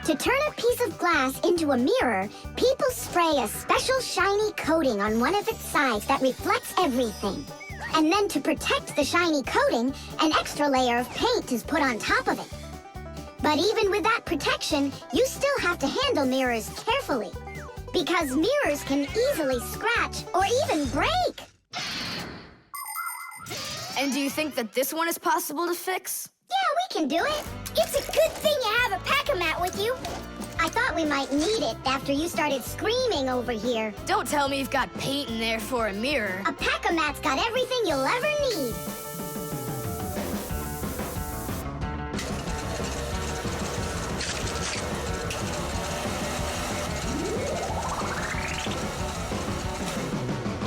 To turn a piece of glass into a mirror, people spray a special shiny coating on one of its sides that reflects everything. And then to protect the shiny coating, an extra layer of paint is put on top of it. But even with that protection, you still have to handle mirrors carefully, because mirrors can easily scratch or even break. And do you think that this one is possible to fix? Yeah, we can do it. It's a good thing you have a pack-a-mat with you. I thought we might need it after you started screaming over here. Don't tell me you've got paint in there for a mirror. A pack-a-mat's got everything you'll ever need.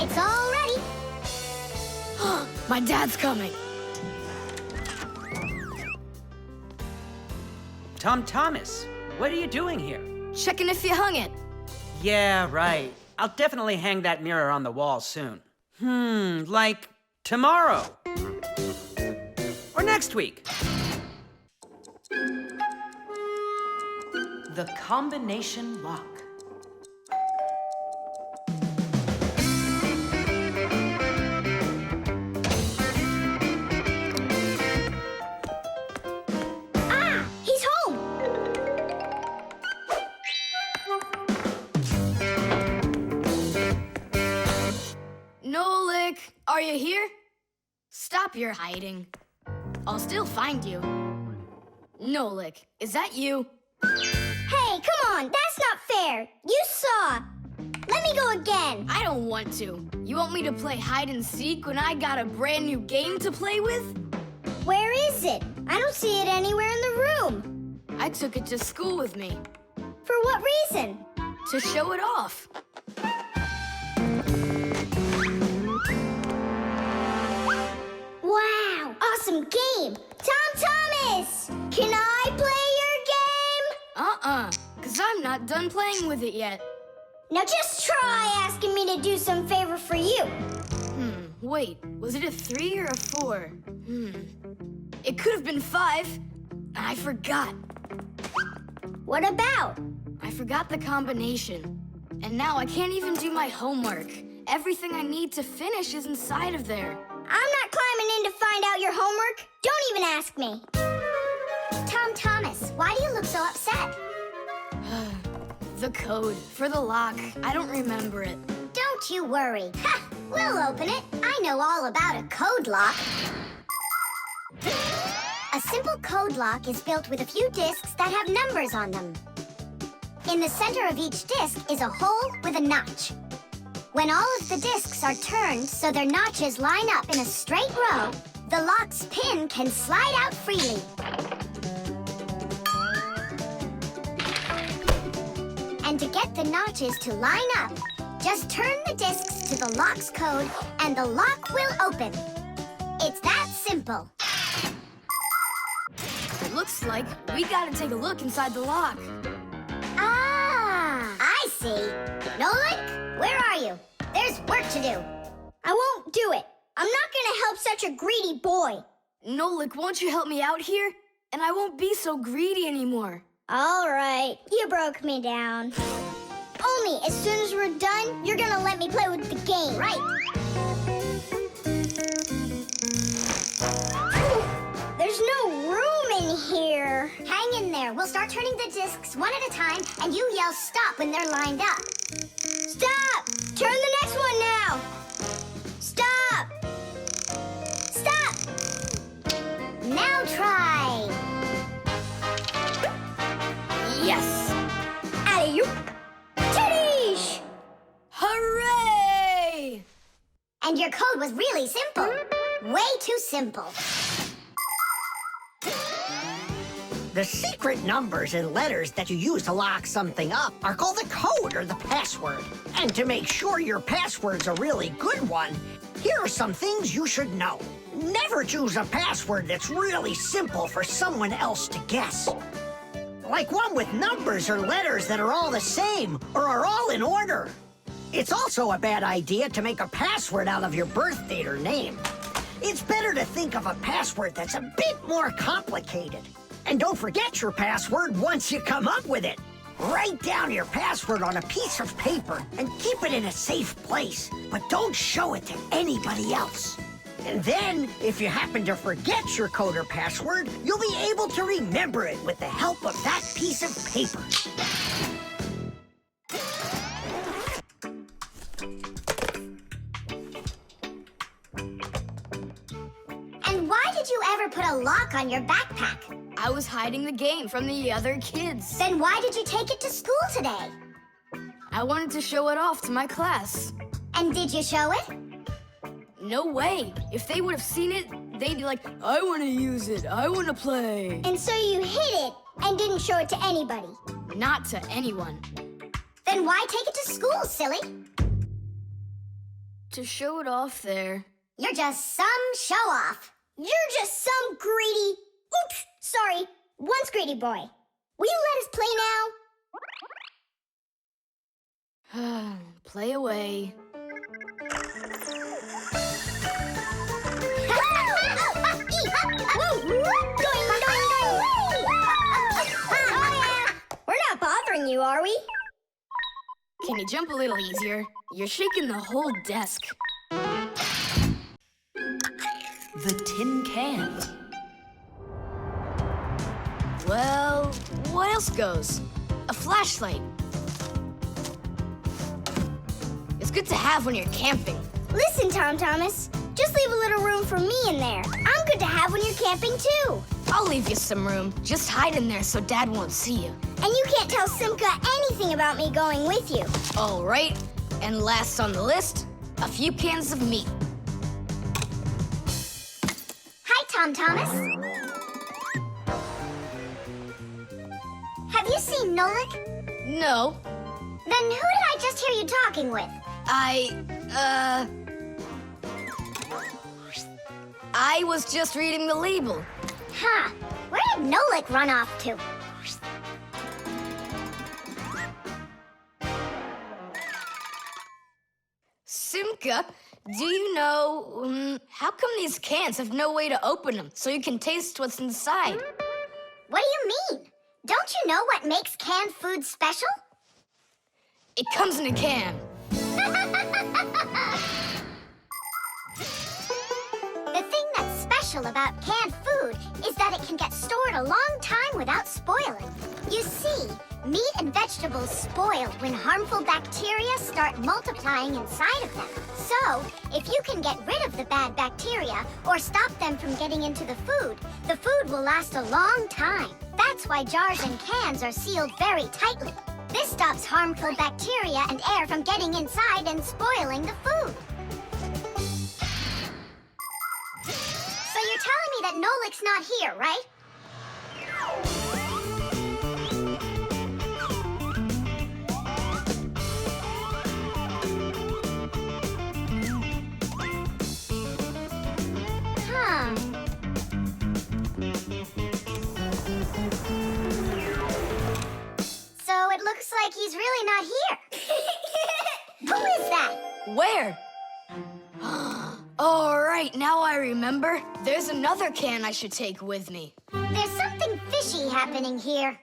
It's all ready. My dad's coming. Tom Thomas, what are you doing here? Checking if you hung it. Yeah, right. I'll definitely hang that mirror on the wall soon. Like tomorrow. Or next week. The combination lock. He's home. Nolik, are you here? Stop your hiding. I'll still find you. Nolik, is that you? Hey, come on, that's not fair. You saw. Let me go again. I don't want to. You want me to play hide and seek when I got a brand new game to play with? Where is it? I don't see it anywhere in the room. I took it to school with me. For what reason? to show it off. Wow, awesome game! Tom Thomas! Can I play your game? 'Cause I'm not done playing with it yet. Now just try asking me to do some favor for you. Wait, was it a 3 or a 4? It could have been 5. I forgot. What about? I forgot the combination. And now I can't even do my homework. Everything I need to finish is inside of there. I'm not climbing in to find out your homework. Don't even ask me. Tom Thomas, why do you look so upset? The code for the lock. I don't remember it. Don't you worry. Ha! We'll open it. I know all about a code lock. A simple code lock is built with a few discs that have numbers on them. In the center of each disc is a hole with a notch. When all of the discs are turned so their notches line up in a straight row, the lock's pin can slide out freely. And to get the notches to line up, just turn the discs to the lock's code and the lock will open. It's that simple. It looks like we gotta take a look inside the lock. Ah, I see. Nolik, where are you? There's work to do. I won't do it. I'm not gonna help such a greedy boy. Nolik, won't you help me out here? And I won't be so greedy anymore. All right, you broke me down. Only as soon as we're done, you're gonna let me play with the game, right? There's no room in here. Hang in there. We'll start turning the discs one at a time, and you yell stop when they're lined up. Stop! Turn the next one now. Stop! Stop! Now try. Yes! Alley-oop! Titties! Hooray! And your code was really simple. Way too simple. The secret numbers and letters that you use to lock something up are called the code or the password. And to make sure your password's a really good one, here are some things you should know. Never choose a password that's really simple for someone else to guess. Like one with numbers or letters that are all the same or are all in order. It's also a bad idea to make a password out of your birth date or name. It's better to think of a password that's a bit more complicated. And don't forget your password once you come up with it. Write down your password on a piece of paper and keep it in a safe place, but don't show it to anybody else. And then, if you happen to forget your code or password, you'll be able to remember it with the help of that piece of paper. And why did you ever put a lock on your backpack? I was hiding the game from the other kids. Then why did you take it to school today? I wanted to show it off to my class. And did you show it? No way. If they would have seen it, they'd be like, I want to use it. I want to play. And so you hid it and didn't show it to anybody? Not to anyone. Then why take it to school, silly? To show it off there. You're just some show-off. You're just some greedy... Oops, sorry. Once greedy boy. Will you let us play now? Play away. We're not bothering you, are we? Can you jump a little easier? You're shaking the whole desk. The tin can. Well, what else goes? A flashlight. It's good to have when you're camping. Listen, Tom Thomas. Just leave a little room for me in there. I'm good to have when you're camping, too. I'll leave you some room. Just hide in there so Dad won't see you. And you can't tell Simka anything about me going with you. All right. And last on the list, a few cans of meat. Hi, Tom Thomas. Have you seen Nolik? No. Then who did I just hear you talking with? I was just reading the label. Huh. Where did Nolik run off to? Simka, do you know, how come these cans have no way to open them so you can taste what's inside? What do you mean? Don't you know what makes canned food special? It comes in a can. The thing that's special about canned food is that it can get stored a long time without spoiling. You see, meat and vegetables spoil when harmful bacteria start multiplying inside of them. So, if you can get rid of the bad bacteria or stop them from getting into the food will last a long time. That's why jars and cans are sealed very tightly. This stops harmful bacteria and air from getting inside and spoiling the food. So you're telling me that Nolik's not here, right? Huh. So it looks like he's really not here. Who is that? Where? Oh, right, now I remember. There's another can I should take with me. There's something fishy happening here.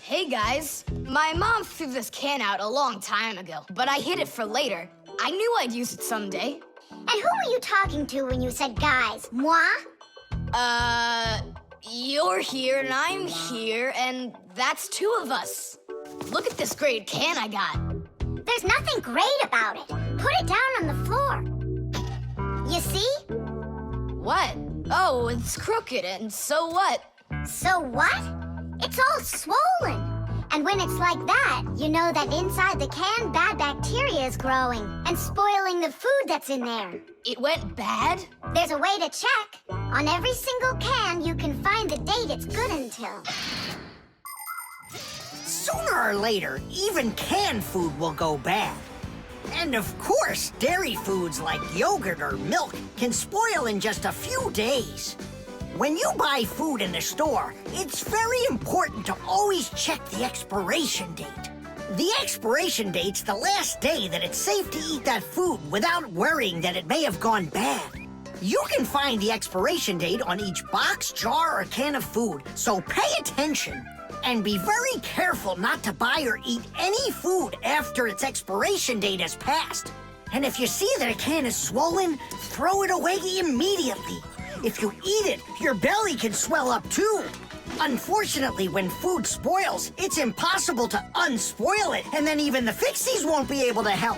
Hey, guys. My mom threw this can out a long time ago, but I hid it for later. I knew I'd use it someday. And who were you talking to when you said guys? Moi? You're here and I'm here, and that's two of us. Look at this great can I got. There's nothing great about it. Put it down on the floor. You see? What? Oh, it's crooked, and so what? So what? It's all swollen. And when it's like that, you know that inside the can, bad bacteria is growing and spoiling the food that's in there. It went bad? There's a way to check. On every single can, you can find the date it's good until. Sooner or later, even canned food will go bad. And of course, dairy foods like yogurt or milk can spoil in just a few days. When you buy food in the store, it's very important to always check the expiration date. The expiration date's the last day that it's safe to eat that food without worrying that it may have gone bad. You can find the expiration date on each box, jar, or can of food, so pay attention. And be very careful not to buy or eat any food after its expiration date has passed. And if you see that a can is swollen, throw it away immediately. If you eat it, your belly can swell up too. Unfortunately, when food spoils, it's impossible to unspoil it, and then even the Fixies won't be able to help.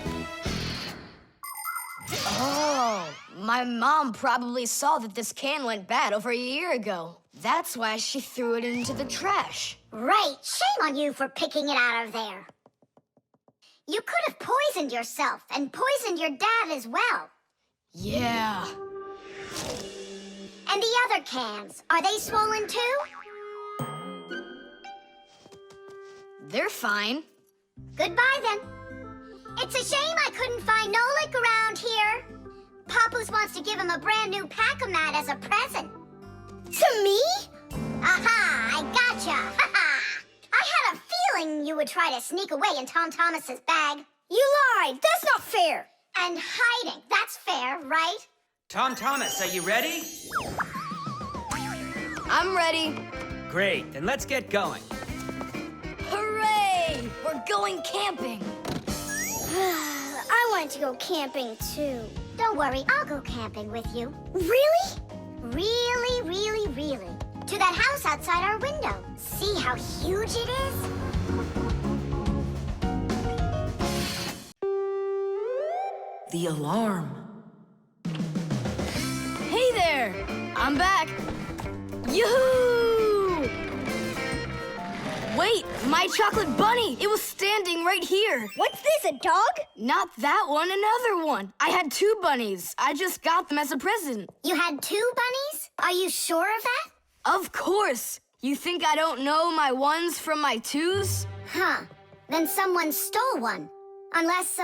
Oh, my mom probably saw that this can went bad over a year ago. That's why she threw it into the trash. Right. Shame on you for picking it out of there. You could have poisoned yourself and poisoned your dad as well. Yeah. And the other cans, are they swollen too? They're fine. Goodbye then. It's a shame I couldn't find Nolik around here. Papoose wants to give him a brand new pack-a-mat as a present. To me? Aha! I gotcha! Ha-ha! I had a feeling you would try to sneak away in Tom Thomas's bag. You lied! That's not fair! And hiding, that's fair, right? Tom Thomas, are you ready? I'm ready. Great, then let's get going. Hooray! We're going camping. I wanted to go camping too. Don't worry, I'll go camping with you. Really? Really, really, really. To that house outside our window. See how huge it is? The alarm. Hey there! I'm back. Yoo-hoo! Wait, my chocolate bunny! It was standing right here. What's this, a dog? Not that one, another one. I had two bunnies. I just got them as a present. You had two bunnies? Are you sure of that? Of course. You think I don't know my ones from my twos? Huh. Then someone stole one. Unless.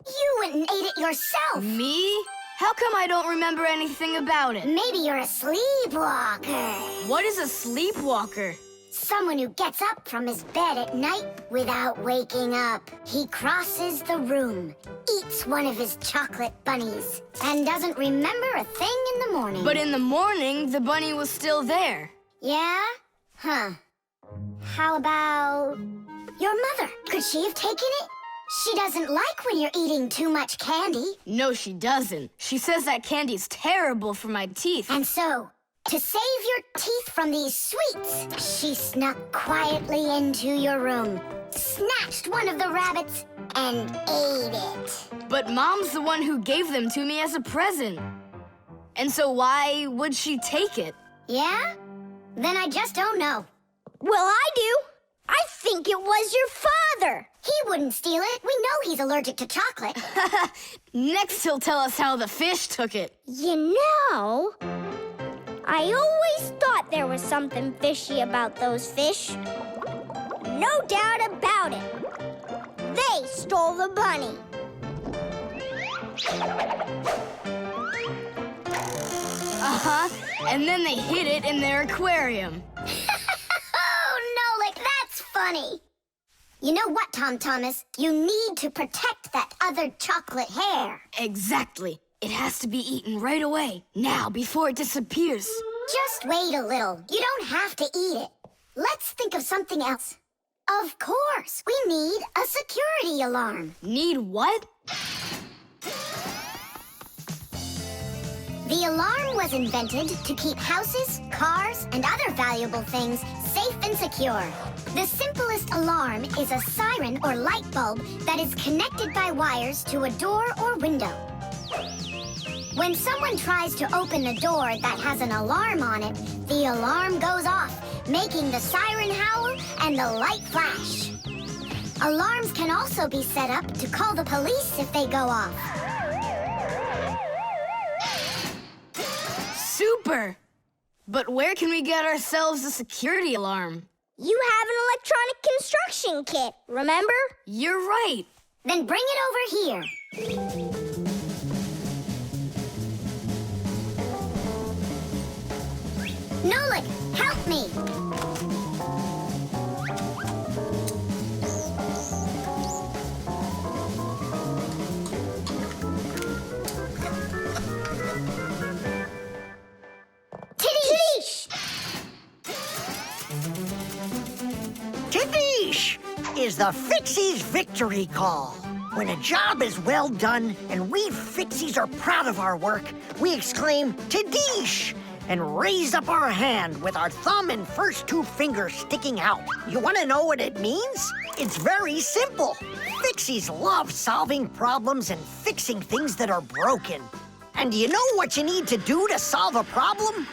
You went and ate it yourself! Me? How come I don't remember anything about it? Maybe you're a sleepwalker. What is a sleepwalker? Someone who gets up from his bed at night without waking up. He crosses the room, eats one of his chocolate bunnies, and doesn't remember a thing in the morning. But in the morning, the bunny was still there. Yeah? Huh. How about your mother? Could she have taken it? She doesn't like when you're eating too much candy. No, she doesn't. She says that candy's terrible for my teeth. And so, to save your teeth from these sweets, she snuck quietly into your room, snatched one of the rabbits, and ate it. But Mom's the one who gave them to me as a present. And so why would she take it? Yeah? Then I just don't know. Well, I do. I think it was your father. He wouldn't steal it. We know he's allergic to chocolate. Next, he'll tell us how the fish took it. You know, I always thought there was something fishy about those fish. No doubt about it. They stole the bunny. Uh-huh. And then they hid it in their aquarium. Oh, Nolik, that's funny. You know what, Tom Thomas? You need to protect that other chocolate hair. Exactly. It has to be eaten right away. Now, before it disappears. Just wait a little. You don't have to eat it. Let's think of something else. Of course, we need a security alarm. Need what? The alarm was invented to keep houses, cars, and other valuable things safe and secure. The simplest alarm is a siren or light bulb that is connected by wires to a door or window. When someone tries to open the door that has an alarm on it, the alarm goes off, making the siren howl and the light flash. Alarms can also be set up to call the police if they go off. Super! But where can we get ourselves a security alarm? You have an electronic construction kit, remember? You're right. Then bring it over here. Nolik, help me! Tidish! Tidish is the Fixies victory call. When a job is well done and we Fixies are proud of our work, we exclaim, Tidish! And raise up our hand with our thumb and first two fingers sticking out. You want to know what it means? It's very simple. Fixies love solving problems and fixing things that are broken. And do you know what you need to do to solve a problem?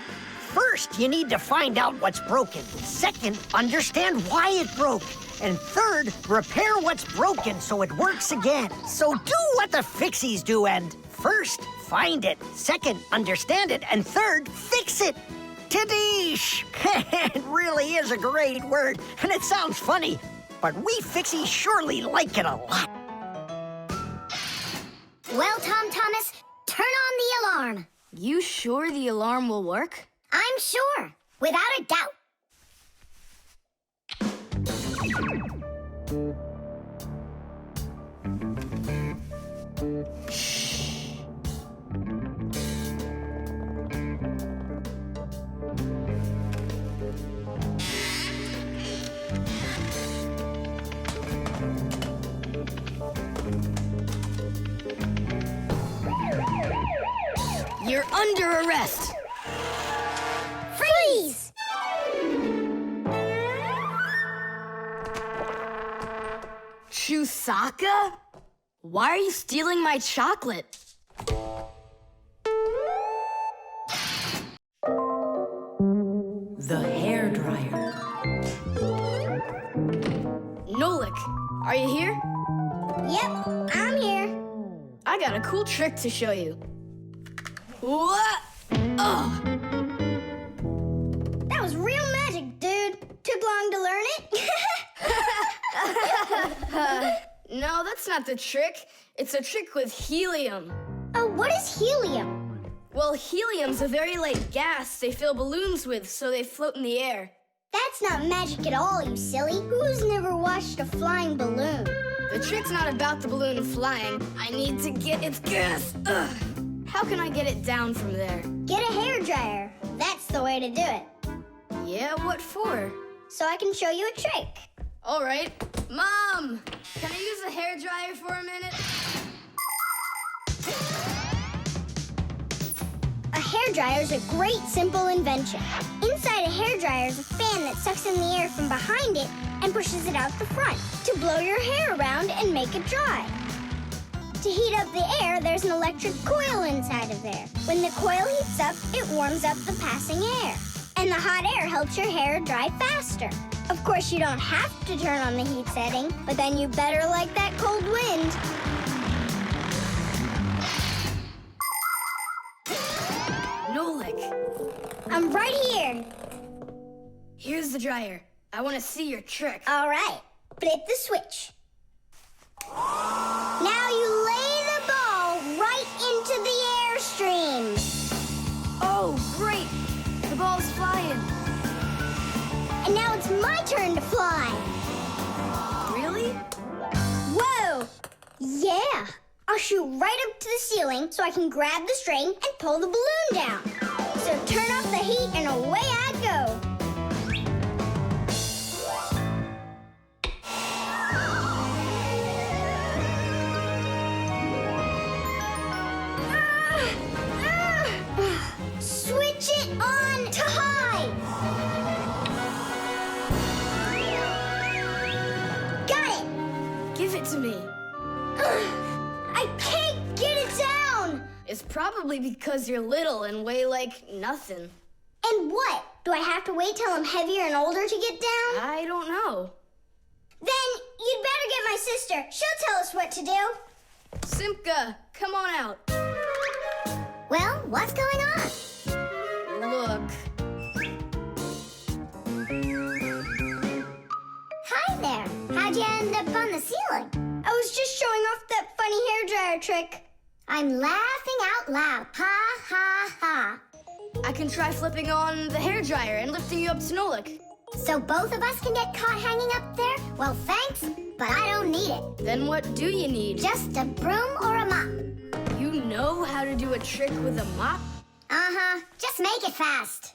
First, you need to find out what's broken. Second, understand why it broke. And third, repair what's broken so it works again. So do what the Fixies do and first, find it. Second, understand it. And third, fix it. Tidish! It really is a great word, and it sounds funny, but we Fixies surely like it a lot. Well, Tom Thomas, turn on the alarm. You sure the alarm will work? I'm sure, without a doubt. You're under arrest. Freeze! Chusaka? Why are you stealing my chocolate? The hairdryer. Nolik, are you here? Yep, I'm here. I got a cool trick to show you. What? Oh! trip long to learn it? No, that's not the trick. It's a trick with helium. Oh, what is helium? Well, helium's a very light gas they fill balloons with so they float in the air. That's not magic at all, you silly. Who's never watched a flying balloon? The trick's not about the balloon flying. I need to get its gas. Ugh. How can I get it down from there? Get a hairdryer. That's the way to do it. Yeah, what for? So I can show you a trick. All right. Mom, can I use a hairdryer for a minute? A hairdryer is a great, simple invention. Inside a hairdryer is a fan that sucks in the air from behind it and pushes it out the front to blow your hair around and make it dry. To heat up the air, there's an electric coil inside of there. When the coil heats up, it warms up the passing air. And the hot air helps your hair dry faster. Of course, you don't have to turn on the heat setting, but then you better like that cold wind. Nolik, I'm right here. here's the dryer. I want to see your trick. All right, flip the switch. Now you lay the ball right into the airstream. Oh, great! The ball's flying. And now it's my turn to fly. Really? Whoa! Yeah! I'll shoot right up to the ceiling so I can grab the string and pull the balloon down. So turn off the heat and away I go. Switch it on to high. Got it. Give it to me. I can't get it down. It's probably because you're little and weigh like nothing. And what? Do I have to wait till I'm heavier and older to get down? I don't know. Then you'd better get my sister. She'll tell us what to do. Simka, come on out. Well, what's going on? Look. Hi there. How'd you end up on the ceiling? I was just showing off that funny hairdryer trick. I'm laughing out loud. Ha, ha, ha. I can try flipping on the hairdryer and lifting you up to Nolik. So both of us can get caught hanging up there? Well, thanks, but I don't need it. Then what do you need? Just a broom or a mop. You know how to do a trick with a mop? Uh-huh. Just make it fast.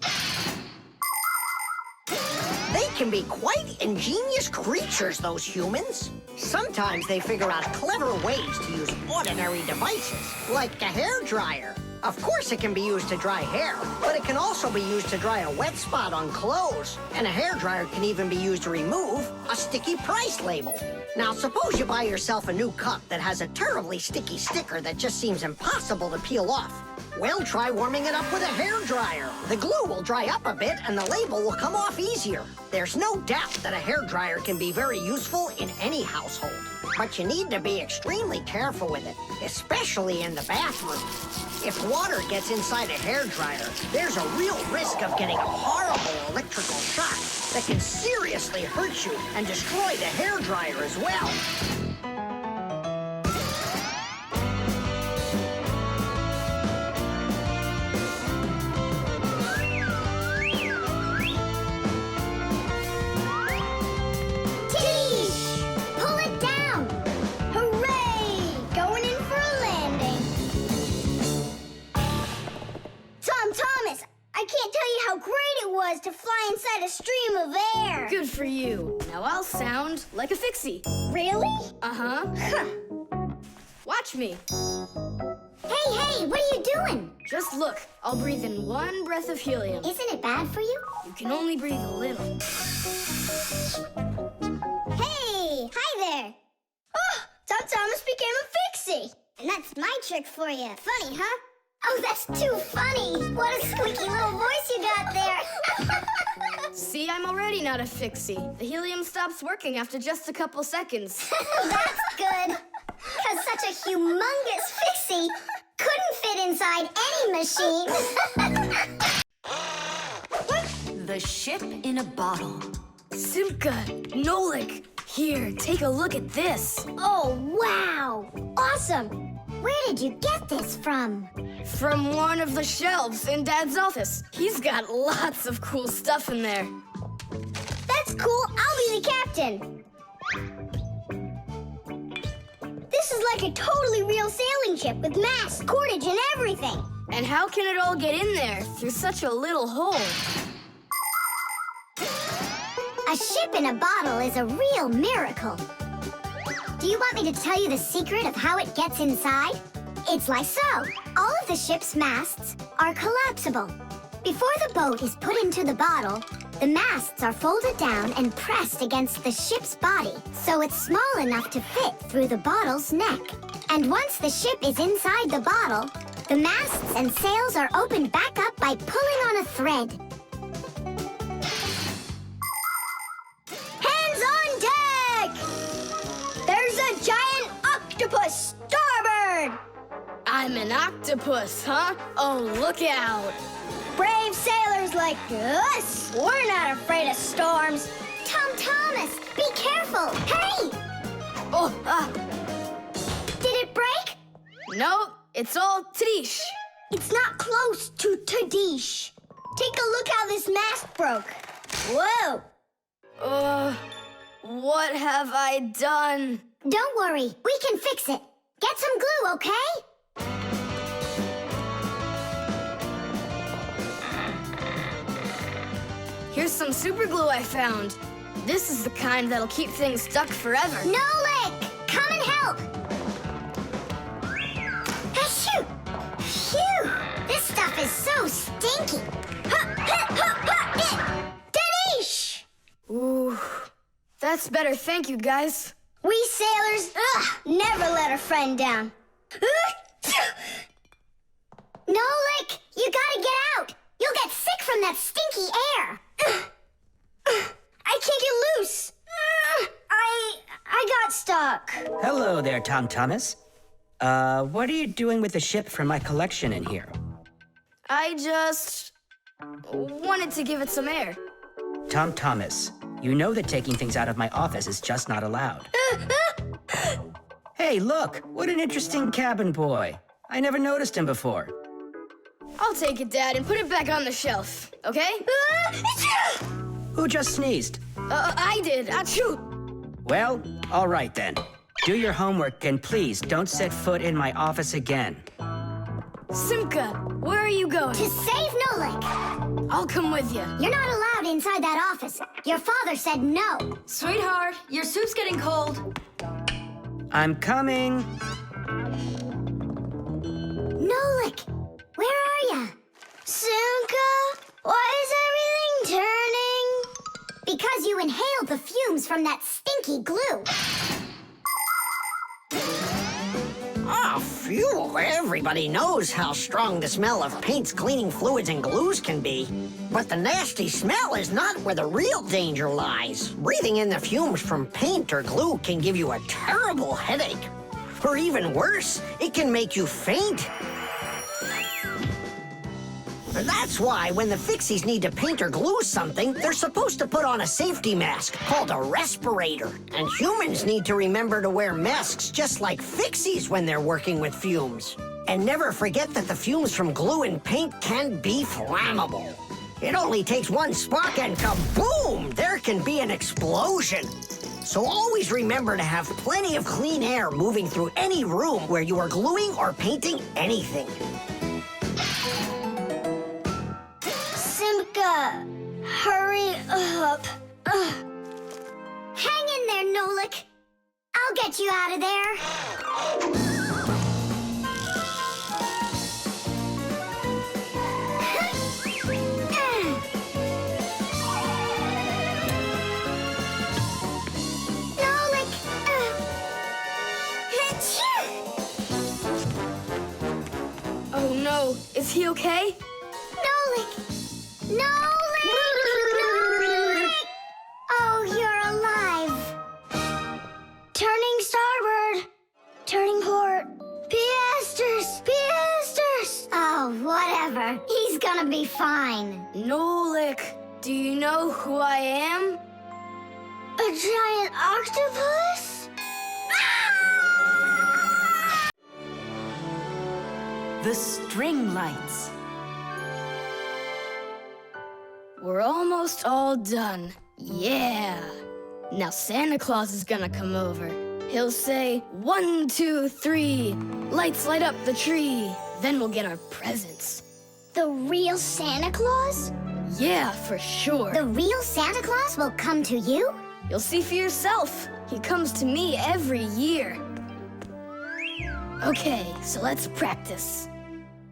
They can be quite ingenious creatures, those humans. Sometimes they figure out clever ways to use ordinary devices, like a hairdryer. Of course it can be used to dry hair, but it can also be used to dry a wet spot on clothes. And a hairdryer can even be used to remove a sticky price label. Now, suppose you buy yourself a new cup that has a terribly sticky sticker that just seems impossible to peel off. Well, try warming it up with a hairdryer. The glue will dry up a bit and the label will come off easier. There's no doubt that a hairdryer can be very useful in any household. But you need to be extremely careful with it, especially in the bathroom. If water gets inside a hairdryer, there's a real risk of getting a horrible electrical shock that can seriously hurt you and destroy the hairdryer as well. To fly inside a stream of air. Good for you. Now I'll sound like a Fixie. Really? Uh-huh. Huh. Watch me. Hey, what are you doing? Just look. I'll breathe in one breath of helium. Isn't it bad for you? You can only breathe a little. Hey, hi there. Oh, Tom Thomas became a Fixie. And that's my trick for you. Funny, huh? Oh, that's too funny. What a squeaky little voice you got there. See, I'm already not a Fixie. The helium stops working after just a couple seconds. That's good. Because such a humongous Fixie couldn't fit inside any machine. The ship in a bottle. Simka, Nolik, here, take a look at this. Oh, wow! Awesome! Where did you get this from? From one of the shelves in Dad's office. He's got lots of cool stuff in there. That's cool. I'll be the captain. This is like a totally real sailing ship with masts, cordage, and everything. And how can it all get in there through such a little hole? A ship in a bottle is a real miracle. Do you want me to tell you the secret of how it gets inside? It's like so. All of the ship's masts are collapsible. Before the boat is put into the bottle, the masts are folded down and pressed against the ship's body, so it's small enough to fit through the bottle's neck. And once the ship is inside the bottle, the masts and sails are opened back up by pulling on a thread. Hands on deck! There's a giant octopus starboard! I'm an octopus, huh? Oh, look out. Brave sailors like us, we're not afraid of storms. Tom Thomas, be careful! Hey! Oh, Did it break? no, it's all Trish. It's not close to Tadish. Take a look how this mast broke. Whoa! What have I done? Don't worry, we can fix it. Get some glue, okay? Here's some super glue I found. This is the kind that'll keep things stuck forever. Nolik, come and help! Achoo! Phew! This stuff is so stinky. Danish! Ooh, that's better, thank you, guys. We sailors, never let a friend down. Nolik, you gotta get out! You'll get sick from that stinky air. I can't get loose. I got stuck. Hello there, Tom Thomas. What are you doing with the ship from my collection in here? I just wanted to give it some air. Tom Thomas, you know that taking things out of my office is just not allowed. Hey, look, what an interesting cabin boy. I never noticed him before. I'll take it, Dad, and put it back on the shelf, okay? Who just sneezed? I did. Achoo! Well, all right then. Do your homework and please don't set foot in my office again. Simka, where are you going? To save Nolik. I'll come with you. You're not allowed inside that office. Your father said no. Sweetheart, your soup's getting cold. I'm coming. Nolik, where are ya? Simka, why is everything turning? Because you inhaled the fumes from that stinky glue. Ah, phew. Everybody knows how strong the smell of paints, cleaning fluids, and glues can be. But the nasty smell is not where the real danger lies. Breathing in the fumes from paint or glue can give you a terrible headache. Or even worse, it can make you faint. That's why when the Fixies need to paint or glue something, they're supposed to put on a safety mask called a respirator. And humans need to remember to wear masks just like Fixies when they're working with fumes. And never forget that the fumes from glue and paint can be flammable. It only takes one spark and kaboom! There can be an explosion. So always remember to have plenty of clean air moving through any room where you are gluing or painting anything. Simka, hurry up. Hang in there, Nolik. I'll get you out of there. Nolik. Oh no, is he okay? Nolik! Nolik! Oh, you're alive. Turning starboard. Turning port. Piasters! Piasters! Oh, whatever. He's gonna be fine. Nolik, do you know who I am? A giant octopus? The string lights. We're almost all done. Yeah. Now Santa Claus is gonna come over. He'll say, 1, 2, 3, lights light up the tree. Then we'll get our presents. The real Santa Claus? Yeah, for sure. The real Santa Claus will come to you? You'll see for yourself. He comes to me every year. Okay, so let's practice.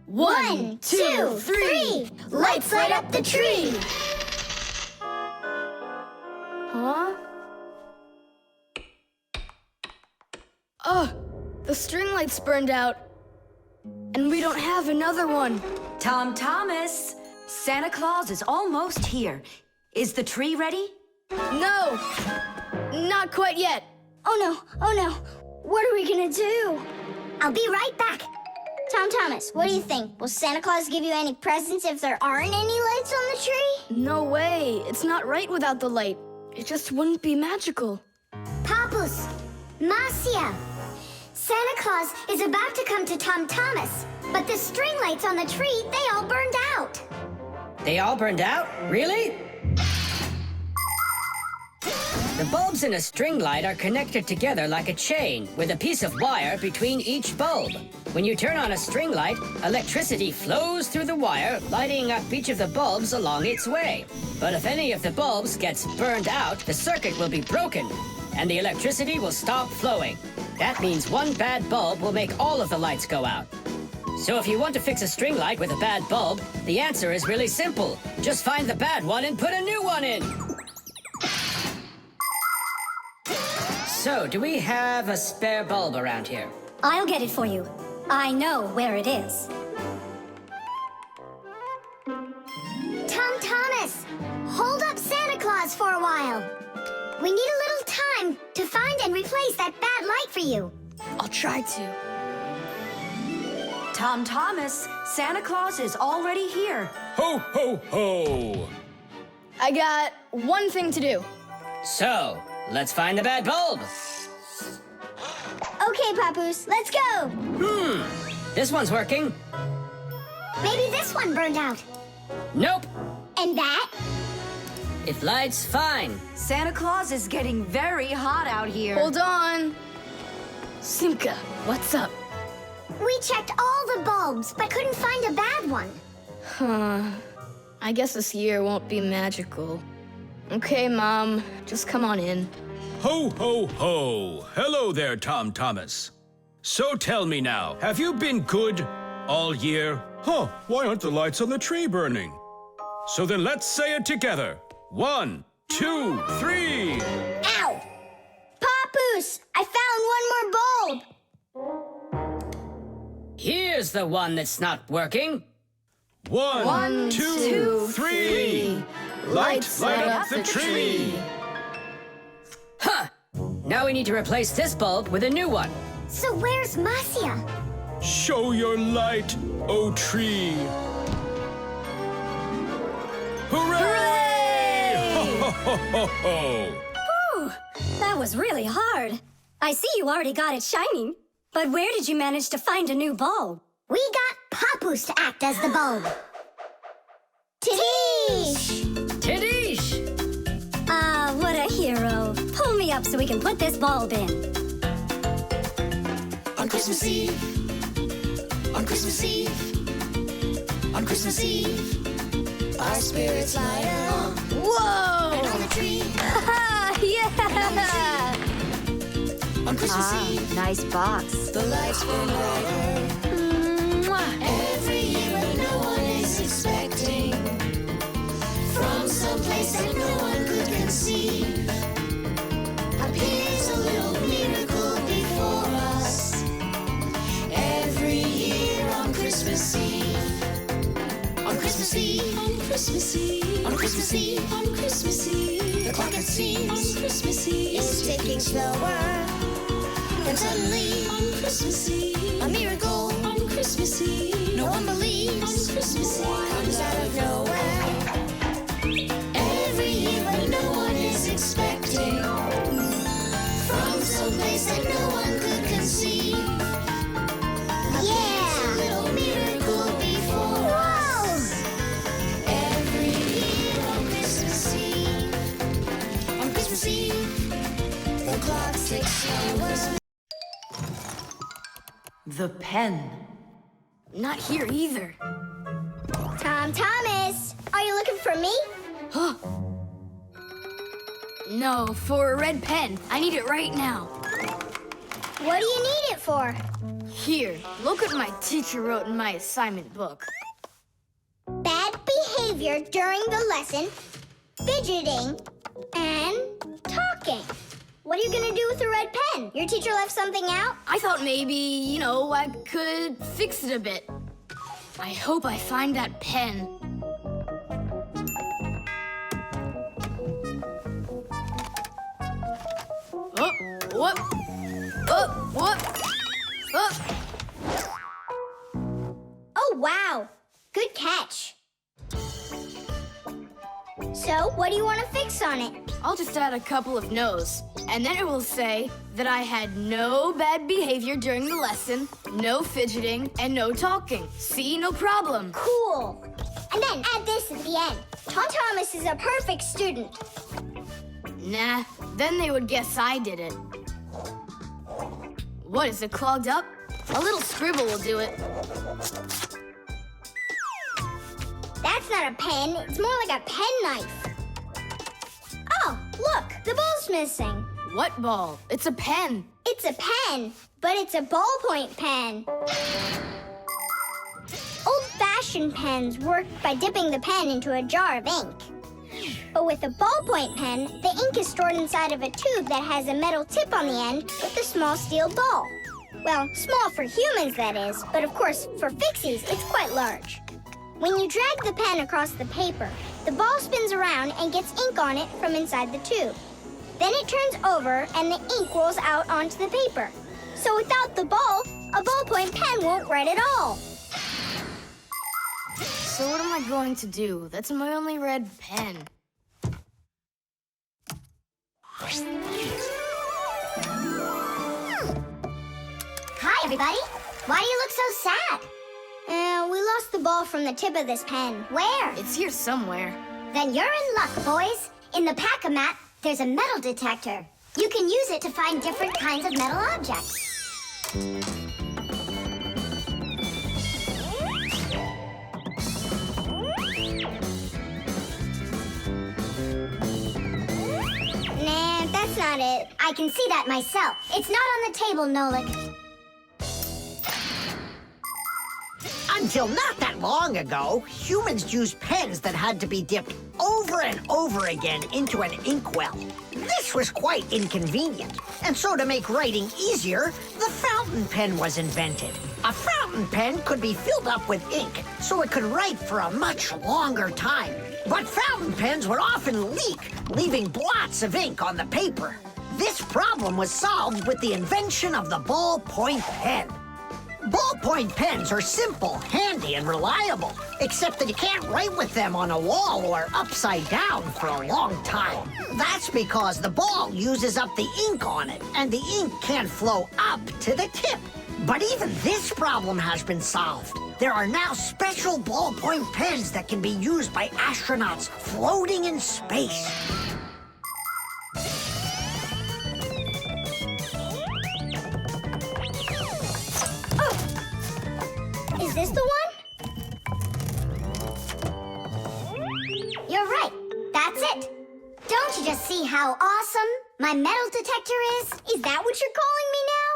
1, 2, 3, Lights light up the tree! Huh? Oh, the string light's burned out. And we don't have another one. Tom Thomas, Santa Claus is almost here. Is the tree ready? No, not quite yet. Oh no. What are we gonna do? I'll be right back. Tom Thomas, what do you think? Will Santa Claus give you any presents if there aren't any lights on the tree? No way, it's not right without the light. It just wouldn't be magical. Papus, Marcia, Santa Claus is about to come to Tom Thomas, but the string lights on the tree, they all burned out. They all burned out? Really? The bulbs in a string light are connected together like a chain with a piece of wire between each bulb. When you turn on a string light, electricity flows through the wire, lighting up each of the bulbs along its way. But if any of the bulbs gets burned out, the circuit will be broken, and the electricity will stop flowing. That means one bad bulb will make all of the lights go out. So if you want to fix a string light with a bad bulb, the answer is really simple. Just find the bad one and put a new one in. So, do we have a spare bulb around here? I'll get it for you. I know where it is. Tom Thomas, hold up Santa Claus for a while. We need a little time to find and replace that bad light for you. I'll try to. Tom Thomas, Santa Claus is already here. Ho, ho, ho! I got one thing to do. So, let's find the bad bulb. Okay, Papoose, let's go! This one's working. Maybe this one burned out. Nope. And that? It lights fine. Santa Claus is getting very hot out here. Hold on. Simka, what's up? We checked all the bulbs, but couldn't find a bad one. I guess this year won't be magical. Okay, Mom, just come on in. Ho, ho, ho! Hello there, Tom Thomas. So tell me now, have you been good all year? Huh, why aren't the lights on the tree burning? So then let's say it together. 1, 2, 3. Ow! Papoose, I found one more bulb! Here's the one that's not working. 1, 2, 3. Light up the tree. Huh! Now we need to replace this bulb with a new one. So where's Marcia? Show your light, O tree. Hooray! Ho, ho, ho, ho! Whew, that was really hard. I see you already got it shining. But where did you manage to find a new bulb? We got Papoose to act as the bulb. Tidish! Tidish! Ah, what a hero. Pull me up so we can put this bulb in. On Christmas Eve, on Christmas Eve, on Christmas Eve, our spirits light up. Whoa! And on the tree, Yeah! on Christmas Eve, Nice box. the lights burn brighter. Every year when no one is expecting, from some place that no one could conceive, appears a little miracle before us. Every year on Christmas Eve, on Christmas Eve, on Christmas Eve, on Christmas Eve, on Christmas Eve, the clock it seems on Christmas Eve is ticking slower. Then suddenly on Christmas Eve, a miracle on Christmas Eve, no one believes on Christmas Eve comes out of nowhere. Every year when no one is expecting, The pen. Not here either. Tom Thomas, are you looking for me? No, for a red pen. I need it right now. What do you need it for? Here, look what my teacher wrote in my assignment book. Bad behavior during the lesson, fidgeting, and talking. What are you gonna do with a red pen? Your teacher left something out? I thought maybe, I could fix it a bit. I hope I find that pen. Oh, what? Oh, what? Oh. Oh, wow. Good catch. So, what do you want to fix on it? I'll just add a couple of no's, and then it will say that I had no bad behavior during the lesson, no fidgeting, and no talking. See, no problem. Cool. And then add this at the end. Tom Thomas is a perfect student. Nah, then they would guess I did it. What, is it clogged up? A little scribble will do it. That's not a pen. It's more like a penknife. Oh, look, the ball's missing. What ball? It's a pen. It's a pen, but it's a ballpoint pen. Old-fashioned pens work by dipping the pen into a jar of ink. But with a ballpoint pen, the ink is stored inside of a tube that has a metal tip on the end with a small steel ball. Well, small for humans, that is, but of course, for Fixies, it's quite large. When you drag the pen across the paper, the ball spins around and gets ink on it from inside the tube. Then it turns over and the ink rolls out onto the paper. So without the ball, a ballpoint pen won't write at all. So what am I going to do? That's my only red pen. Hi, everybody. Why do you look so sad? We lost the ball from the tip of this pen. Where? It's here somewhere. Then you're in luck, boys. In the pack-a-mat, there's a metal detector. You can use it to find different kinds of metal objects. Nah, that's not it. I can see that myself. It's not on the table, Nolik. Until not that long ago, humans used pens that had to be dipped over and over again into an inkwell. This was quite inconvenient, and so to make writing easier, the fountain pen was invented. A fountain pen could be filled up with ink, so it could write for a much longer time. But fountain pens would often leak, leaving blots of ink on the paper. This problem was solved with the invention of the ballpoint pen. Ballpoint pens are simple, handy, and reliable, except that you can't write with them on a wall or upside down for a long time. That's because the ball uses up the ink on it, and the ink can't flow up to the tip. But even this problem has been solved. There are now special ballpoint pens that can be used by astronauts floating in space. Is this the one? You're right. That's it. Don't you just see how awesome my metal detector is? Is that what you're calling me now?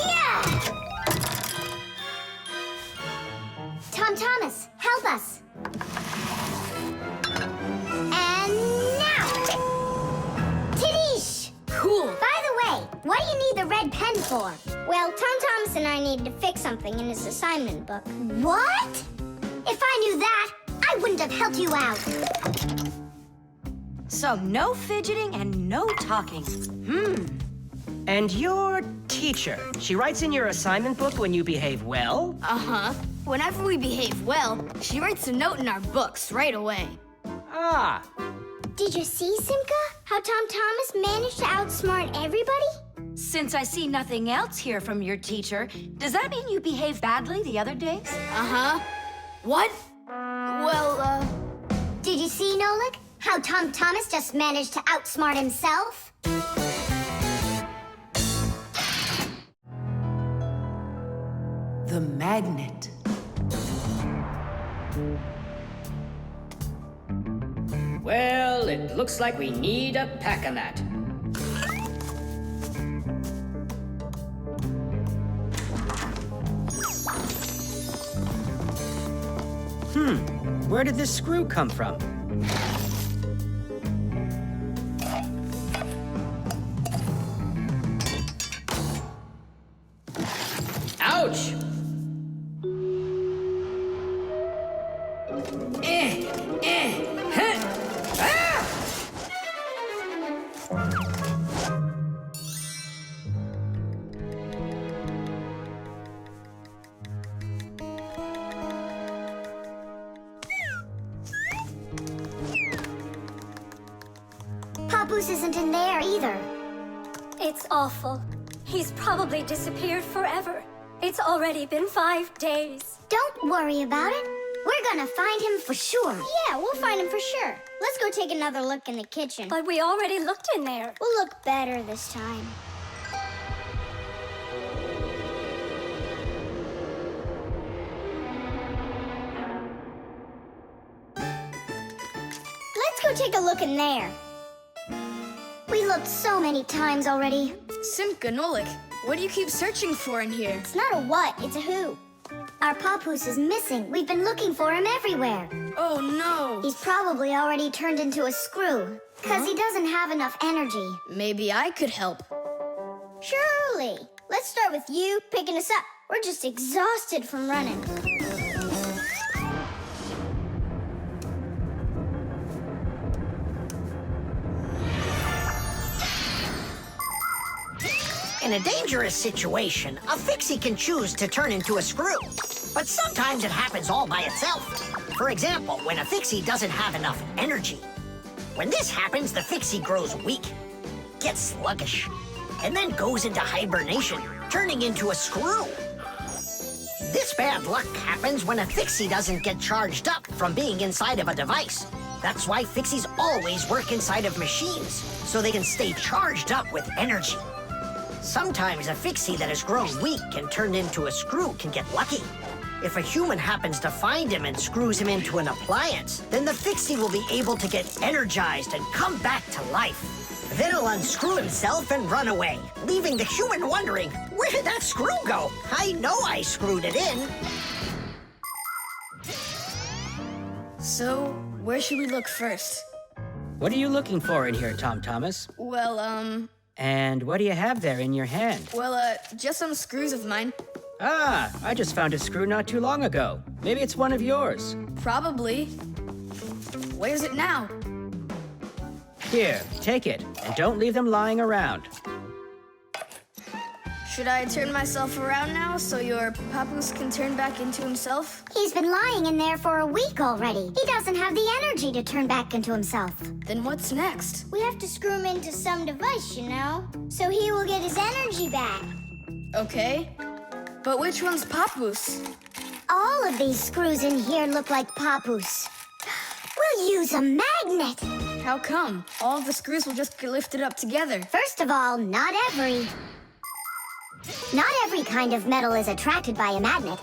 Yeah! Tom Thomas, help us. Cool. By the way, what do you need the red pen for? Well, Tom Thomas and I needed to fix something in his assignment book. What? If I knew that, I wouldn't have helped you out. So no fidgeting and no talking. And your teacher, she writes in your assignment book when you behave well? Uh-huh. Whenever we behave well, she writes a note in our books right away. Ah. Did you see, Simka? How Tom Thomas managed to outsmart everybody? Since I see nothing else here from your teacher, does that mean you behaved badly the other days? Uh-huh. What? Did you see, Nolik? How Tom Thomas just managed to outsmart himself? The magnet. Well, it looks like we need a pack-a-mat. Where did this screw come from? Ouch! Papoose isn't in there either. It's awful. He's probably disappeared forever. It's already been 5 days. Don't worry about it. We're gonna find him for sure. Yeah, we'll find him for sure. Let's go take another look in the kitchen. But we already looked in there. We'll look better this time. Let's go take a look in there. We looked so many times already. Simka, Nolik, what do you keep searching for in here? It's not a what, it's a who. Our Papoose is missing. We've been looking for him everywhere. Oh no! He's probably already turned into a screw, because he doesn't have enough energy. Maybe I could help. Surely. Let's start with you picking us up. We're just exhausted from running. In a dangerous situation, a Fixie can choose to turn into a screw. But sometimes it happens all by itself. For example, when a Fixie doesn't have enough energy. When this happens, the Fixie grows weak, gets sluggish, and then goes into hibernation, turning into a screw. This bad luck happens when a Fixie doesn't get charged up from being inside of a device. That's why Fixies always work inside of machines, so they can stay charged up with energy. Sometimes a Fixie that has grown weak and turned into a screw can get lucky. If a human happens to find him and screws him into an appliance, then the Fixie will be able to get energized and come back to life. Then he'll unscrew himself and run away, leaving the human wondering, where did that screw go? I know I screwed it in. So, where should we look first? What are you looking for in here, Tom Thomas? Well, And what do you have there in your hand? just some screws of mine. Ah, I just found a screw not too long ago. Maybe it's one of yours. Probably. Where's it now? Here, take it, and don't leave them lying around. Should I turn myself around now so your Papoose can turn back into himself? He's been lying in there for a week already. He doesn't have the energy to turn back into himself. Then what's next? We have to screw him into some device, you know? So he will get his energy back. Okay. But which one's Papoose? All of these screws in here look like Papoose. We'll use a magnet. How come? All of the screws will just get lifted up together. First of all, not every kind of metal is attracted by a magnet.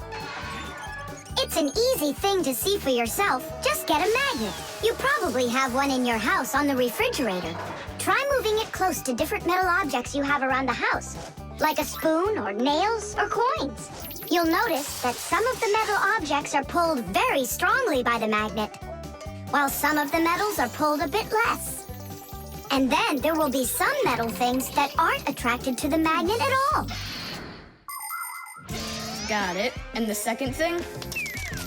It's an easy thing to see for yourself. Just get a magnet. You probably have one in your house on the refrigerator. Try moving it close to different metal objects you have around the house, like a spoon or nails or coins. You'll notice that some of the metal objects are pulled very strongly by the magnet, while some of the metals are pulled a bit less. And then there will be some metal things that aren't attracted to the magnet at all. Got it. And the second thing?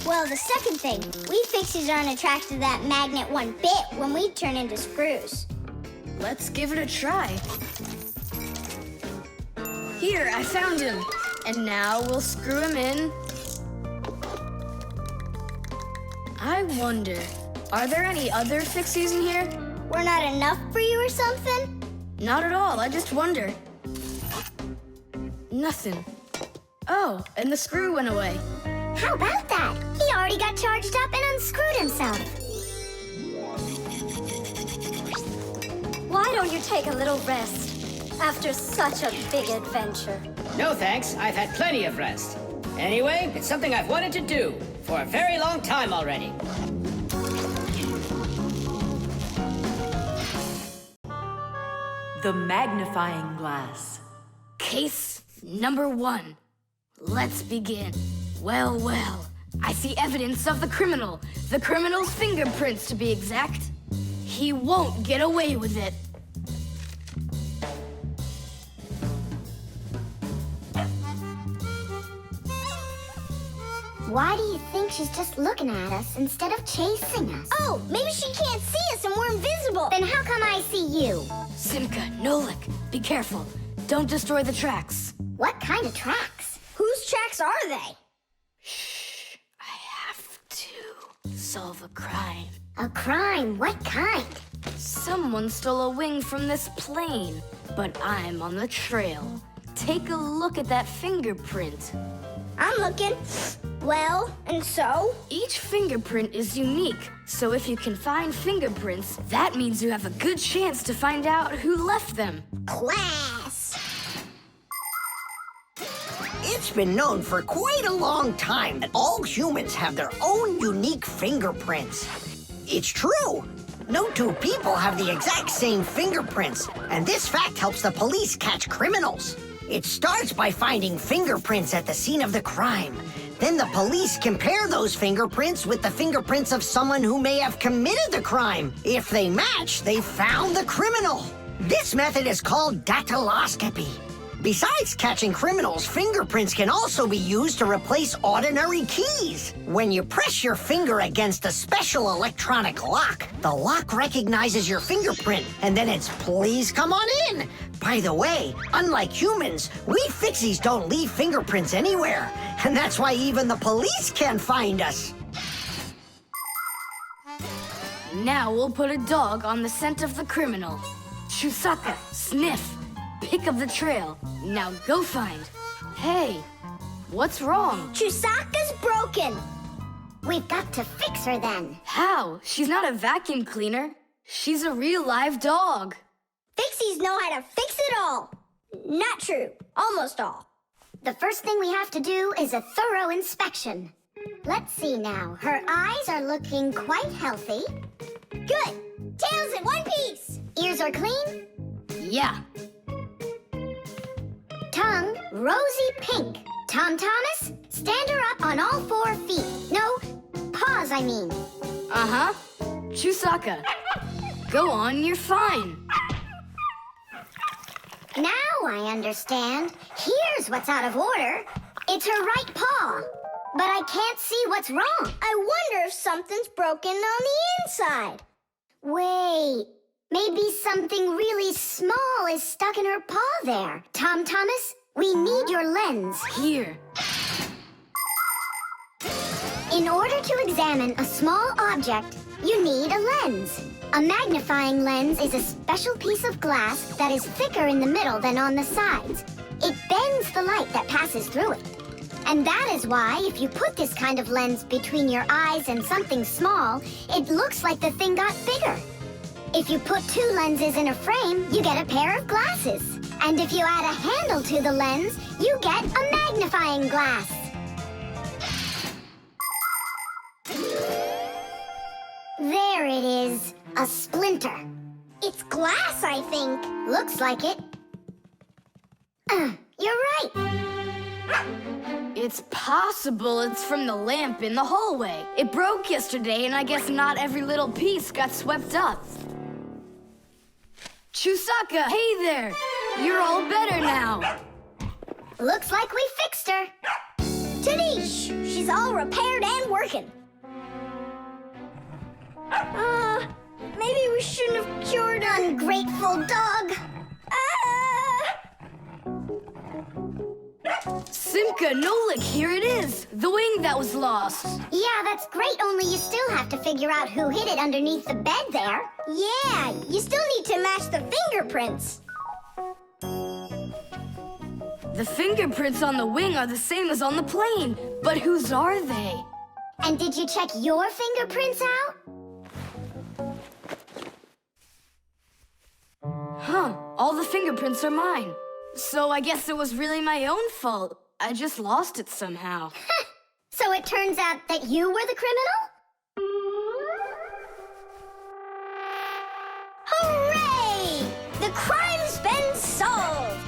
Well, the second thing, we Fixies aren't attracted to that magnet one bit when we turn into screws. Let's give it a try. Here, I found him. And now we'll screw him in. I wonder, are there any other Fixies in here? We're not enough for you or something? Not at all, I just wonder. Nothing. Oh, and the screw went away. How about that? He already got charged up and unscrewed himself. Why don't you take a little rest after such a big adventure? No thanks, I've had plenty of rest. Anyway, it's something I've wanted to do for a very long time already. The magnifying glass. Case number 1. Let's begin. Well, well. I see evidence of the criminal. The criminal's fingerprints, to be exact. He won't get away with it. Why do you think she's just looking at us instead of chasing us? Oh, maybe she can't see us and we're invisible. Then how come I see you? Simka, Nolik, be careful. Don't destroy the tracks. What kind of tracks? Whose tracks are they? Shh. I have to solve a crime. A crime? What kind? Someone stole a wing from this plane, but I'm on the trail. Take a look at that fingerprint. I'm looking. Well, and so? Each fingerprint is unique, so if you can find fingerprints, that means you have a good chance to find out who left them. Class! It's been known for quite a long time that all humans have their own unique fingerprints. It's true. No two people have the exact same fingerprints, and this fact helps the police catch criminals. It starts by finding fingerprints at the scene of the crime. Then the police compare those fingerprints with the fingerprints of someone who may have committed the crime. If they match, they found the criminal. This method is called dactyloscopy. Besides catching criminals, fingerprints can also be used to replace ordinary keys. When you press your finger against a special electronic lock, the lock recognizes your fingerprint, and then it's "please come on in." By the way, unlike humans, we Fixies don't leave fingerprints anywhere, and that's why even the police can't find us. Now we'll put a dog on the scent of the criminal. Chusaka, sniff. Pick up the trail. Now go find. Hey, what's wrong? Chusaka's broken. We've got to fix her then. How? She's not a vacuum cleaner. She's a real live dog. Fixies know how to fix it all. Not true. Almost all. The first thing we have to do is a thorough inspection. Let's see now. Her eyes are looking quite healthy. Good. Tails in one piece. Ears are clean. Yeah. Tongue, rosy pink. Tom Thomas, stand her up on all 4 feet. No, paws, I mean. Uh-huh. Chusaka, go on, you're fine. Now I understand. Here's what's out of order. It's her right paw. But I can't see what's wrong. I wonder if something's broken on the inside. Wait. Maybe something really small is stuck in her paw there. Tom Thomas, we need your lens. Here. In order to examine a small object, you need a lens. A magnifying lens is a special piece of glass that is thicker in the middle than on the sides. It bends the light that passes through it. And that is why, if you put this kind of lens between your eyes and something small, it looks like the thing got bigger. If you put 2 lenses in a frame, you get a pair of glasses. And if you add a handle to the lens, you get a magnifying glass. There it is, a splinter. It's glass, I think. Looks like it. You're right. It's possible it's from the lamp in the hallway. It broke yesterday, and I guess not every little piece got swept up. Chusaka, hey there! You're all better now. Looks like we fixed her. Tadish! She's all repaired and working. Maybe we shouldn't have cured her. Ungrateful dog. Simka, Nolik, here it is. The wing that was lost. Yeah, that's great, only you still have to figure out who hid it underneath the bed there. Yeah, you still need to match the fingerprints. The fingerprints on the wing are the same as on the plane, but whose are they? And did you check your fingerprints out? Huh, all the fingerprints are mine. So I guess it was really my own fault. I just lost it somehow. So it turns out that you were the criminal? Hooray! The crime's been solved!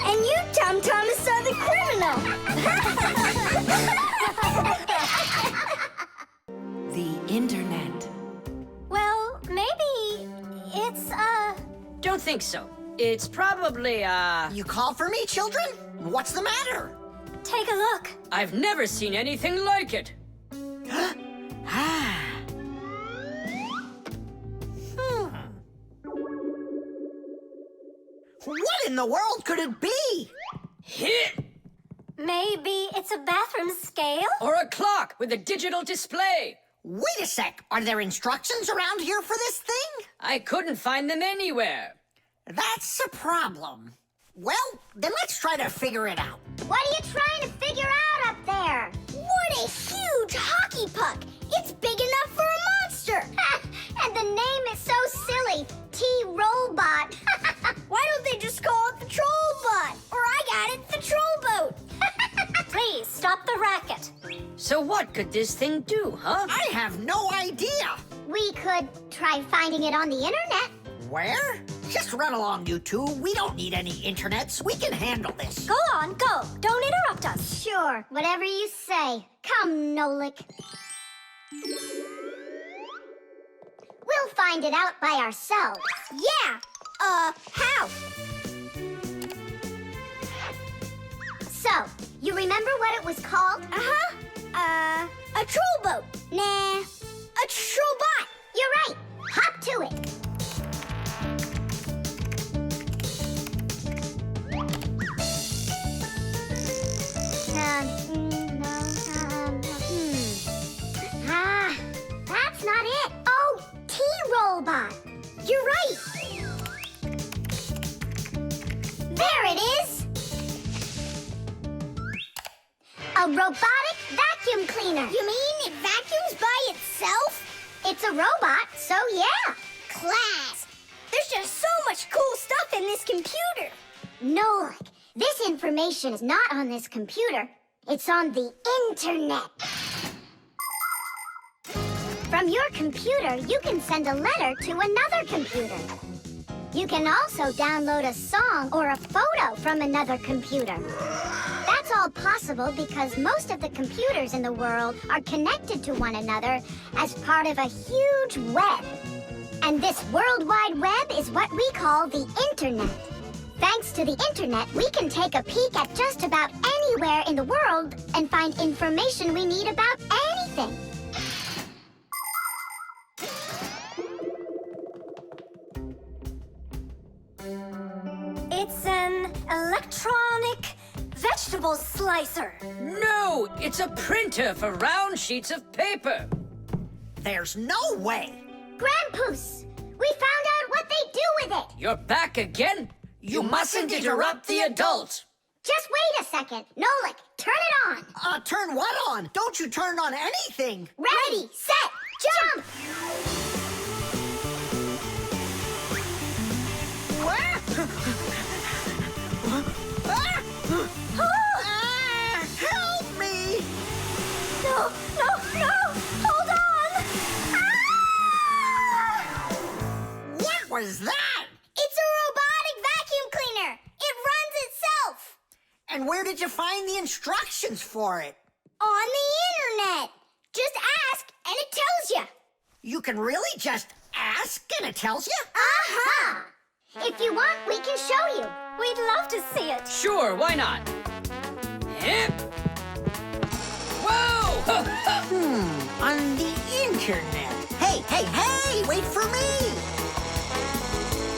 And you, Tom Thomas, are the criminal! The internet. Well, maybe it's, Don't think so. It's probably, You call for me, children? What's the matter? take a look. I've never seen anything like it. What in the world could it be? Hit! Maybe it's a bathroom scale? Or a clock with a digital display. Wait a sec. Are there instructions around here for this thing? I couldn't find them anywhere. That's a problem. Well, then let's try to figure it out. What are you trying to figure out up there? What a huge hockey puck! It's big enough for a monster! And the name is so silly, T-Robot. Why don't they just call it the Trollbot? Or I got it, the Trollboat. Please, stop the racket. So what could this thing do, huh? I have no idea. We could try finding it on the internet. Where? Just run along, you two. We don't need any internets. We can handle this. Go on, go. Don't interrupt us. Sure, whatever you say. Come, Nolik. We'll find it out by ourselves. Yeah! How? So, you remember what it was called? A trollboat. Nah, a trollbot. You're right. Hop to it. That's not it. Oh, T-Robot. You're right. There it is. A robotic vacuum cleaner. You mean it vacuums by itself? It's a robot, so yeah. Class. There's just so much cool stuff in this computer. Nolik, this information is not on this computer. It's on the internet. From your computer, you can send a letter to another computer. You can also download a song or a photo from another computer. That's all possible because most of the computers in the world are connected to one another as part of a huge web. And this World Wide Web is what we call the Internet. Thanks to the Internet, we can take a peek at just about anywhere in the world and find information we need about anything. It's an electronic vegetable slicer. No, it's a printer for round sheets of paper. There's no way. Grandpoos, we found out what they do with it. You're back again? You mustn't interrupt the adults. Just wait a second. Nolik, turn it on. Turn what on? Don't you turn on anything. Ready, set, jump! Help me! No, no, no! Hold on! What was that? It's a robotic vacuum cleaner. It runs itself. And where did you find the instructions for it? On the internet. Just ask and it tells you. You can really just ask and it tells you? Aha! If you want, we can show you. We'd love to see it. Sure, why not? Hip. Whoa! On the internet. Hey, hey, hey! Wait for me!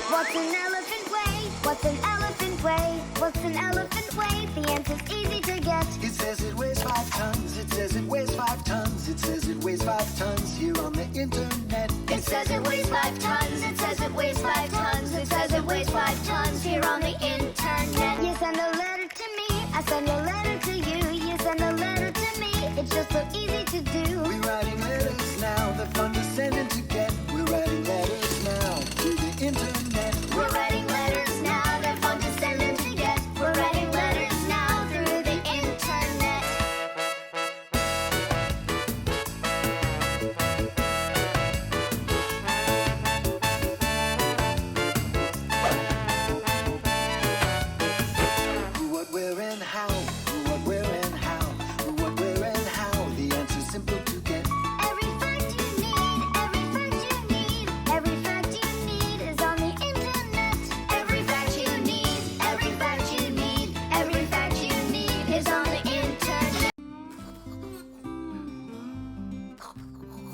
What's an elephant weigh? What's an elephant weigh? What's an elephant weigh? The answer's easy to get. It says it weighs 5 tons. It says it weighs 5 tons. It says it weighs 5 tons here on the internet. It says it weighs 5 tons. It says it weighs 5 tons. It says it weighs 5 tons here on the internet. You send a letter to me. I send a letter to you. You send a letter to me. It's just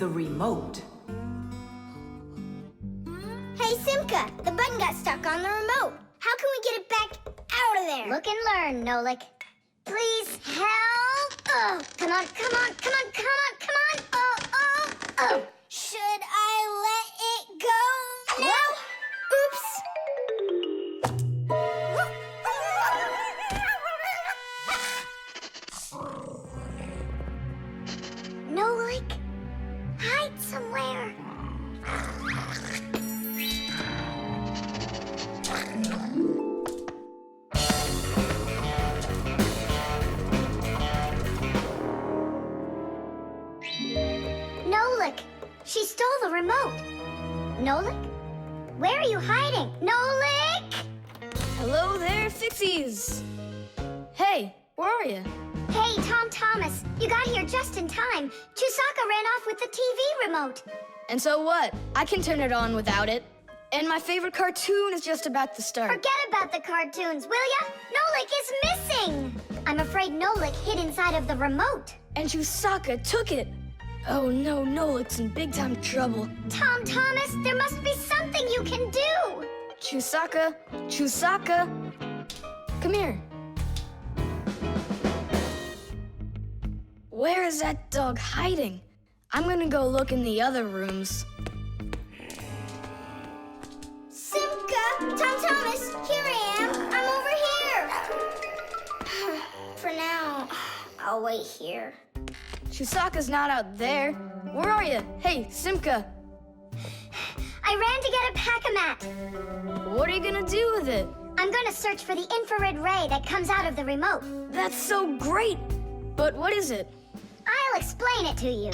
the remote. Hey, Simka, the button got stuck on the remote. How can we get it back out of there? Look and learn, Nolik. Please help! Oh, come on, come on, come on, come on, come on! Oh, oh, oh! Should I let it go now? Oops! Nolik, hide somewhere. Nolik, she stole the remote. Nolik? Where are you hiding? Nolik! Hello there, Fixies. Hey, where are you? Hey, Tom Thomas, you got here just in time. Chusaka ran off with the TV remote. And so what? I can turn it on without it. And my favorite cartoon is just about to start. Forget about the cartoons, will ya? Nolik is missing! I'm afraid Nolik hid inside of the remote. And Chusaka took it. Oh no, Nolik's in big time trouble. Tom Thomas, there must be something you can do! Chusaka, Chusaka, come here. Where is that dog hiding? I'm gonna go look in the other rooms. Simka! Tom Thomas, here I am. I'm over here. For now, I'll wait here. Chusaka's not out there. Where are you? Hey, Simka. I ran to get a pack-a-mat. What are you gonna do with it? I'm gonna search for the infrared ray that comes out of the remote. That's so great! But what is it? I'll explain it to you.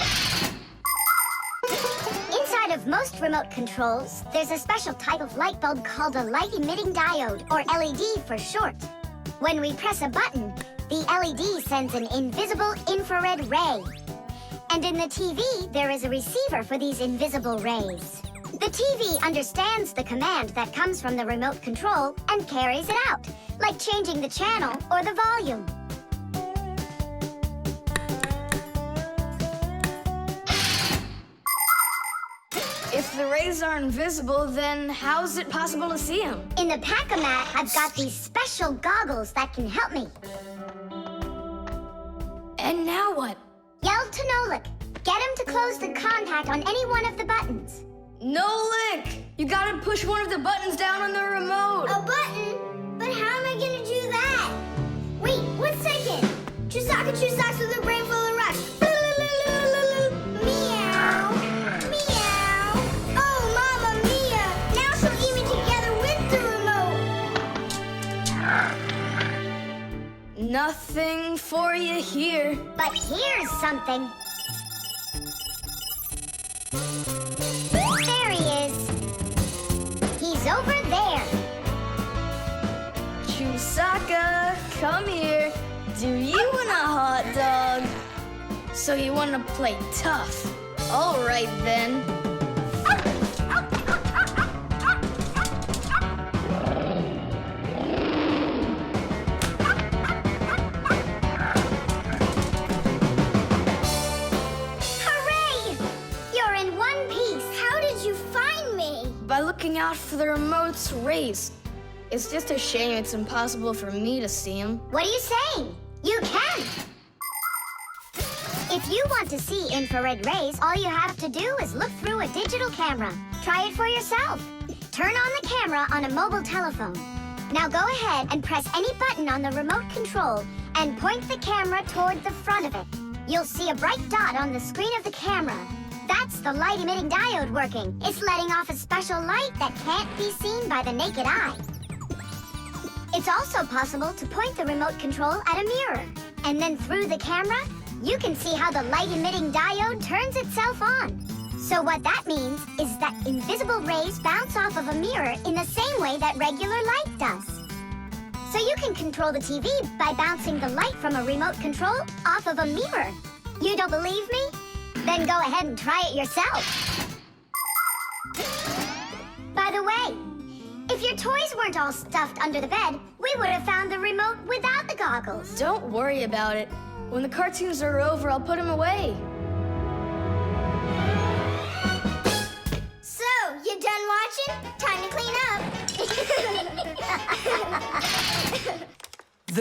Inside of most remote controls, there's a special type of light bulb called a light-emitting diode, or LED for short. When we press a button, the LED sends an invisible infrared ray. And in the TV, there is a receiver for these invisible rays. The TV understands the command that comes from the remote control and carries it out, like changing the channel or the volume. If the rays are invisible, then how is it possible to see them? In the pack-a-mat, I've got these special goggles that can help me. And now what? Yell to Nolik. Get him to close the contact on any one of the buttons. Nolik! You gotta push one of the buttons down on the remote. A button? But how am I gonna do that? Wait, 1 second. Chusaka Chusaks with a brain full of rocks. Meow. Meow. Oh, Mama Mia. Now she'll eat me together with the remote. Nothing for you here. But here's something. There he is. He's over there. Chusaka, come here. Do you want a hot dog? So you want to play tough? All right then. Hooray! You're in one piece. How did you find me? By looking out for the remote's rays. It's just a shame it's impossible for me to see him. What are you saying? You can! If you want to see infrared rays, all you have to do is look through a digital camera. Try it for yourself. Turn on the camera on a mobile telephone. Now go ahead and press any button on the remote control and point the camera toward the front of it. You'll see a bright dot on the screen of the camera. That's the light-emitting diode working. It's letting off a special light that can't be seen by the naked eye. It's also possible to point the remote control at a mirror. And then through the camera, you can see how the light-emitting diode turns itself on. So what that means is that invisible rays bounce off of a mirror in the same way that regular light does. So you can control the TV by bouncing the light from a remote control off of a mirror. You don't believe me? Then go ahead and try it yourself. By the way, if your toys weren't all stuffed under the bed, we would have found the remote without the goggles. Don't worry about it. When the cartoons are over, I'll put them away.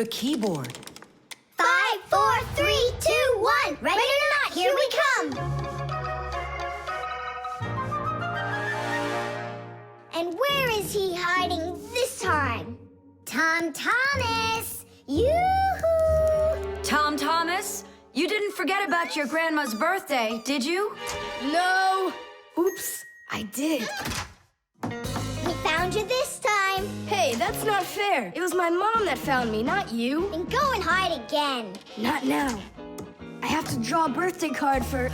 The keyboard. 5, 4, 3, 2, 1. Ready or not, here we come. And where is he hiding this time? Tom Thomas! Yoo-hoo! Tom Thomas, you didn't forget about your grandma's birthday, did you? No! Oops, I did. We found you this time. Hey, that's not fair. It was my mom that found me, not you. Then go and hide again. Not now. I have to draw a birthday card for...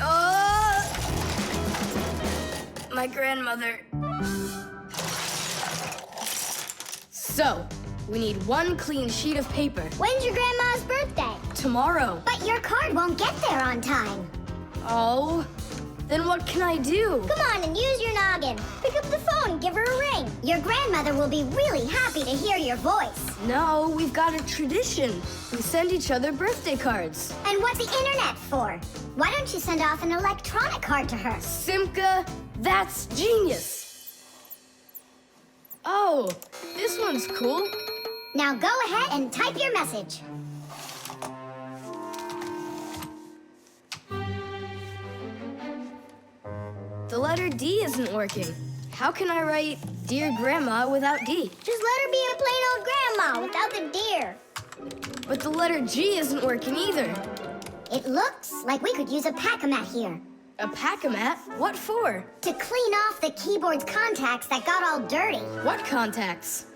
my grandmother. So, we need one clean sheet of paper. When's your grandma's birthday? Tomorrow. But your card won't get there on time. Oh, then what can I do? Come on and use your noggin. Pick up the phone and give her a ring. Your grandmother will be really happy to hear your voice. No, we've got a tradition. We send each other birthday cards. And what's the internet for? Why don't you send off an electronic card to her? Simka, that's genius. Oh, this one's cool. Now go ahead and type your message. The letter D isn't working. How can I write Dear Grandma without D? Just let her be a plain old grandma without the dear. But the letter G isn't working either. It looks like we could use a pack-a-mat here. A pack-a-mat? What for? To clean off the keyboard's contacts that got all dirty. What contacts?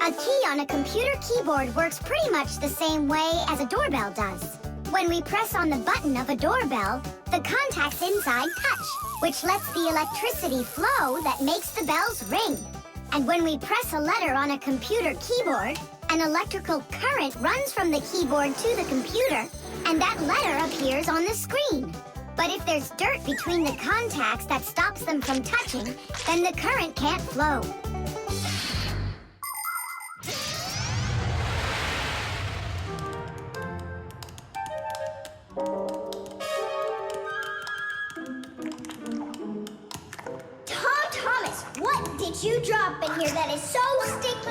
A key on a computer keyboard works pretty much the same way as a doorbell does. When we press on the button of a doorbell, the contacts inside touch, which lets the electricity flow that makes the bells ring. And when we press a letter on a computer keyboard, an electrical current runs from the keyboard to the computer, and that letter appears on the screen. But if there's dirt between the contacts that stops them from touching, then the current can't flow. What did you drop in here that is so sticky?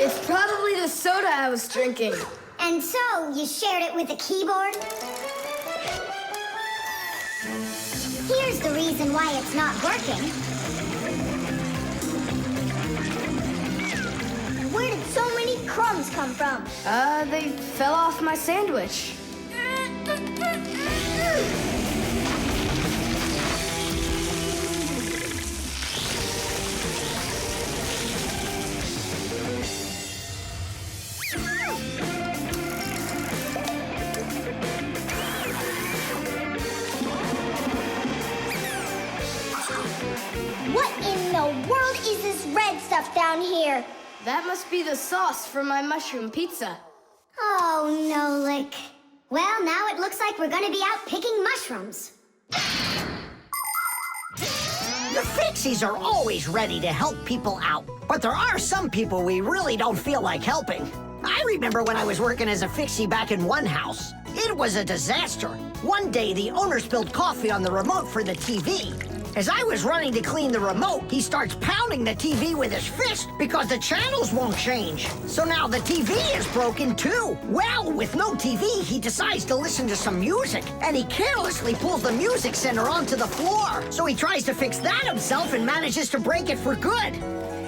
It's probably the soda I was drinking. And so, you shared it with the keyboard? Here's the reason why it's not working. Where did so many crumbs come from? They fell off my sandwich. What in the world is this red stuff down here? That must be the sauce for my mushroom pizza. Oh, Nolik. Well, now it looks like we're gonna be out picking mushrooms. The Fixies are always ready to help people out, but there are some people we really don't feel like helping. I remember when I was working as a Fixie back in one house. It was a disaster. One day, the owner spilled coffee on the remote for the TV. As I was running to clean the remote, he starts pounding the TV with his fist because the channels won't change. So now the TV is broken too. Well, with no TV, he decides to listen to some music, and he carelessly pulls the music center onto the floor. So he tries to fix that himself and manages to break it for good.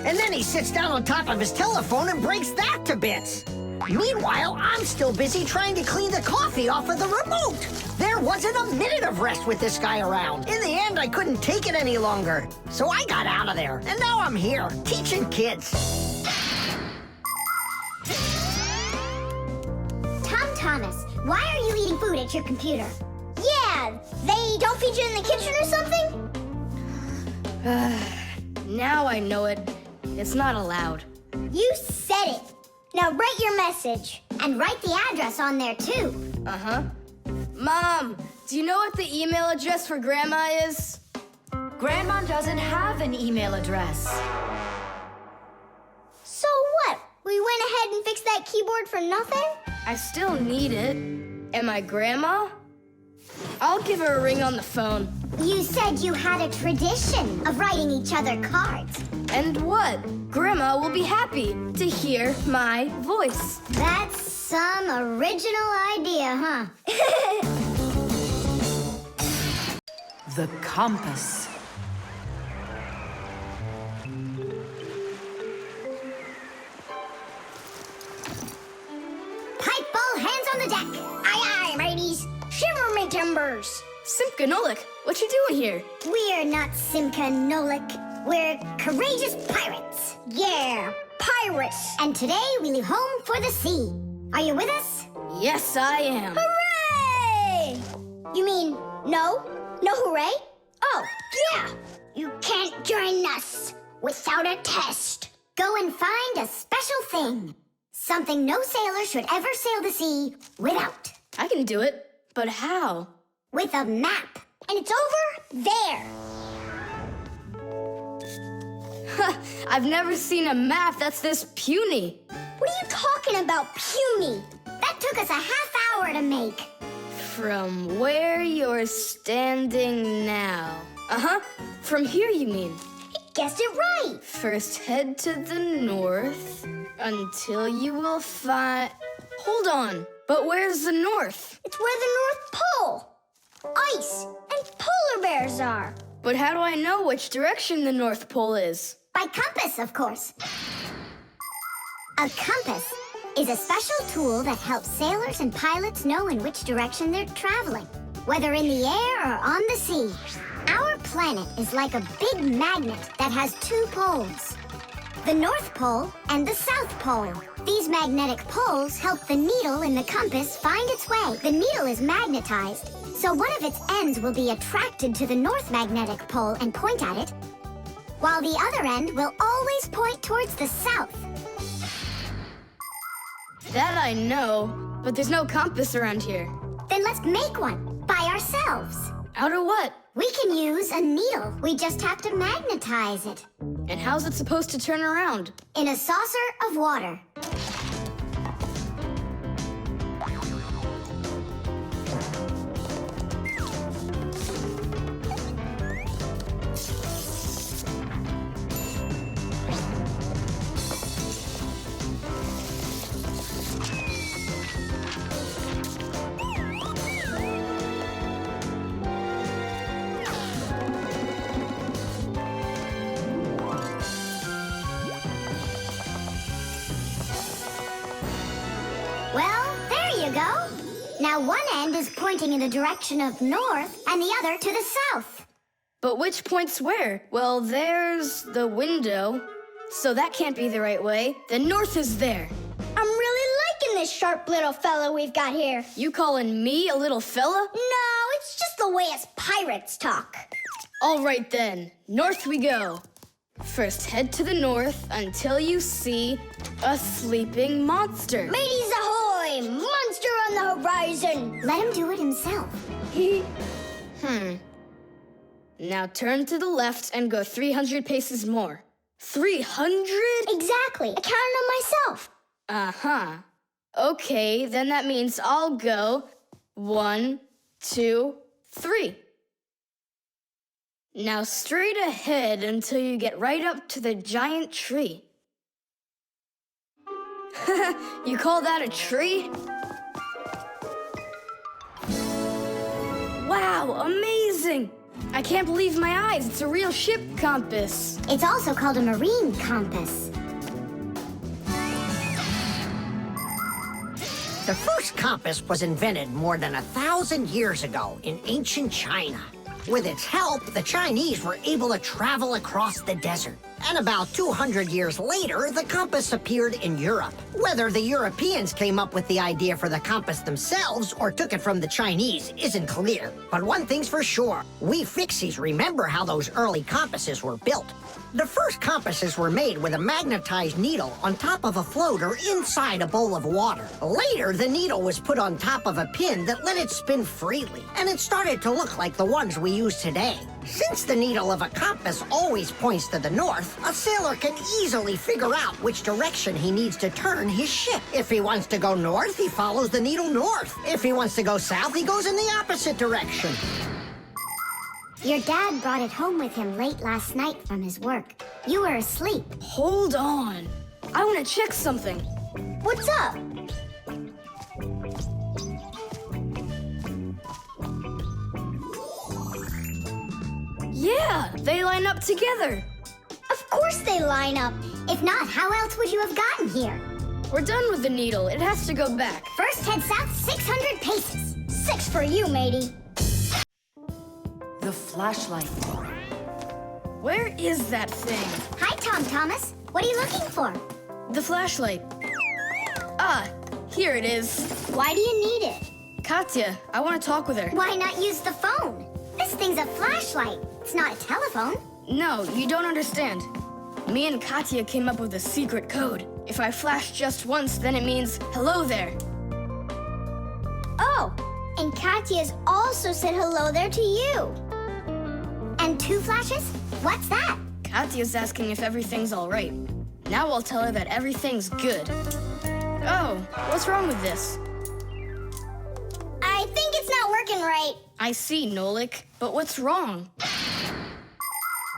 And then he sits down on top of his telephone and breaks that to bits. Meanwhile, I'm still busy trying to clean the coffee off of the remote. There wasn't a minute of rest with this guy around. In the end, I couldn't take it any longer. So I got out of there, and now I'm here, teaching kids. Tom Thomas, why are you eating food at your computer? Yeah, they don't feed you in the kitchen or something? Now I know it. It's not allowed. You said it. Now write your message, and write the address on there too. Uh-huh. Mom, do you know what the email address for Grandma is? Grandma doesn't have an email address. So what? We went ahead and fixed that keyboard for nothing? I still need it. Am I Grandma? I'll give her a ring on the phone. You said you had a tradition of writing each other cards. And what? Grandma will be happy to hear my voice. That's some original idea, huh? The compass. Pipe all hands on the deck. Aye, aye, mateys. Shiver me timbers. Simka and Nolik, what you doing here? We're not Simka and Nolik. We're courageous pirates. Yeah, pirates. And today we leave home for the sea. Are you with us? Yes, I am. Hooray! You mean no? No hooray? Oh, yeah. You can't join us without a test. Go and find a special thing. Something no sailor should ever sail the sea without. I can do it, but how? With a map. And it's over there. I've never seen a map that's this puny. What are you talking about, puny? That took us a half hour to make. From where you're standing now. Uh-huh. From here, you mean? Guessed it right. First, head to the north until you will find... Hold on. But where's the north? It's where the North Pole. Ice and polar bears are. But how do I know which direction the North Pole is? By compass, of course. A compass is a special tool that helps sailors and pilots know in which direction they're traveling, whether in the air or on the sea. Our planet is like a big magnet that has two poles, the North Pole and the South Pole. These magnetic poles help the needle in the compass find its way. The needle is magnetized, so one of its ends will be attracted to the North Magnetic Pole and point at it, while the other end will always point towards the South. That I know, but there's no compass around here. Then let's make one by ourselves. Out of what? We can use a needle. We just have to magnetize it. And how's it supposed to turn around? In a saucer of water. Well, there you go. Now one end is pointing in the direction of north and the other to the south. But which points where? Well, there's the window, so that can't be the right way. The north is there. I'm really liking this sharp little fella we've got here. You calling me a little fella? No, it's just the way us pirates talk. All right then, north we go. First, head to the north until you see a sleeping monster. Mateys ahoy! Monster on the horizon! Let him do it himself. Now turn to the left and go 300 paces more. 300? Exactly. I counted on myself. Uh-huh. Okay, then that means I'll go 1, 2, 3. Now straight ahead until you get right up to the giant tree. You call that a tree? Wow, amazing! I can't believe my eyes. It's a real ship compass. It's also called a marine compass. The first compass was invented more than 1,000 years ago in ancient China. With its help, the Chinese were able to travel across the desert. And about 200 years later, the compass appeared in Europe. Whether the Europeans came up with the idea for the compass themselves or took it from the Chinese isn't clear. But one thing's for sure, we Fixies remember how those early compasses were built. The first compasses were made with a magnetized needle on top of a floater inside a bowl of water. Later, the needle was put on top of a pin that let it spin freely, and it started to look like the ones we use today. Since the needle of a compass always points to the north, a sailor can easily figure out which direction he needs to turn his ship. If he wants to go north, he follows the needle north. If he wants to go south, he goes in the opposite direction. Your dad brought it home with him late last night from his work. You were asleep. Hold on. I want to check something. What's up? Yeah, they line up together. Of course they line up. If not, how else would you have gotten here? We're done with the needle. It has to go back. First, head south 600 paces. 6 for you, matey. The flashlight. Where is that thing? Hi, Tom Thomas. What are you looking for? The flashlight. Ah, here it is. Why do you need it? Katya, I want to talk with her. Why not use the phone? This thing's a flashlight. It's not a telephone. No, you don't understand. Me and Katya came up with a secret code. If I flash just once, then it means hello there. Oh, and Katya's also said hello there to you. And 2 flashes? What's that? Katya's asking if everything's all right. Now I'll tell her that everything's good. Oh, what's wrong with this? I think it's not working right. I see, Nolik, but what's wrong?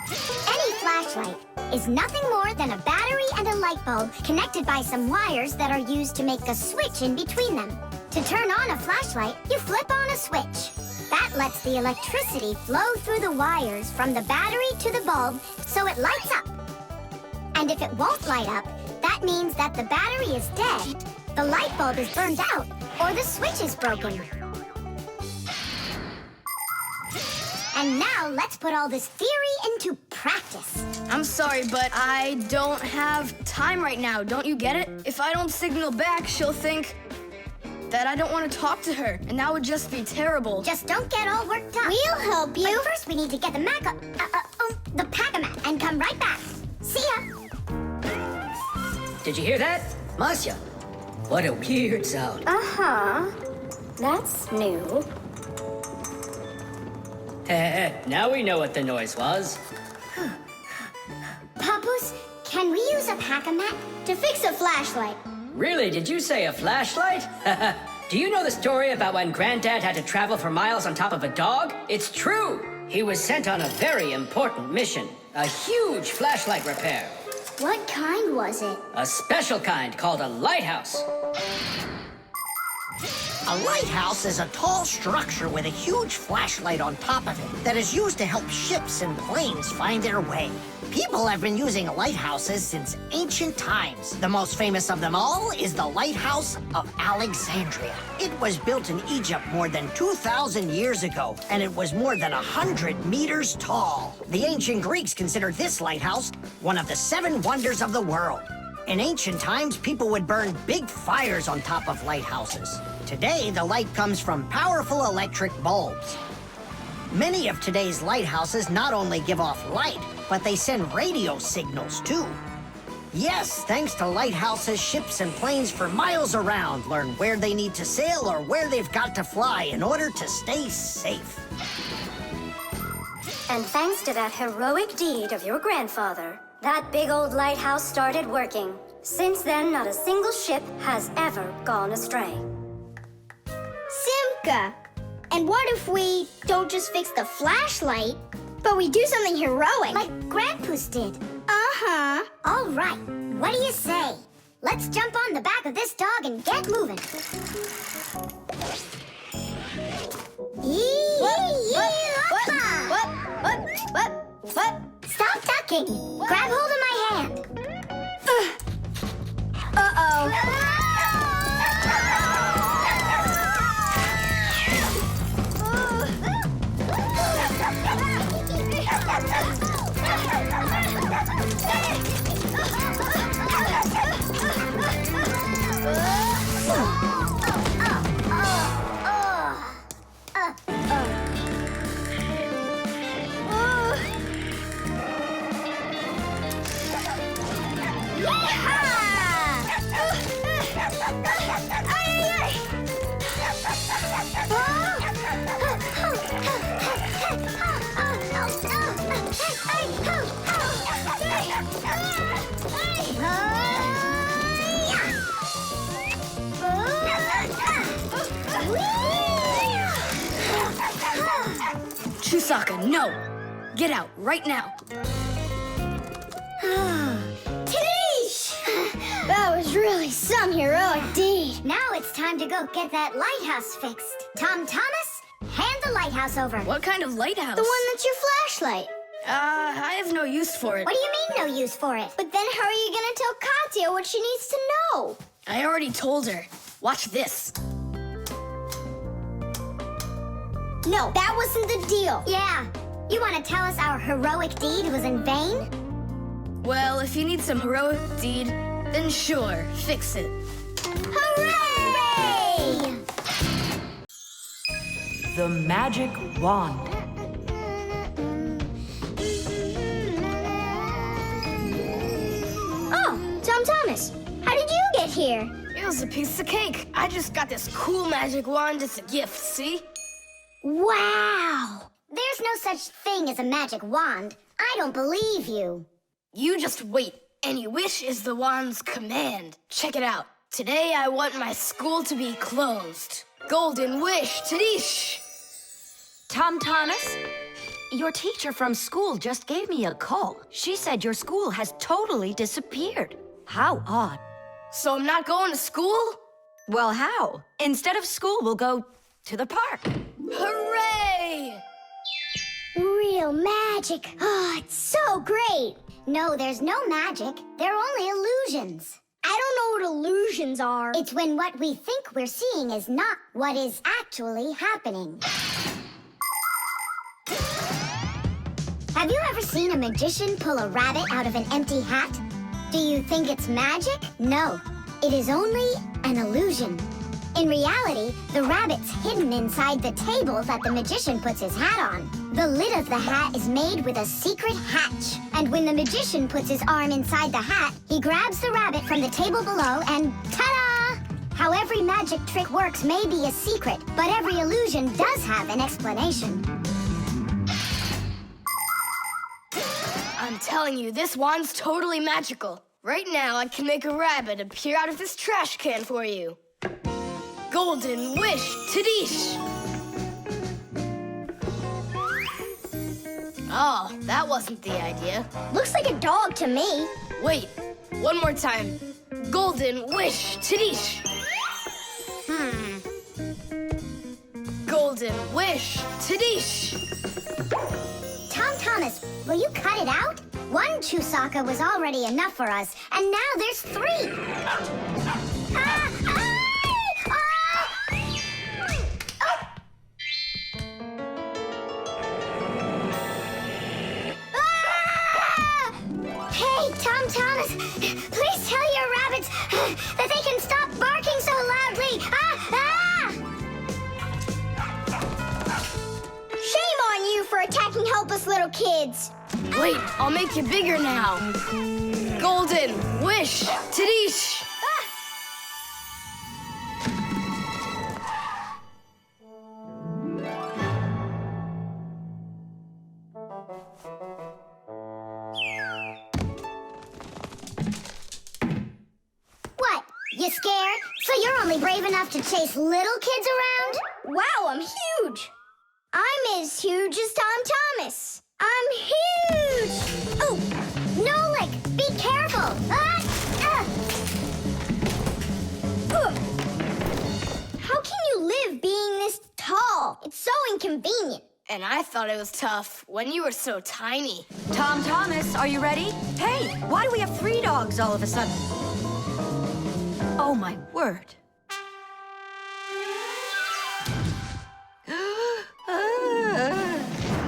Any flashlight is nothing more than a battery and a light bulb connected by some wires that are used to make a switch in between them. To turn on a flashlight, you flip on a switch. That lets the electricity flow through the wires from the battery to the bulb so it lights up. And if it won't light up, that means that the battery is dead, the light bulb is burned out, or the switch is broken. And now let's put all this theory into practice. I'm sorry, but I don't have time right now. Don't you get it? If I don't signal back, she'll think that I don't want to talk to her, and that would just be terrible. Just don't get all worked up. We'll help you. But first, we need to get the the pack-a-mat and come right back. See ya. Did you hear that? Masya, what a weird sound. Uh-huh. That's new. Now we know what the noise was. Papoose, can we use a pack-a-mat to fix a flashlight? Really, did you say a flashlight? Do you know the story about when Granddad had to travel for miles on top of a dog? It's true! He was sent on a very important mission. A huge flashlight repair. What kind was it? A special kind called a lighthouse. A lighthouse is a tall structure with a huge flashlight on top of it that is used to help ships and planes find their way. People have been using lighthouses since ancient times. The most famous of them all is the Lighthouse of Alexandria. It was built in Egypt more than 2,000 years ago, and it was more than 100 meters tall. The ancient Greeks considered this lighthouse one of the 7 wonders of the world. In ancient times, people would burn big fires on top of lighthouses. Today, the light comes from powerful electric bulbs. Many of today's lighthouses not only give off light, but they send radio signals, too. Yes, thanks to lighthouses, ships and planes for miles around learn where they need to sail or where they've got to fly in order to stay safe. And thanks to that heroic deed of your grandfather, that big old lighthouse started working. Since then, not a single ship has ever gone astray. Simka! And what if we don't just fix the flashlight, but we do something heroic? Like Grandpa's did. Uh-huh. All right. What do you say? Let's jump on the back of this dog and get moving. What? Stop ducking. Grab hold of my hand. Chusaka, no! Get out, right now. Tish! That was really some heroic deed. Now it's time to go get that lighthouse fixed. Tom Thomas, hand the lighthouse over. What kind of lighthouse? The one that's your flashlight. I have no use for it. What do you mean, no use for it? But then how are you gonna tell Katya what she needs to know? I already told her. Watch this. No, that wasn't the deal. Yeah. You want to tell us our heroic deed was in vain? Well, if you need some heroic deed, then sure, fix it. Hooray! The magic wand. Oh, Tom Thomas, how did you get here? It was a piece of cake. I just got this cool magic wand as a gift, see? Wow! There's no such thing as a magic wand. I don't believe you. You just wait. Any wish is the wand's command. Check it out. Today I want my school to be closed. Golden wish, Tadish! Tom Thomas, your teacher from school just gave me a call. She said your school has totally disappeared. How odd. So I'm not going to school? Well, how? Instead of school, we'll go to the park. Hooray! Real magic. Oh, it's so great. No, there's no magic. They're only illusions. I don't know what illusions are. It's when what we think we're seeing is not what is actually happening. Have you ever seen a magician pull a rabbit out of an empty hat? Do you think it's magic? No, it is only an illusion. In reality, the rabbit's hidden inside the table that the magician puts his hat on. The lid of the hat is made with a secret hatch. And when the magician puts his arm inside the hat, he grabs the rabbit from the table below and ta-da! How every magic trick works may be a secret, but every illusion does have an explanation. I'm telling you, this wand's totally magical. Right now, I can make a rabbit appear out of this trash can for you. Golden wish, Tadish! Oh, that wasn't the idea. Looks like a dog to me. Wait, one more time. Golden wish, Tadish! Golden wish, Tadish! Tom Thomas, will you cut it out? One Chusaka was already enough for us, and now there's 3. Hey, Tom Thomas, please tell your rabbits that they can stop barking so loudly. Shame on you for attacking helpless little kids. Wait, I'll make you bigger now. Golden wish, Tadish! What? You scared? So you're only brave enough to chase little kids around? Wow, I'm huge. I'm as huge as Tom Thomas. I'm huge! Oh, Nolik, be careful! How can you live being this tall? It's so inconvenient. And I thought it was tough when you were so tiny. Tom Thomas, are you ready? Hey, why do we have 3 dogs all of a sudden? Oh, my word.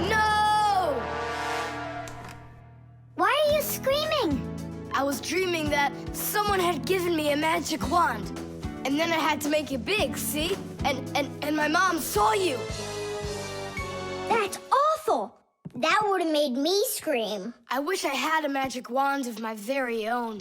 No! Why are you screaming? I was dreaming that someone had given me a magic wand. And then I had to make it big, see? And my mom saw you. That's awful. That would have made me scream. I wish I had a magic wand of my very own.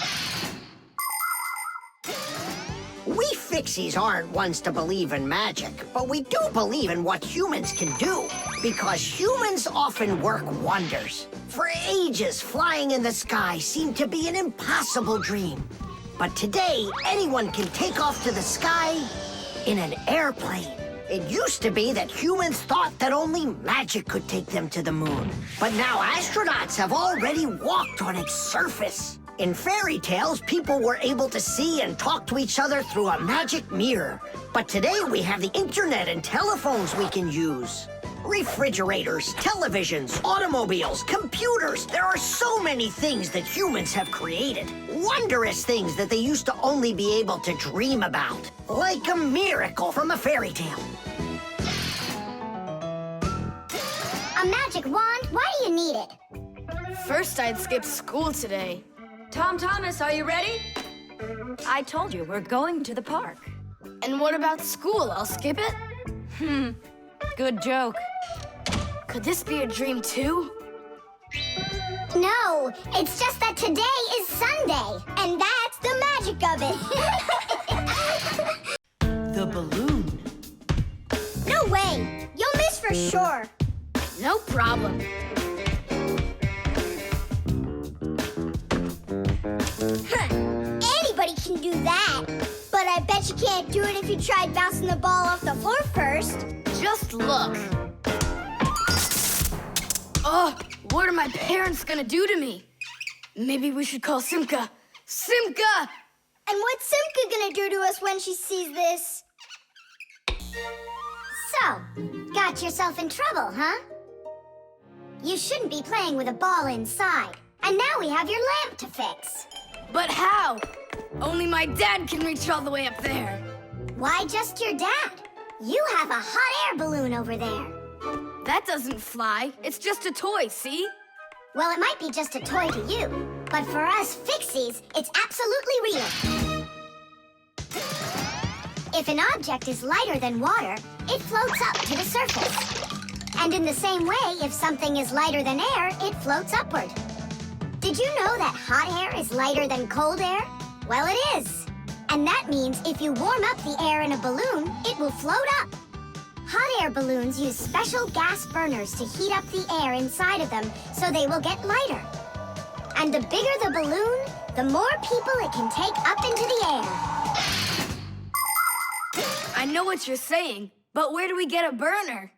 We Fixies aren't ones to believe in magic, but we do believe in what humans can do, because humans often work wonders. For ages, flying in the sky seemed to be an impossible dream. But today, anyone can take off to the sky in an airplane. It used to be that humans thought that only magic could take them to the moon. But now astronauts have already walked on its surface. In fairy tales, people were able to see and talk to each other through a magic mirror. But today we have the internet and telephones we can use. Refrigerators, televisions, automobiles, computers. There are so many things that humans have created. Wondrous things that they used to only be able to dream about. Like a miracle from a fairy tale. A magic wand? Why do you need it? First, I'd skip school today. Tom Thomas, are you ready? I told you, we're going to the park. And what about school? I'll skip it? Good joke. Could this be a dream too? No, it's just that today is Sunday, and that's the magic of it. The balloon. No way! You'll miss for sure. No problem. Anybody can do that. But I bet you can't do it if you tried bouncing the ball off the floor first. Just look. Oh, what are my parents gonna do to me? Maybe we should call Simka. Simka! And what's Simka gonna do to us when she sees this? So, got yourself in trouble, huh? You shouldn't be playing with a ball inside. And now we have your lamp to fix. But how? Only my dad can reach all the way up there. Why just your dad? You have a hot air balloon over there. That doesn't fly. It's just a toy, see? Well, it might be just a toy to you, but for us Fixies, it's absolutely real. If an object is lighter than water, it floats up to the surface. And in the same way, if something is lighter than air, it floats upward. Did you know that hot air is lighter than cold air? Well, it is. And that means if you warm up the air in a balloon, it will float up. Hot air balloons use special gas burners to heat up the air inside of them so they will get lighter. And the bigger the balloon, the more people it can take up into the air. I know what you're saying, but where do we get a burner?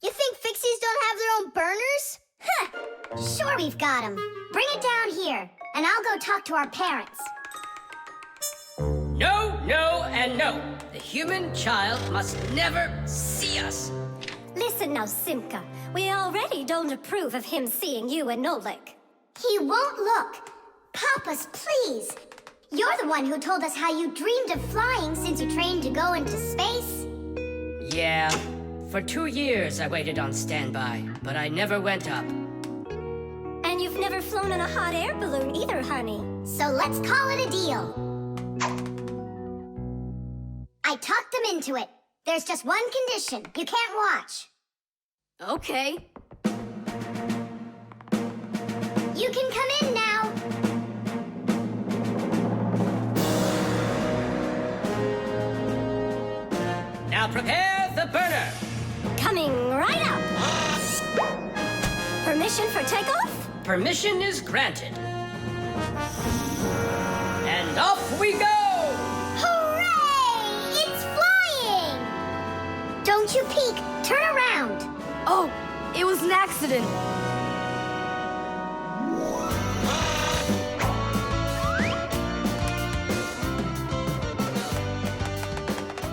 You think Fixies don't have their own burners? Huh! Sure we've got them. Bring it down here, and I'll go talk to our parents. No, no, and no. The human child must never see us. Listen now, Simka. We already don't approve of him seeing you and Nolik. He won't look. Papas, please. You're the one who told us how you dreamed of flying since you trained to go into space. Yeah. For 2 years I waited on standby, but I never went up. And you've never flown in a hot air balloon either, honey. So let's call it a deal. I talked them into it. There's just one condition. You can't watch. Okay. You can come in now. Now prepare the burner. Coming right up. Permission for takeoff? Permission is granted. And off we go! Hooray! It's flying! Don't you peek. Turn around. Oh, it was an accident.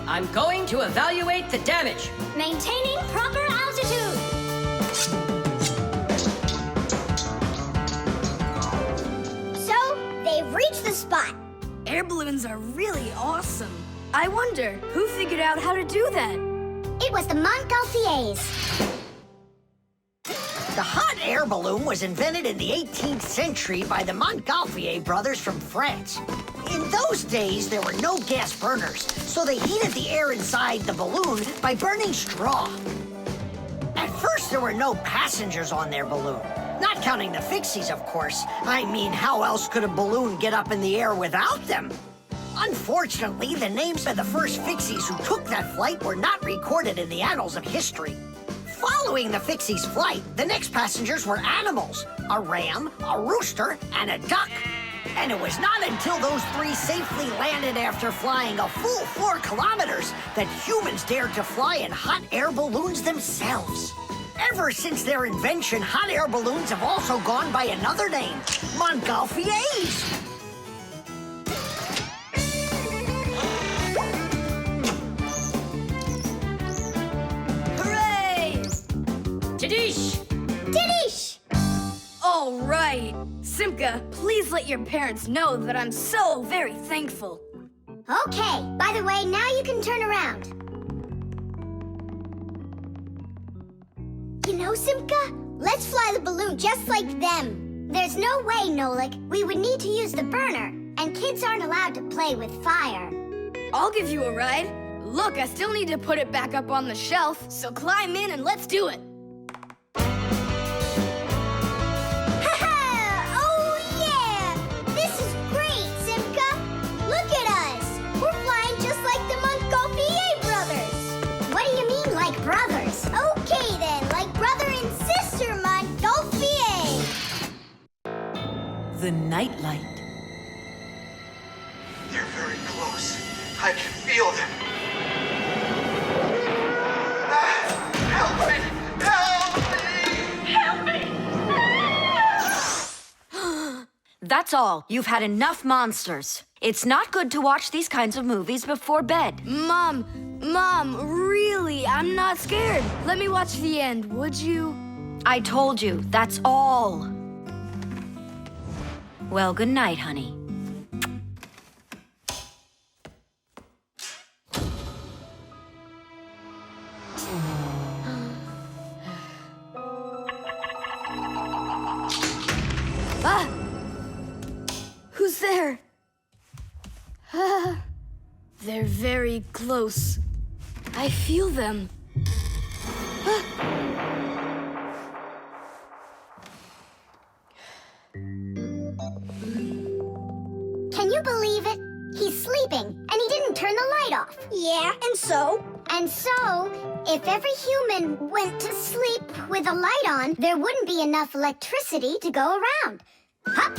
I'm going to evaluate the damage. Maintaining proper altitude. So, they've reached the spot. Air balloons are really awesome. I wonder, who figured out how to do that? It was the Montgolfiers. The hot air balloon was invented in the 18th century by the Montgolfier brothers from France. In those days, there were no gas burners, so they heated the air inside the balloon by burning straw. At first, there were no passengers on their balloon. Not counting the Fixies, of course. I mean, how else could a balloon get up in the air without them? Unfortunately, the names of the first Fixies who took that flight were not recorded in the annals of history. Following the Fixies' flight, the next passengers were animals. A ram, a rooster, and a duck. And it was not until those three safely landed after flying a full 4 kilometers that humans dared to fly in hot air balloons themselves. Ever since their invention, hot air balloons have also gone by another name, Montgolfiers. Hooray! Tadish! Didish! All right. Simka, please let your parents know that I'm so very thankful. Okay, by the way, now you can turn around. You know, Simka, let's fly the balloon just like them. There's no way, Nolik. We would need to use the burner, and kids aren't allowed to play with fire. I'll give you a ride. Look, I still need to put it back up on the shelf, so climb in and let's do it. Brothers. Okay then, like brother and sister, Montgolfier. The nightlight. They're very close. I can feel them. Help me! Help me! Help me! That's all. You've had enough monsters. It's not good to watch these kinds of movies before bed. Mom, really, I'm not scared. Let me watch the end, would you? I told you, that's all. Well, good night, honey. Ah! Who's there? They're very close. I feel them. Can you believe it? He's sleeping, and he didn't turn the light off. Yeah, and so? And so, if every human went to sleep with a light on, there wouldn't be enough electricity to go around. Hup!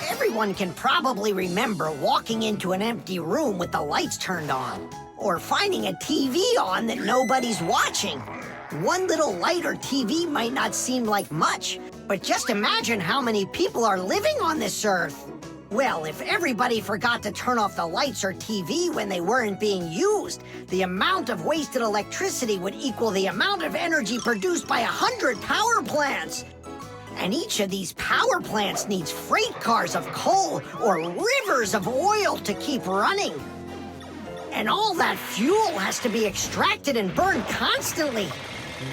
Everyone can probably remember walking into an empty room with the lights turned on, or finding a TV on that nobody's watching. One little light or TV might not seem like much, but just imagine how many people are living on this earth. Well, if everybody forgot to turn off the lights or TV when they weren't being used, the amount of wasted electricity would equal the amount of energy produced by 100 power plants. And each of these power plants needs freight cars of coal or rivers of oil to keep running. And all that fuel has to be extracted and burned constantly.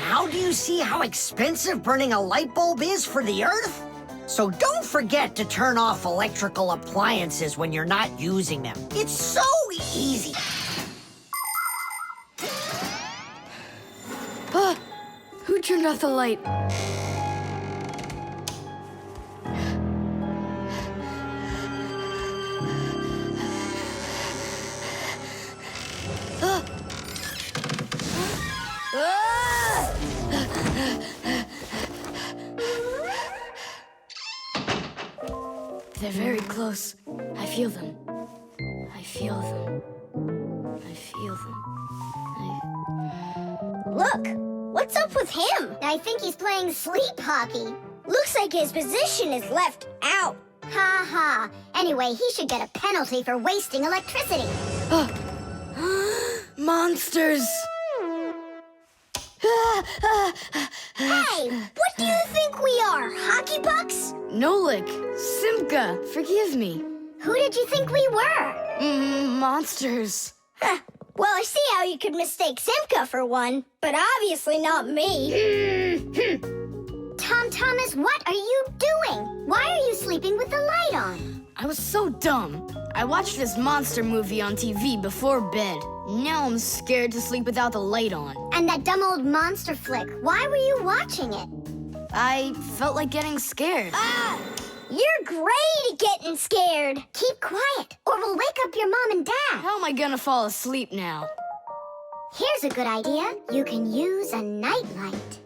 Now do you see how expensive burning a light bulb is for the Earth? So don't forget to turn off electrical appliances when you're not using them. It's so easy. Who turned off the light? They're very close. I feel them. I feel them. I feel them. Look, what's up with him? I think he's playing sleep hockey. Looks like his position is left out. Ha ha. Anyway, he should get a penalty for wasting electricity. Monsters! Hey, what do you think we are, hockey pucks? Nolik, Simka, forgive me. Who did you think we were? Monsters. Well, I see how you could mistake Simka for one, but obviously not me. Tom Thomas, what are you doing? Why are you sleeping with the light on? I was so dumb. I watched this monster movie on TV before bed. Now I'm scared to sleep without the light on. And that dumb old monster flick, why were you watching it? I felt like getting scared. You're great at getting scared. Keep quiet, or we'll wake up your mom and dad. How am I gonna fall asleep now? Here's a good idea. You can use a nightlight.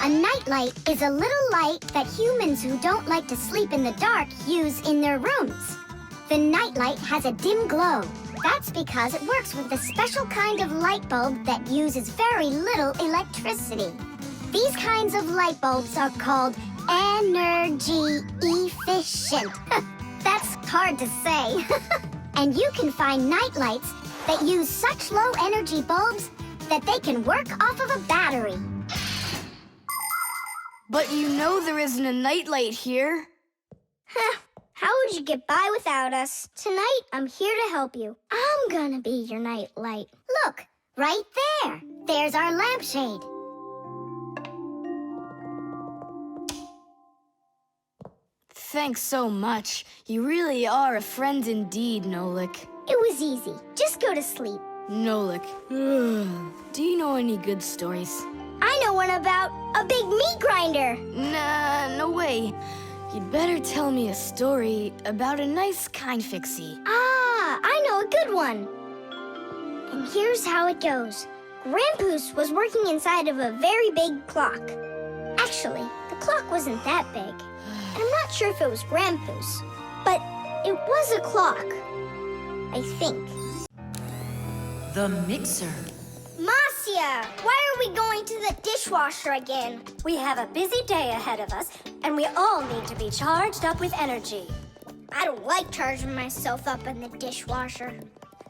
A A nightlight is a little light that humans who don't like to sleep in the dark use in their rooms. The nightlight has a dim glow. That's because it works with a special kind of light bulb that uses very little electricity. These kinds of light bulbs are called energy efficient. That's hard to say. And you can find nightlights that use such low energy bulbs that they can work off of a battery. But you know there isn't a nightlight here. How would you get by without us? Tonight, I'm here to help you. I'm gonna be your nightlight. Look, right there. There's our lampshade. Thanks so much. You really are a friend indeed, Nolik. It was easy. Just go to sleep. Nolik. Do you know any good stories? I know one about a big meat grinder. Nah, no way. You'd better tell me a story about a nice, kind Fixie. Ah, I know a good one. And here's how it goes. Grandpoos was working inside of a very big clock. Actually, the clock wasn't that big. And I'm not sure if it was Grandpoos, but it was a clock, I think. The mixer. Marcia, why are we going to the dishwasher again? We have a busy day ahead of us, and we all need to be charged up with energy. I don't like charging myself up in the dishwasher.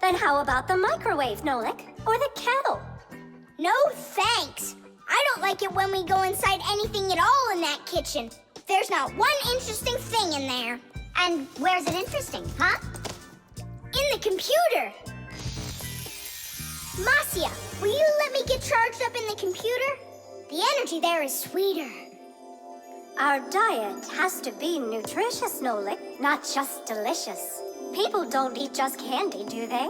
Then how about the microwave, Nolik? Or the kettle? No thanks. I don't like it when we go inside anything at all in that kitchen. There's not one interesting thing in there. And where's it interesting, huh? In the computer. Marcia, will you let me get charged up in the computer? The energy there is sweeter. Our diet has to be nutritious, Nolik, not just delicious. People don't eat just candy, do they?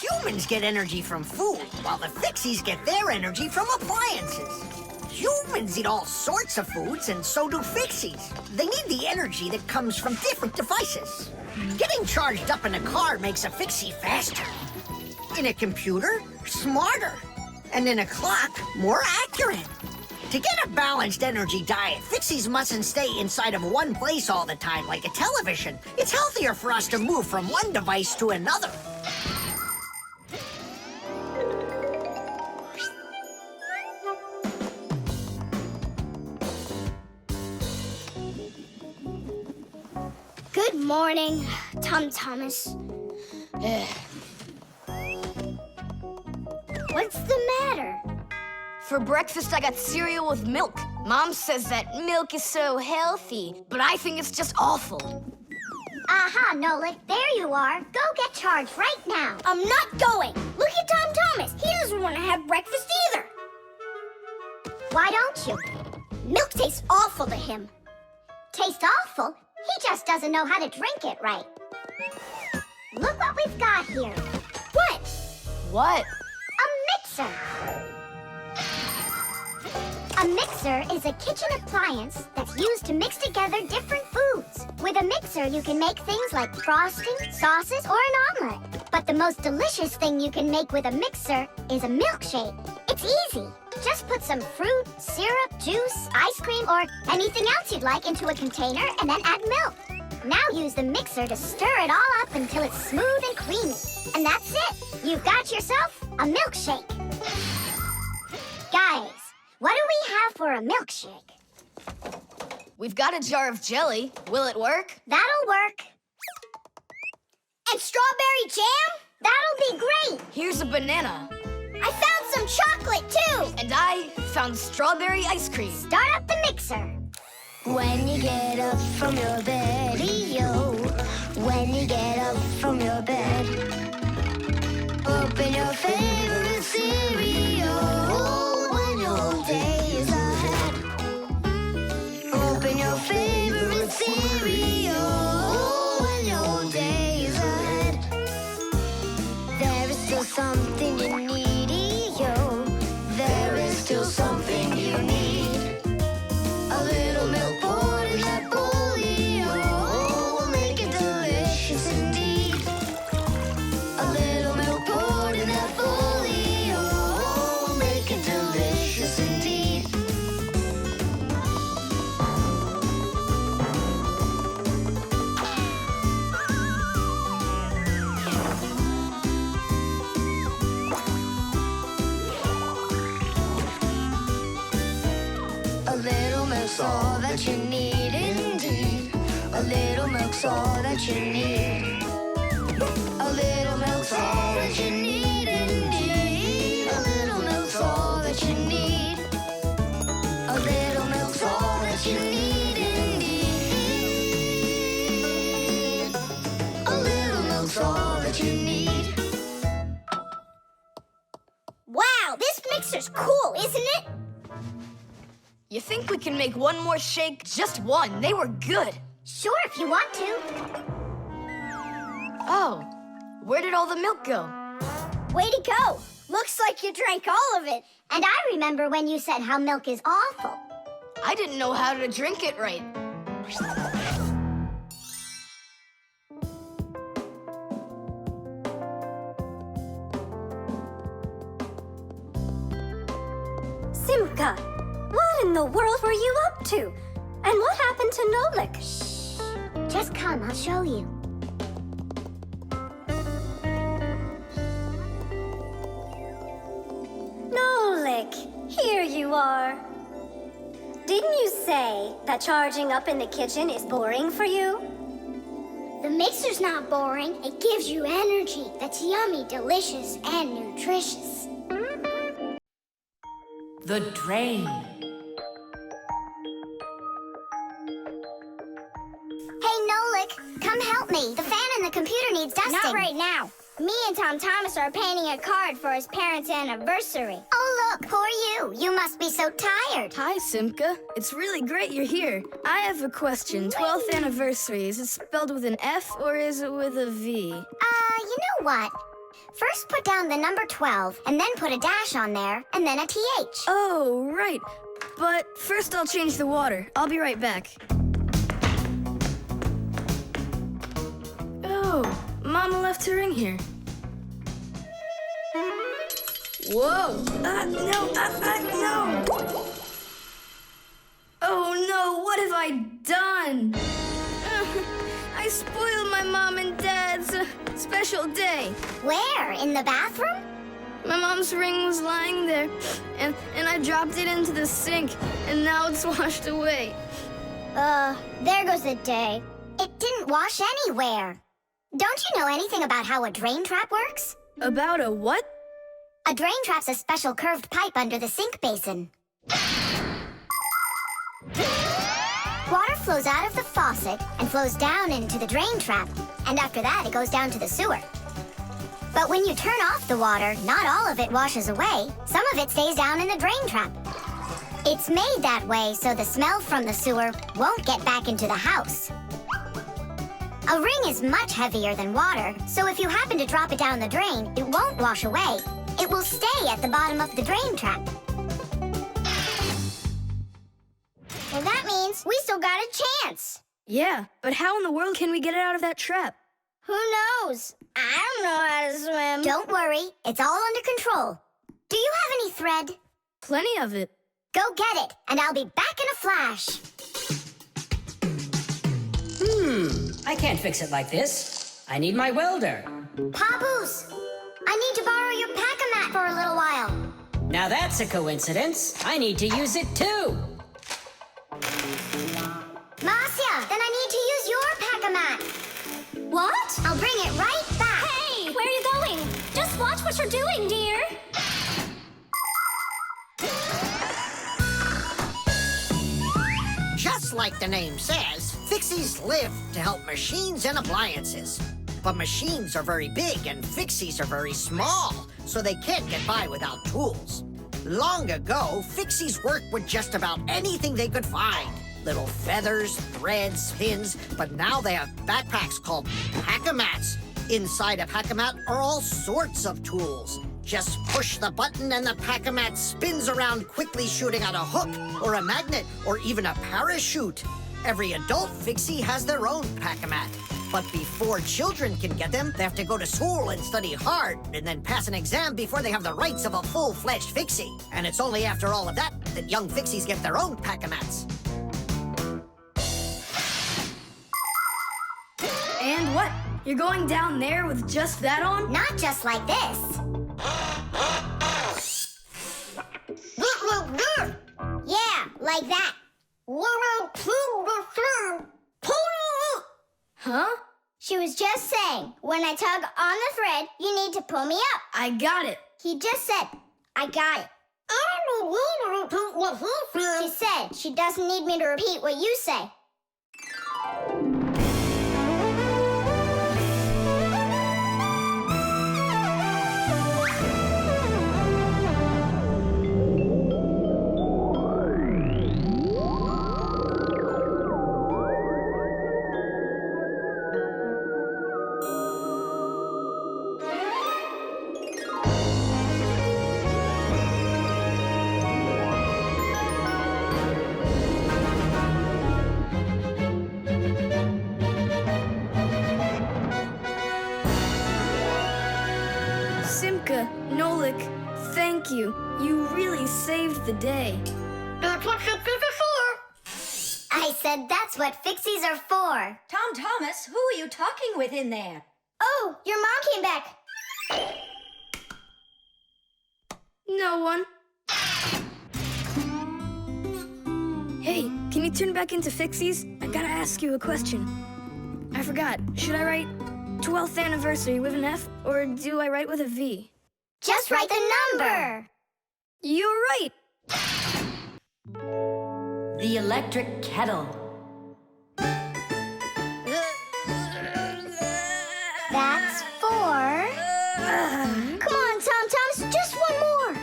Humans get energy from food, while the Fixies get their energy from appliances. Humans eat all sorts of foods, and so do Fixies. They need the energy that comes from different devices. Getting charged up in a car makes a Fixie faster. In a computer, smarter. And in a clock, more accurate. To get a balanced energy diet, Fixies mustn't stay inside of one place all the time like a television. It's healthier for us to move from one device to another. Good morning, Thomas. What's the matter? For breakfast, I got cereal with milk. Mom says that milk is so healthy, but I think it's just awful. Aha, Nolik, there you are. Go get charged right now. I'm not going. Look at Thomas. He doesn't want to have breakfast either. Why don't you? Milk tastes awful to him. Tastes awful? He just doesn't know how to drink it right. Look what we've got here. What? What? A mixer. A mixer is a kitchen appliance that's used to mix together different foods. With a mixer, you can make things like frosting, sauces, or an omelet. But the most delicious thing you can make with a mixer is a milkshake. It's easy. Just put some fruit, syrup, juice, ice cream, or anything else you'd like into a container and then add milk. Now use the mixer to stir it all up until it's smooth and creamy. And that's it. You've got yourself a milkshake. Guys, what do we have for a milkshake? We've got a jar of jelly. Will it work? That'll work. And strawberry jam? That'll be great. Here's a banana. I found some chocolate, too. And I found strawberry ice cream. Start up the mixer. When you get up from your bed, yo. When you get up from your bed, open your favorite cereal. When your day is ahead, open your favorite cereal. When your day is ahead, there is still something you need, yo. There is still something you need. A little milk poured in that bowl, yo, will make it delicious indeed. A little milk poured in that bowl. milk's all that you need indeed. A little milk's all that you need. A little milk's all that you need indeed. A little milk's all that you need. A little milk's all that you need indeed. A little milk's all that you need. Wow, this mixer's cool, isn't it? You think we can make one more shake? Just one. They were good. Sure, if you want to. Oh, where did all the milk go? Way to go. Looks like you drank all of it. And I remember when you said how milk is awful. I didn't know how to drink it right. Simka, what in the world were you up to? And what happened to Nolik? Shh. Just come, I'll show you. Nolik, here you are. Didn't you say that charging up in the kitchen is boring for you? The mixer's not boring. It gives you energy that's yummy, delicious, and nutritious. The drain. Hey, Nolik, come help me. The fan in the computer needs dusting. Not right now. Me and Tom Thomas are painting a card for his parents' anniversary. Oh, look, who are you? You must be so tired. Hi, Simka. It's really great you're here. I have a question. 12th anniversary, is it spelled with an F or is it with a V? You know what? First put down the number 12, and then put a dash on there, and then a TH. Oh, right. But first I'll change the water. I'll be right back. Oh, Mama left her in here. Whoa! No! Oh no, what have I done? I spoiled my mom and dad's special day. Where? In the bathroom? My mom's ring was lying there, and I dropped it into the sink, and now it's washed away. There goes the day. It didn't wash anywhere. Don't you know anything about how a drain trap works? About a what? A drain trap's a special curved pipe under the sink basin. Water flows out of the faucet and flows down into the drain trap, and after that it goes down to the sewer. But when you turn off the water, not all of it washes away. Some of it stays down in the drain trap. It's made that way so the smell from the sewer won't get back into the house. A ring is much heavier than water, so if you happen to drop it down the drain, it won't wash away. It will stay at the bottom of the drain trap. Well, that means we still got a chance. Yeah, but how in the world can we get it out of that trap? Who knows? I don't know how to swim. Don't worry, it's all under control. Do you have any thread? Plenty of it. Go get it, and I'll be back in a flash. I can't fix it like this. I need my welder. Papoose, I need to borrow your pack-a-mat for a little while. Now that's a coincidence. I need to use it too. Marcia, then I need to use your pack-a-mat. What? I'll bring it right back. Hey, where are you going? Just watch what you're doing, dear. Just like the name says, Fixies live to help machines and appliances. But machines are very big and Fixies are very small, so they can't get by without tools. Long ago, Fixies worked with just about anything they could find. Little feathers, threads, pins, but now they have backpacks called pack-a-mats. Inside a pack-a-mat are all sorts of tools. Just push the button and the pack-a-mat spins around quickly, shooting out a hook or a magnet or even a parachute. Every adult Fixie has their own pack-a-mat. But before children can get them, they have to go to school and study hard and then pass an exam before they have the rights of a full-fledged Fixie. And it's only after all of that that young Fixies get their own pack-a-mats. And what? You're going down there with just that on? Not just like this. Yeah, like that. Huh? She was just saying, when I tug on the thread, you need to pull me up. I got it. He just said, I got it. She said she doesn't need me to repeat what you say. Simka, Nolik, thank you. You really saved the day. That's what Fixies are for. I said that's what Fixies are for. Tom Thomas, who are you talking with in there? Oh, your mom came back. No one. Hey, can you turn back into Fixies? I gotta ask you a question. I forgot. Should I write 12th anniversary with an F, or do I write with a V? Just write the number. You're right. The electric kettle. That's 4. Come on, Tom Thomas, just one more.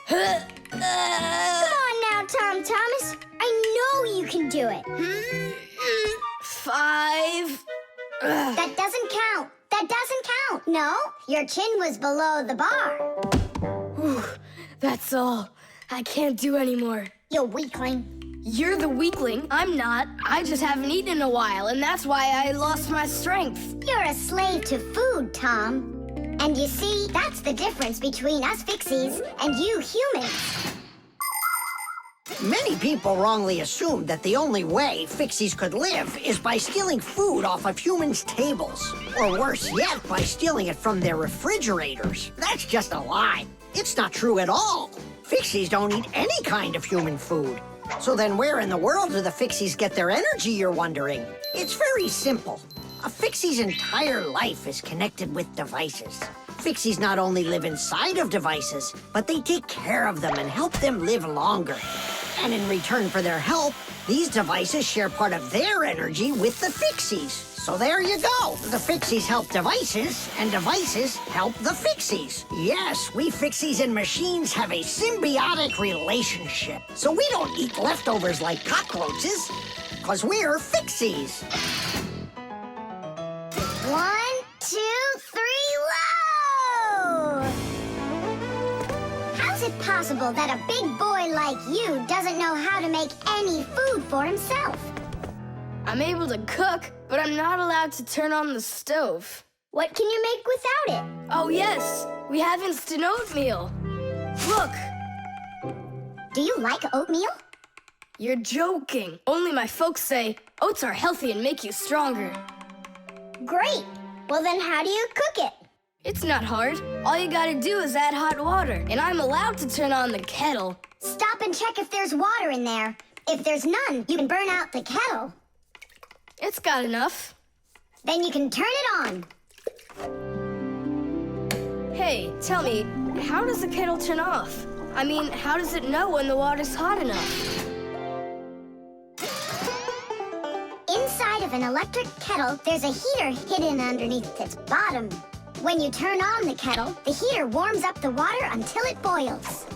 Come on now, Tom Thomas. I know you can do it. 5. That doesn't count. That doesn't count. No, your chin was below the bar. Whew, that's all. I can't do anymore. You weakling. You're the weakling. I'm not. I just haven't eaten in a while, and that's why I lost my strength. You're a slave to food, Tom. And you see, that's the difference between us Fixies and you humans. Many people wrongly assume that the only way Fixies could live is by stealing food off of humans' tables. Or worse yet, by stealing it from their refrigerators. That's just a lie. It's not true at all. Fixies don't eat any kind of human food. So then where in the world do the Fixies get their energy, you're wondering? It's very simple. A Fixie's entire life is connected with devices. Fixies not only live inside of devices, but they take care of them and help them live longer. And in return for their help, these devices share part of their energy with the Fixies. So there you go. The Fixies help devices, and devices help the Fixies. Yes, we Fixies and machines have a symbiotic relationship. So we don't eat leftovers like cockroaches, because we're Fixies. 1, 2, 3, whoa! How's it possible that a big boy like you doesn't know how to make any food for himself? I'm able to cook, but I'm not allowed to turn on the stove. What can you make without it? Oh, yes. We have instant oatmeal. Look. Do you like oatmeal? You're joking. Only my folks say oats are healthy and make you stronger. Great. Well, then how do you cook it? It's not hard. All you gotta do is add hot water, and I'm allowed to turn on the kettle. Stop and check if there's water in there. If there's none, you can burn out the kettle. It's got enough. Then you can turn it on. Hey, tell me, how does the kettle turn off? I mean, how does it know when the water's hot enough? Inside of an electric kettle, there's a heater hidden underneath its bottom. When you turn on the kettle, the heater warms up the water until it boils.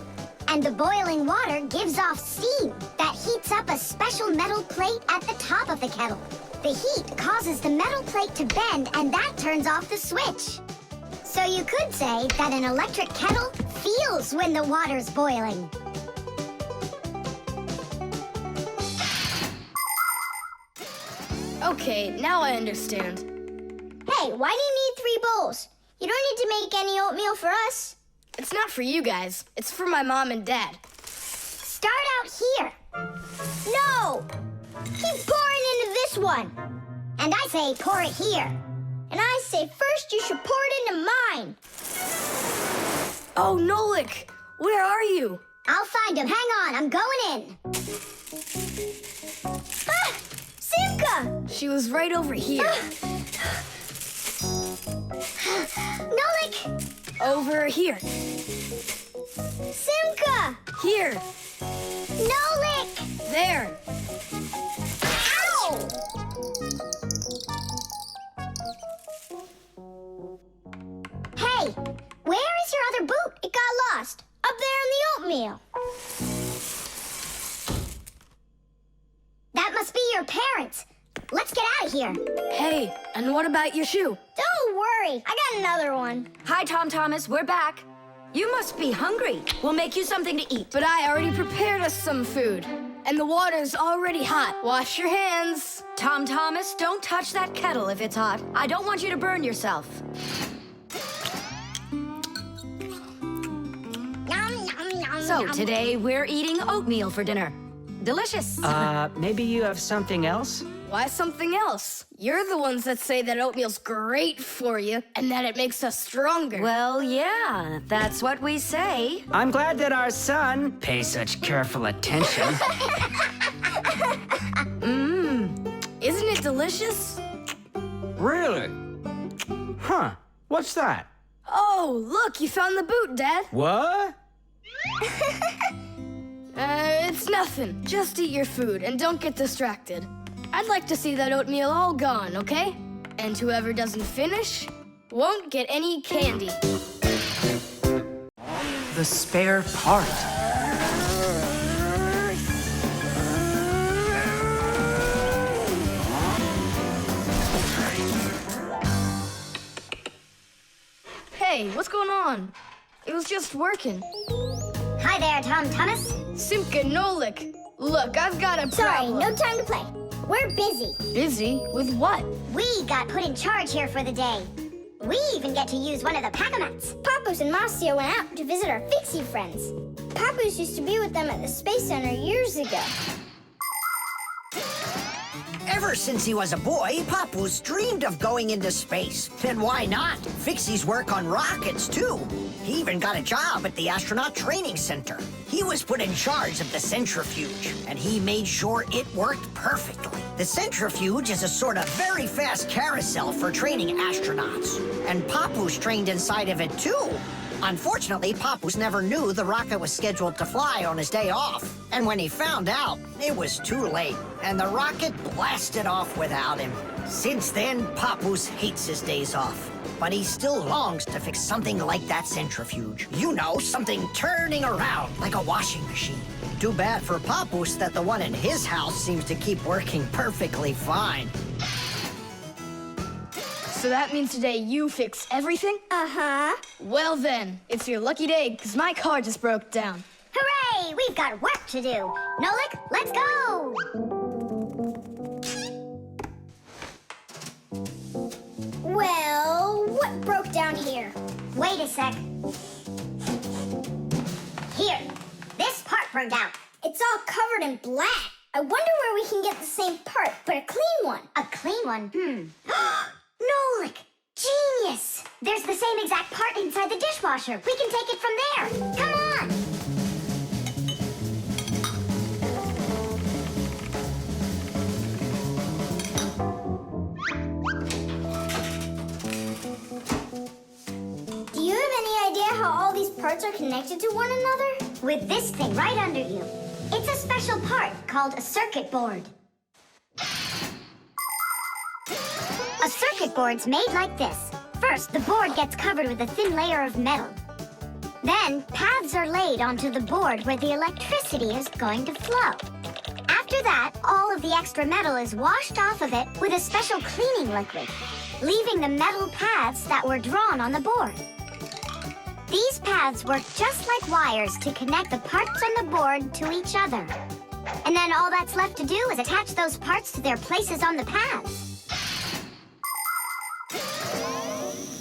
And the boiling water gives off steam that heats up a special metal plate at the top of the kettle. The heat causes the metal plate to bend, and that turns off the switch. So you could say that an electric kettle feels when the water's boiling. Okay, now I understand. Hey, why do you need 3 bowls? You don't need to make any oatmeal for us. It's not for you guys. It's for my mom and dad. Start out here. No! Keep pouring into this one. And I say pour it here. And I say first you should pour it into mine. Oh, Nolik! Where are you? I'll find him. Hang on, I'm going in. Ah! Simka! She was right over here. Nolik! Over here. Simka! Here. Nolik! There. Ow! Hey, where is your other boot? It got lost. Up there in the oatmeal. That must be your parents. Let's get out of here. Hey, and what about your shoe? Don't worry, I got another one. Hi, Tom Thomas. We're back. You must be hungry. We'll make you something to eat. But I already prepared us some food. And the water's already hot. Wash your hands. Tom Thomas, don't touch that kettle if it's hot. I don't want you to burn yourself. So today we're eating oatmeal for dinner. Delicious. Maybe you have something else? Why something else? You're the ones that say that oatmeal's great for you and that it makes us stronger. Well, yeah, that's what we say. I'm glad that our son pays such careful attention. Isn't it delicious? Really? Huh. What's that? Oh, look, you found the boot, Dad. What? It's nothing. Just eat your food and don't get distracted. I'd like to see that oatmeal all gone, okay? And whoever doesn't finish won't get any candy. The spare part. Hey, what's going on? It was just working. Hi there, Tom Thomas. Simka and Nolik. Look, I've got a Sorry, problem. no time to play. We're busy. Busy? With what? We got put in charge here for the day. We even get to use one of the pack-a-mats. Papoose and Marcia went out to visit our Fixie friends. Papoose used to be with them at the Space Center years ago. Ever since he was a boy, Papoose dreamed of going into space. And why not? Fixies work on rockets, too. He even got a job at the Astronaut Training Center. He was put in charge of the centrifuge, and he made sure it worked perfectly. The centrifuge is a sort of very fast carousel for training astronauts. And Papoose trained inside of it, too. Unfortunately, Papoose never knew the rocket was scheduled to fly on his day off. And when he found out, it was too late, and the rocket blasted off without him. Since then, Papoose hates his days off. But he still longs to fix something like that centrifuge. You know, something turning around like a washing machine. Too bad for Papoose that the one in his house seems to keep working perfectly fine. So that means today you fix everything? Uh-huh. Well then, it's your lucky day, because my car just broke down. Hooray! We've got work to do. Nolik, let's go! Well, what broke down here? Wait a sec. Here, this part burned out. It's all covered in black. I wonder where we can get the same part, but a clean one. A clean one? Nolik! Genius! There's the same exact part inside the dishwasher. We can take it from there. Come on! Do you have any idea how all these parts are connected to one another? With this thing right under you. It's a special part called a circuit board. A circuit board's made like this. First, the board gets covered with a thin layer of metal. Then, paths are laid onto the board where the electricity is going to flow. After that, all of the extra metal is washed off of it with a special cleaning liquid, leaving the metal paths that were drawn on the board. These paths work just like wires to connect the parts on the board to each other. And then all that's left to do is attach those parts to their places on the paths.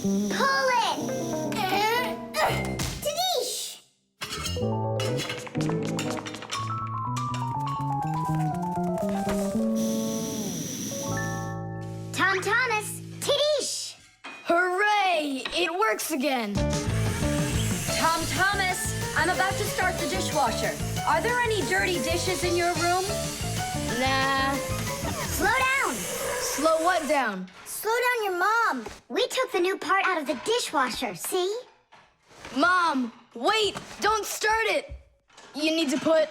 Pull it! Tadish! Tom Thomas, Tadish! Hooray! It works again! Tom Thomas, I'm about to start the dishwasher. Are there any dirty dishes in your room? Nah. Slow down. Slow what down? Slow down your mom. We took the new part out of the dishwasher, see? Mom, wait, don't start it. You need to put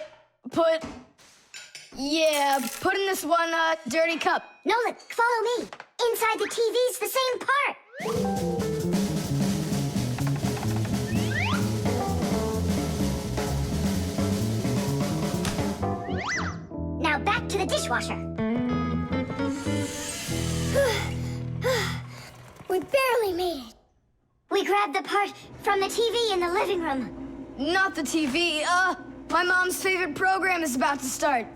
in this one dirty cup. Nolik, follow me. Inside the TV's the same part. Now back to the dishwasher. We barely made it. We grabbed the part from the TV in the living room. Not the TV. My mom's favorite program is about to start.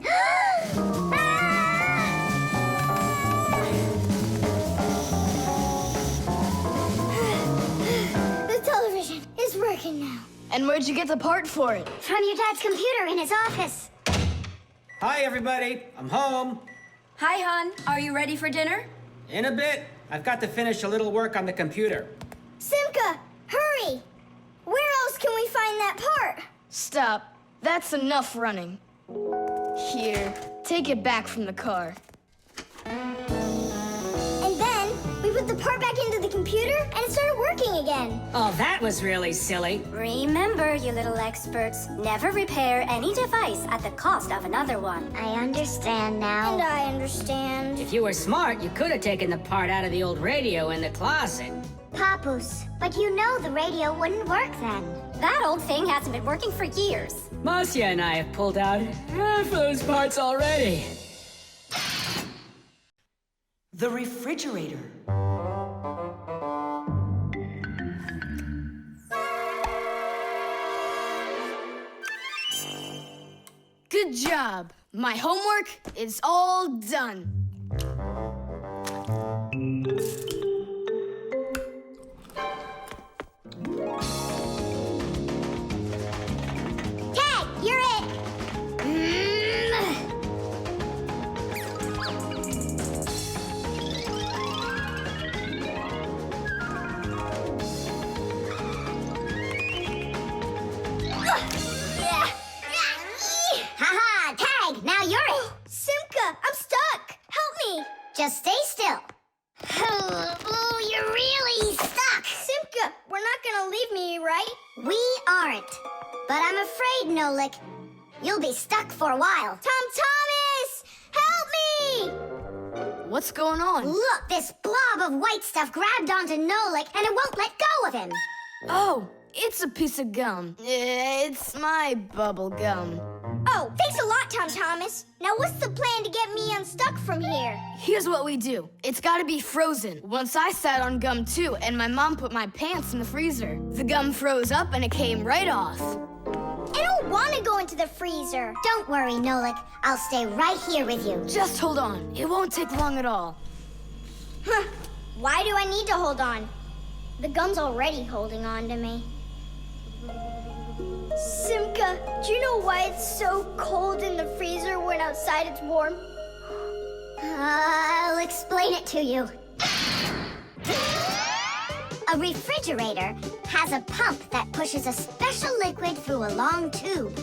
The television is working now. And where'd you get the part for it? From your dad's computer in his office. Hi, everybody. I'm home. Hi, hon. Are you ready for dinner? In a bit. I've got to finish a little work on the computer. Simka, hurry! Where else can we find that part? Stop. That's enough running. Here, take it back from the car. And then we put the part back into the computer and it started working again. Oh, that was really silly. Remember, you little experts, never repair any device at the cost of another one. I understand now. And I understand. If you were smart, you could have taken the part out of the old radio in the closet. Papus, but you know the radio wouldn't work then. That old thing hasn't been working for years. Marcia and I have pulled out half those parts already. The refrigerator. Good job. My homework is all done. Tag, you're it! Haha, Tag, now you're it! Simka, I'm stuck! Help me! Just stay still. Oh, you're really stuck! Simka, we're not gonna leave me, right? We aren't. But I'm afraid, Nolik, you'll be stuck for a while. Tom Thomas! Help me! What's going on? Look, this blob of white stuff grabbed onto Nolik and it won't let go of him. Oh, it's a piece of gum. It's my bubble gum. Oh, thanks a lot, Tom Thomas. Now what's the plan to get me unstuck from here? Here's what we do. It's gotta be frozen. Once I sat on gum too, and my mom put my pants in the freezer. The gum froze up and it came right off. I don't want to go into the freezer. Don't worry, Nolik. I'll stay right here with you. Just hold on. It won't take long at all. Huh. Why do I need to hold on? The gum's already holding on to me. Simka, do you know why it's so cold in the freezer when outside it's warm? I'll explain it to you. A refrigerator has a pump that pushes a special liquid through a long tube.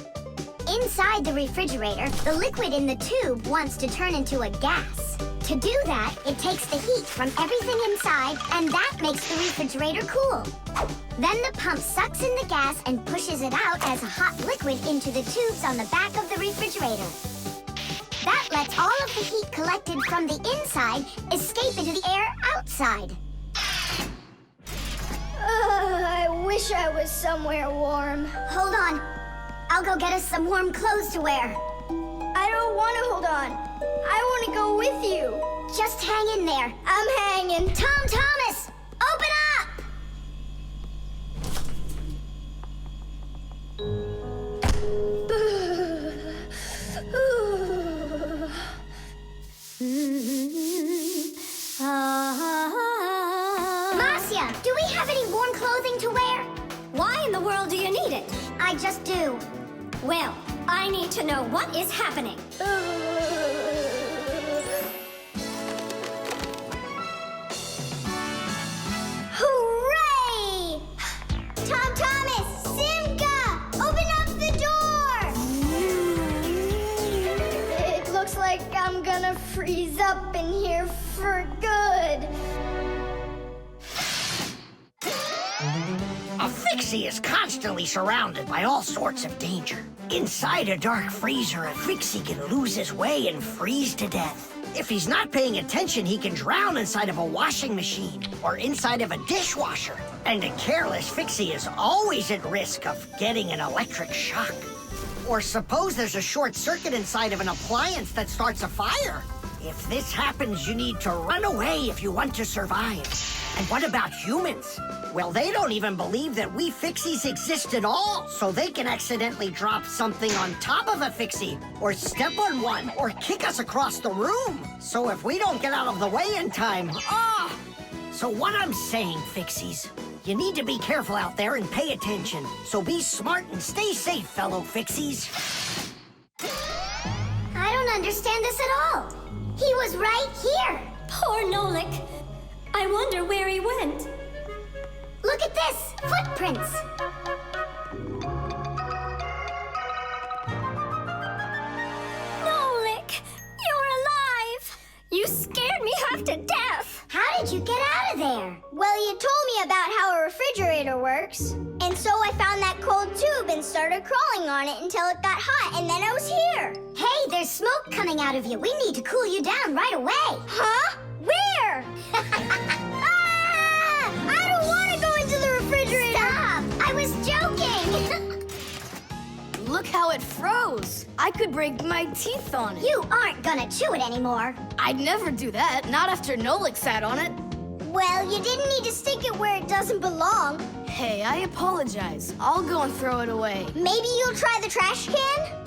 Inside the refrigerator, the liquid in the tube wants to turn into a gas. To do that, it takes the heat from everything inside, and that makes the refrigerator cool. Then the pump sucks in the gas and pushes it out as a hot liquid into the tubes on the back of the refrigerator. That lets all of the heat collected from the inside escape into the air outside. I wish I was somewhere warm. Hold on. I'll go get us some warm clothes to wear. I don't want to hold on. I want to go with you. Just hang in there. I'm hanging. Tom Thomas, open up! Marcia, do we have any warm clothing to wear? Why in the world do you need it? I just do. Well, I need to know what is happening. Hooray! Tom Thomas, Simka! gonna freeze up in here for good. A Fixie is constantly surrounded by all sorts of danger. Inside a dark freezer, a Fixie can lose his way and freeze to death. If he's not paying attention, he can drown inside of a washing machine or inside of a dishwasher. And a careless Fixie is always at risk of getting an electric shock. Or suppose there's a short circuit inside of an appliance that starts a fire. If this happens, you need to run away if you want to survive. And what about humans? Well, they don't even believe that we Fixies exist at all, so they can accidentally drop something on top of a Fixie, or step on one, or kick us across the room. So if we don't get out of the way in time, So what I'm saying, Fixies, you need to be careful out there and pay attention. So be smart and stay safe, fellow Fixies. I don't understand this at all. He was right here. Poor Nolik. I wonder where he went. Look at this, footprints. Nolik, you're alive. You scared me half to death. How did you get out of there? Well, you told me about how a refrigerator works. And so I found that cold tube and started crawling on it until it got hot, and then I was here. Hey, there's smoke coming out of you. We need to cool you down right away. Huh? Where? I don't want to go into the refrigerator. Stop! I was joking. Look how it froze. I could break my teeth on it. You aren't gonna chew it anymore. I'd never do that, not after Nolik sat on it. Well, you didn't need to stick it where it doesn't belong. Hey, I apologize. I'll go and throw it away. Maybe you'll try the trash can?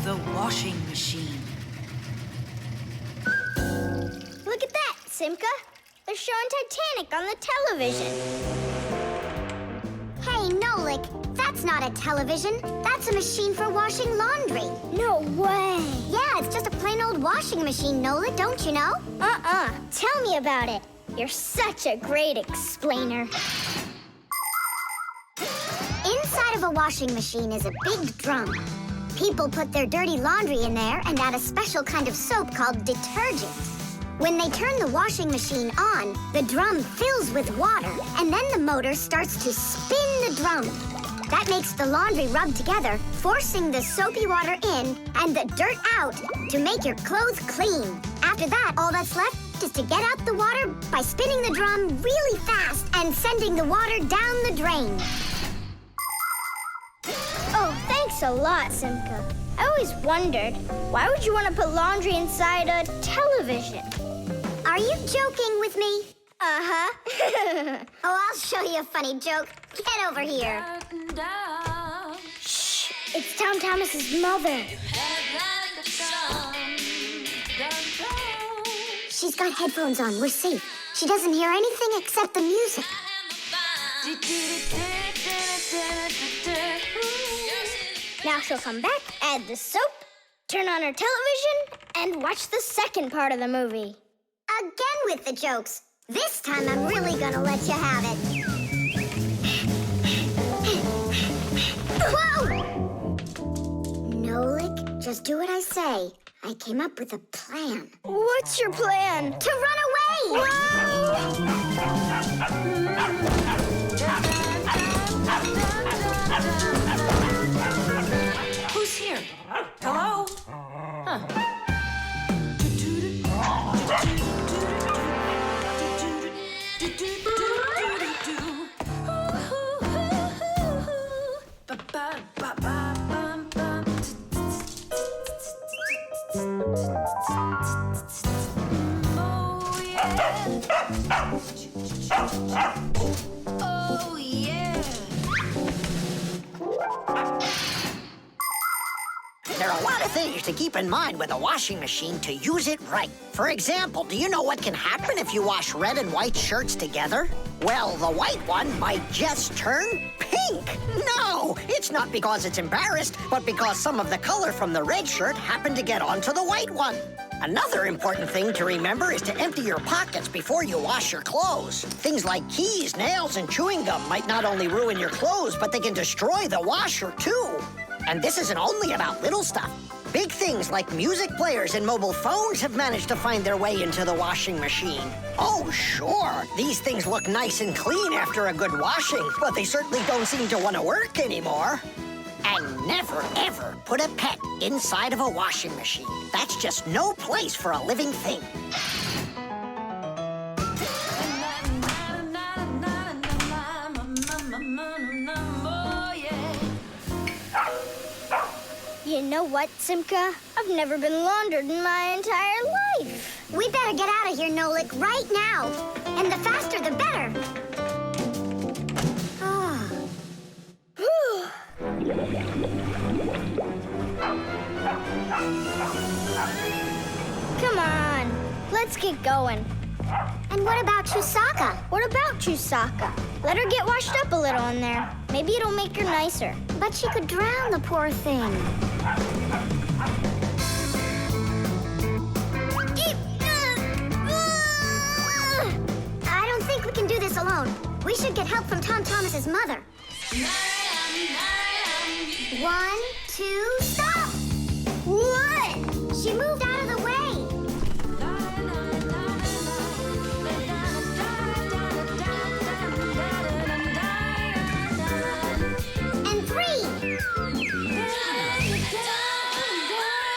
The washing machine. Look at that, Simka. They're showing Titanic on the television. Hey, Nolik, that's not a television. That's a machine for washing laundry. No way. Yeah, it's just a plain old washing machine, Nolik, don't you know? Tell me about it. You're such a great explainer. Inside of a washing machine is a big drum. People put their dirty laundry in there and add a special kind of soap called detergent. When they turn the washing machine on, the drum fills with water, and then the motor starts to spin the drum. That makes the laundry rub together, forcing the soapy water in and the dirt out to make your clothes clean. After that, all that's left is to get out the water by spinning the drum really fast and sending the water down the drain. Oh, thanks a lot, Simka. I always wondered, why would you want to put laundry inside a television? Are you joking with me? Uh-huh. Oh, I'll show you a funny joke. Get over here. Shh, it's Tom Thomas's mother. She's got headphones on. We're safe. She doesn't hear anything except the music. Now she'll come back, add the soap, turn on her television, and watch the second part of the movie. Again with the jokes. This time I'm really gonna let you have it. Whoa! Nolik, just do what I say. I came up with a plan. What's your plan? To run away! Who's here? Hello? Oh, yeah. There are a lot of things to keep in mind with a washing machine to use it right. For example, do you know what can happen if you wash red and white shirts together? Well, the white one might just turn pink. No, it's not because it's embarrassed, but because some of the color from the red shirt happened to get onto the white one. Another important thing to remember is to empty your pockets before you wash your clothes. Things like keys, nails, and chewing gum might not only ruin your clothes, but they can destroy the washer, too. And this isn't only about little stuff. Big things like music players and mobile phones have managed to find their way into the washing machine. Oh, sure, these things look nice and clean after a good washing, but they certainly don't seem to want to work anymore. And never, ever put a pet inside of a washing machine. That's just no place for a living thing. You know what, Simka? I've never been laundered in my entire life. We better get out of here, Nolik, right now. And the faster, the better. Come on, let's get going. And what about Chusaka? What about Chusaka? Let her get washed up a little in there. Maybe it'll make her nicer. But she could drown the poor thing. I don't think we can do this alone. We should get help from Tom Thomas's mother. 1, 2, stop! What? She moved out of the way. And 3.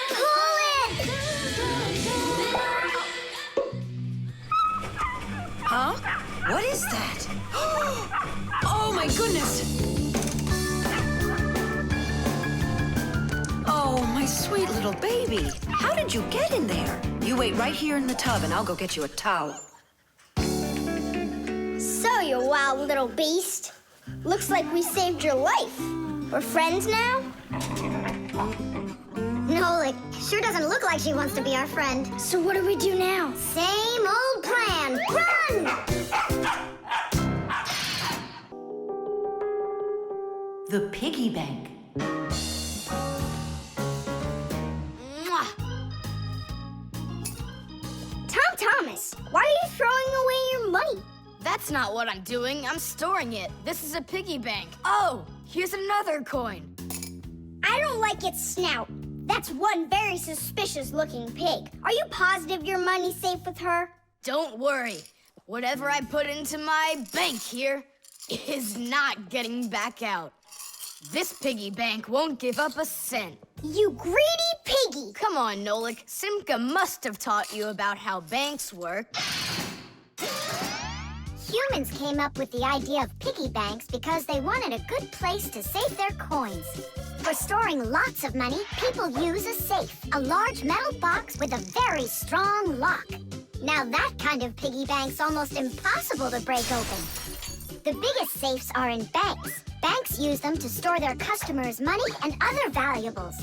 Pull it! Huh? What is that? Oh my goodness! Oh, my sweet little baby. How did you get in there? You wait right here in the tub and I'll go get you a towel. So, you wild little beast. Looks like we saved your life. We're friends now? Nolik, sure doesn't look like she wants to be our friend. So what do we do now? Same old plan. Run! The piggy bank. Tom Thomas, why are you throwing away your money? That's not what I'm doing. I'm storing it. This is a piggy bank. Oh, here's another coin. I don't like its snout. That's one very suspicious-looking pig. Are you positive your money's safe with her? Don't worry. Whatever I put into my bank here is not getting back out. This piggy bank won't give up a cent. You greedy piggy! Come on, Nolik. Simka must have taught you about how banks work. Humans came up with the idea of piggy banks because they wanted a good place to save their coins. For storing lots of money, people use a safe, a large metal box with a very strong lock. Now that kind of piggy bank's almost impossible to break open. The biggest safes are in banks. Banks use them to store their customers' money and other valuables.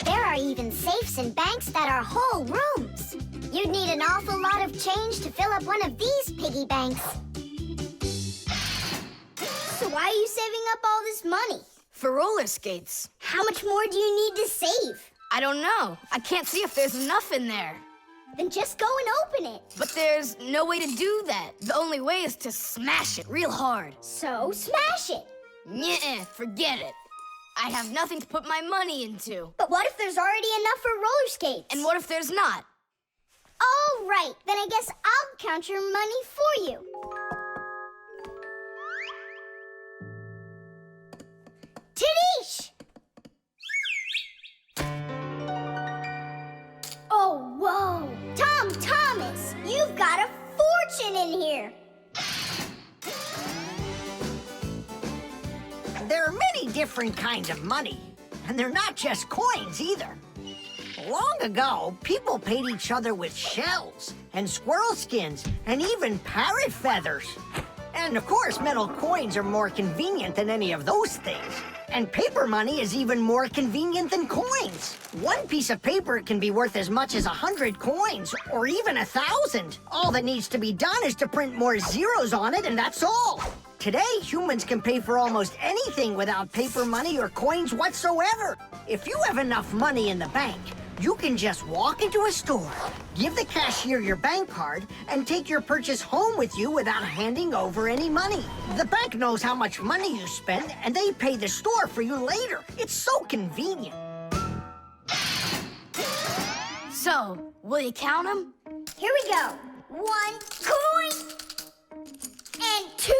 There are even safes in banks that are whole rooms. You'd need an awful lot of change to fill up one of these piggy banks. So why are you saving up all this money? For roller skates. How much more do you need to save? I don't know. I can't see if there's enough in there. Then just go and open it. But there's no way to do that. The only way is to smash it real hard. So smash it. Nuh-uh, forget it. I have nothing to put my money into. But what if there's already enough for roller skates? And what if there's not? All right, then I guess I'll count your money for you. Tadish! Oh, whoa! Tom Thomas, you've got a fortune in here! There are many different kinds of money, and they're not just coins either. Long ago, people paid each other with shells and squirrel skins and even parrot feathers. And of course, metal coins are more convenient than any of those things. And paper money is even more convenient than coins. One piece of paper can be worth as much as 100 coins, or even 1,000. All that needs to be done is to print more zeros on it, and that's all. Today, humans can pay for almost anything without paper money or coins whatsoever. If you have enough money in the bank, you can just walk into a store, give the cashier your bank card, and take your purchase home with you without handing over any money. The bank knows how much money you spend, and they pay the store for you later. It's so convenient. So, will you count them? Here we go. 1 coin and 2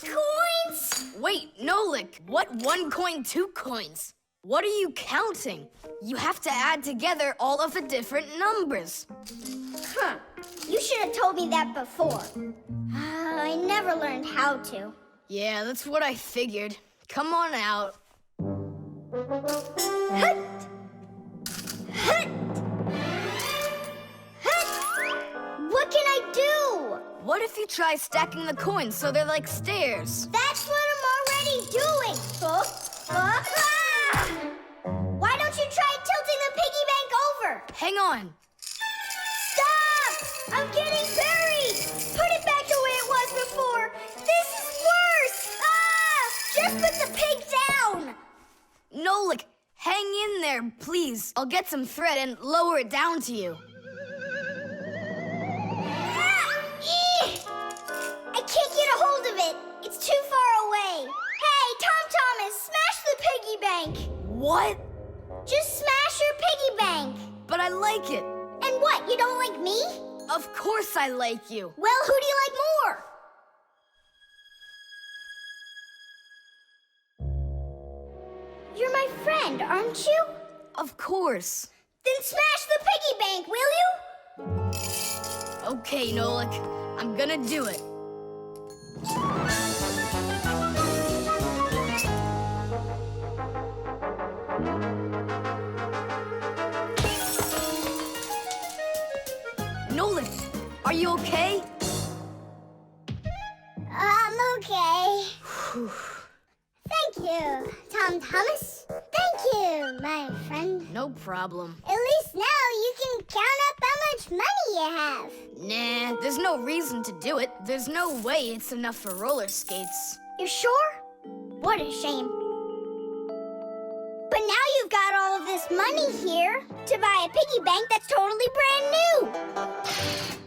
coins. Wait, Nolik, what 1 coin, 2 coins? What are you counting? You have to add together all of the different numbers. Huh. You should have told me that before. I never learned how to. Yeah, that's what I figured. Come on out. Hut! Hut! Hut! What can I do? What if you try stacking the coins so they're like stairs? That's what I'm already doing. Why don't you try tilting the piggy bank over? Hang on. Stop! I'm getting buried! Put it back the way it was before! This is worse! Just put the pig down! Nolik, hang in there, please. I'll get some thread and lower it down to you. I can't get a hold of it. It's too far away. Hey, Thomas, smash the piggy bank. What? Just smash your piggy bank. But I like it. And what, you don't like me? Of course I like you. Well, who do you like more? You're my friend, aren't you? Of course. Then smash the piggy bank, will you? Okay, Nolik, I'm gonna do it. Nolik, are you okay? I'm okay. Thank you, Thomas. Thank you, my friend. No problem. At least now you can count up how much money you have. Nah, there's no reason to do it. There's no way it's enough for roller skates. You're sure? What a shame. But now you've got all of this money here to buy a piggy bank that's totally brand new.